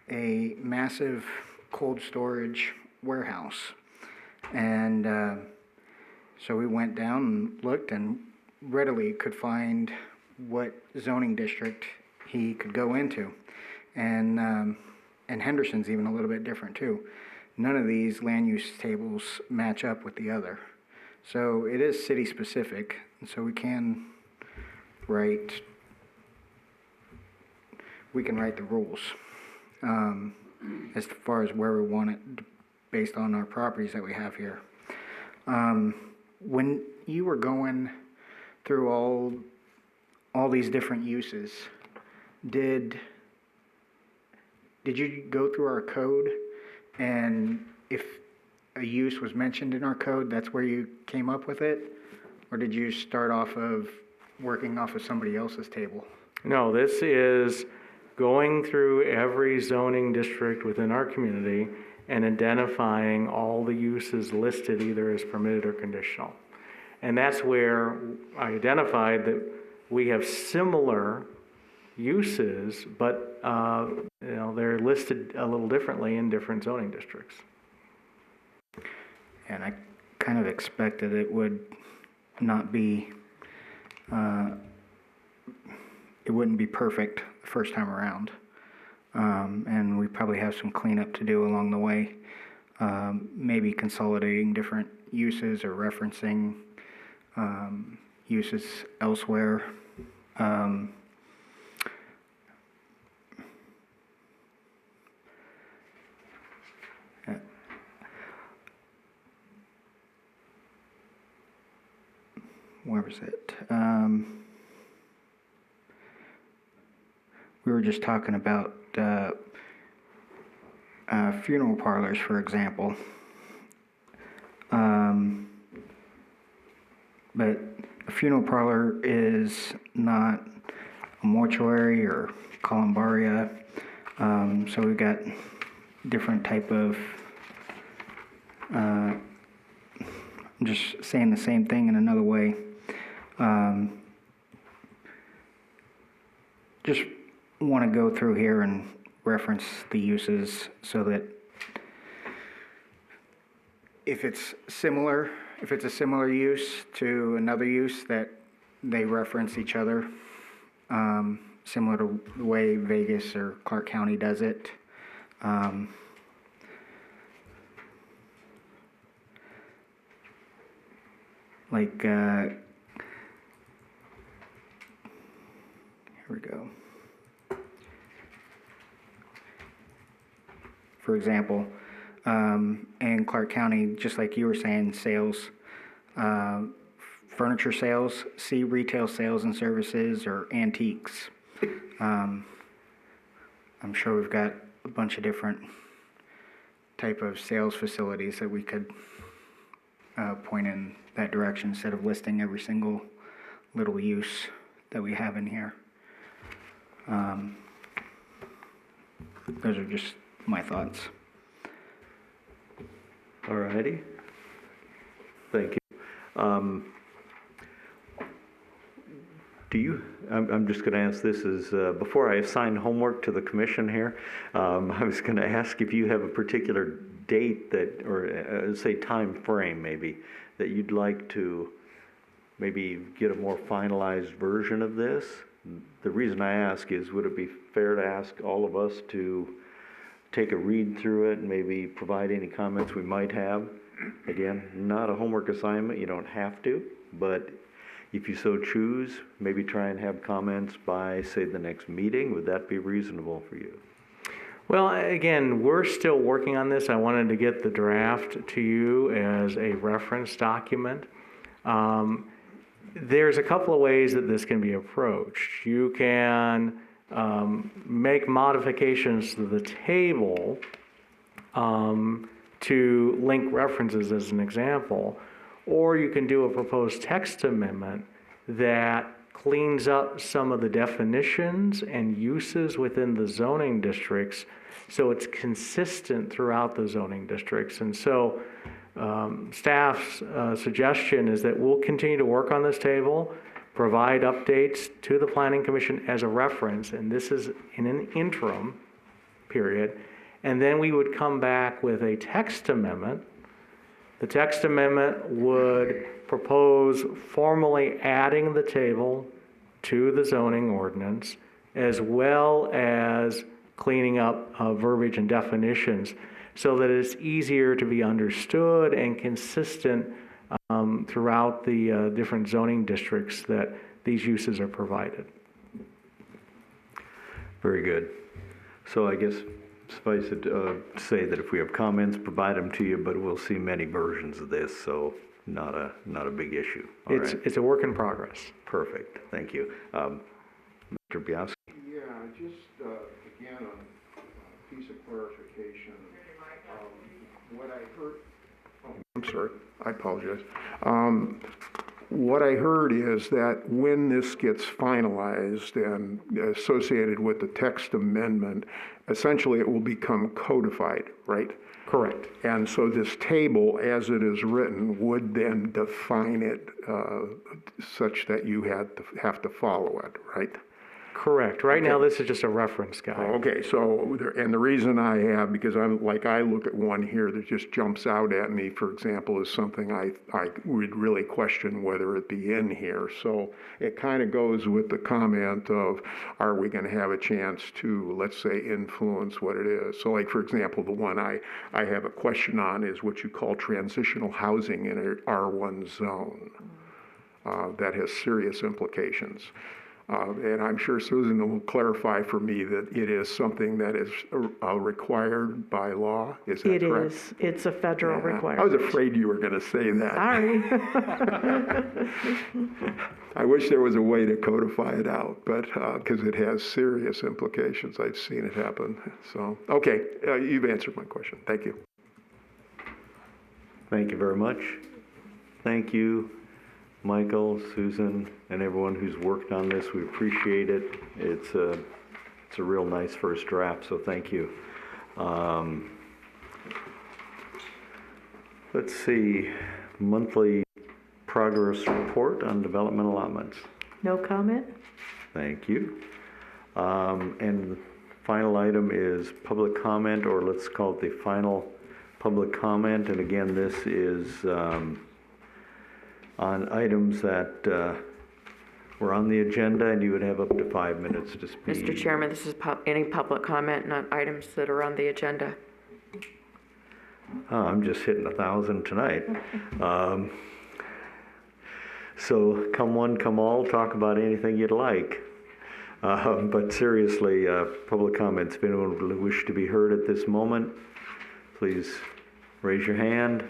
a massive cold storage warehouse. And so we went down and looked and readily could find what zoning district he could go into. And Henderson's even a little bit different too. None of these land use tables match up with the other. So it is city specific, and so we can write the rules as far as where we want it based on our properties that we have here. When you were going through all these different uses, did you go through our code, and if a use was mentioned in our code, that's where you came up with it? Or did you start off of working off of somebody else's table? No, this is going through every zoning district within our community and identifying all the uses listed either as permitted or conditional. And that's where I identified that we have similar uses, but they're listed a little differently in different zoning districts. And I kind of expected it would not be, it wouldn't be perfect the first time around. And we probably have some cleanup to do along the way. Maybe consolidating different uses or referencing uses elsewhere. Where was it? We were just talking about funeral parlors, for example. But a funeral parlor is not a mortuary or columbaria. So we've got different type of, I'm just saying the same thing in another way. Just want to go through here and reference the uses so that if it's a similar use to another use, that they reference each other, similar to the way Vegas or Clark County does it. Here we go. For example, in Clark County, just like you were saying, sales, furniture sales, see retail sales and services, or antiques. I'm sure we've got a bunch of different type of sales facilities that we could point in that direction instead of listing every single little use that we have in here. Those are just my thoughts. All righty. Thank you. I'm just going to ask this before I assign homework to the commission here, I was going to ask if you have a particular date that, or say time frame maybe, that you'd like to maybe get a more finalized version of this. The reason I ask is, would it be fair to ask all of us to take a read through it and maybe provide any comments we might have? Again, not a homework assignment, you don't have to, but if you so choose, maybe try and have comments by, say, the next meeting. Would that be reasonable for you? Well, again, we're still working on this. I wanted to get the draft to you as a reference document. There's a couple of ways that this can be approached. You can make modifications to the table to link references as an example, or you can do a proposed text amendment that cleans up some of the definitions and uses within the zoning districts so it's consistent throughout the zoning districts. And so staff's suggestion is that we'll continue to work on this table, provide updates to the Planning Commission as a reference, and this is in an interim period, and then we would come back with a text amendment. The text amendment would propose formally adding the table to the zoning ordinance, as well as cleaning up verbiage and definitions so that it's easier to be understood and consistent throughout the different zoning districts that these uses are provided. Very good. So I guess suffice it to say that if we have comments, provide them to you, but we'll see many versions of this, so not a big issue. All right. It's a work in progress. Perfect, thank you. Mr. Bianski? Yeah, just, again, a piece of clarification. What I heard, I'm sorry, I apologize. What I heard is that when this gets finalized and associated with the text amendment, essentially it will become codified, right? Correct. And so this table, as it is written, would then define it such that you have to follow it, right? Correct. Right now, this is just a reference guide. Okay, so, and the reason I have, because I look at one here that just jumps out at me, for example, is something I would really question whether it be in here. So it kind of goes with the comment of, are we going to have a chance to, let's say, influence what it is? So like, for example, the one I have a question on is what you call transitional housing in an R1 zone. That has serious implications. And I'm sure Susan will clarify for me that it is something that is required by law. Is that correct? It is. It's a federal requirement. I was afraid you were going to say that. Sorry. I wish there was a way to codify it out, but because it has serious implications. I've seen it happen. So, okay, you've answered my question. Thank you. Thank you very much. Thank you, Michael, Susan, and everyone who's worked on this. We appreciate it. It's a real nice first draft, so thank you. Let's see, monthly progress report on development allotments. No comment? Thank you. And the final item is public comment, or let's call it the final public comment. And again, this is on items that were on the agenda, and you would have up to 5 minutes to speak. Mr. Chairman, this is any public comment, not items that are on the agenda. Oh, I'm just hitting 1,000 tonight. So come one, come all, talk about anything you'd like. But seriously, public comments, if anyone would wish to be heard at this moment, please raise your hand.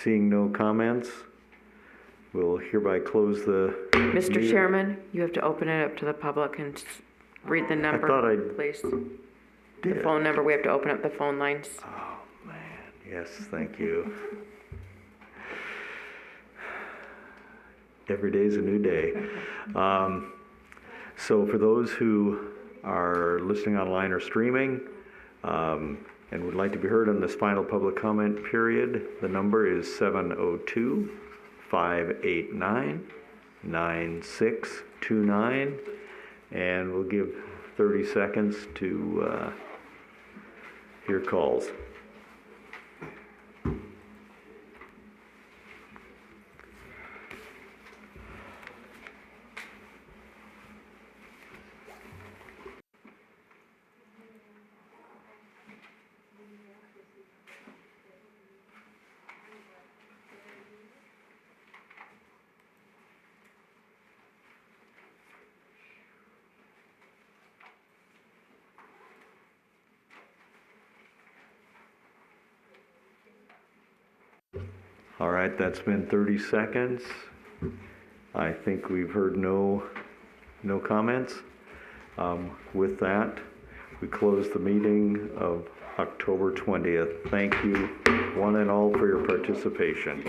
Seeing no comments, we'll hereby close the Mr. meeting. Chairman, you have to open it up to the public and read the number, please. The phone number, we have to open up the phone lines. Oh, man, yes, thank you. Every day is a new day. So for those who are listening online or streaming, and would like to be heard on this final public comment period, the number is 702-589-9629, and we'll give 30 seconds to hear calls. All right, that's been 30 seconds. I think we've heard no comments. With that, we close the meeting of October 20th. Thank you, one and all, for your participation.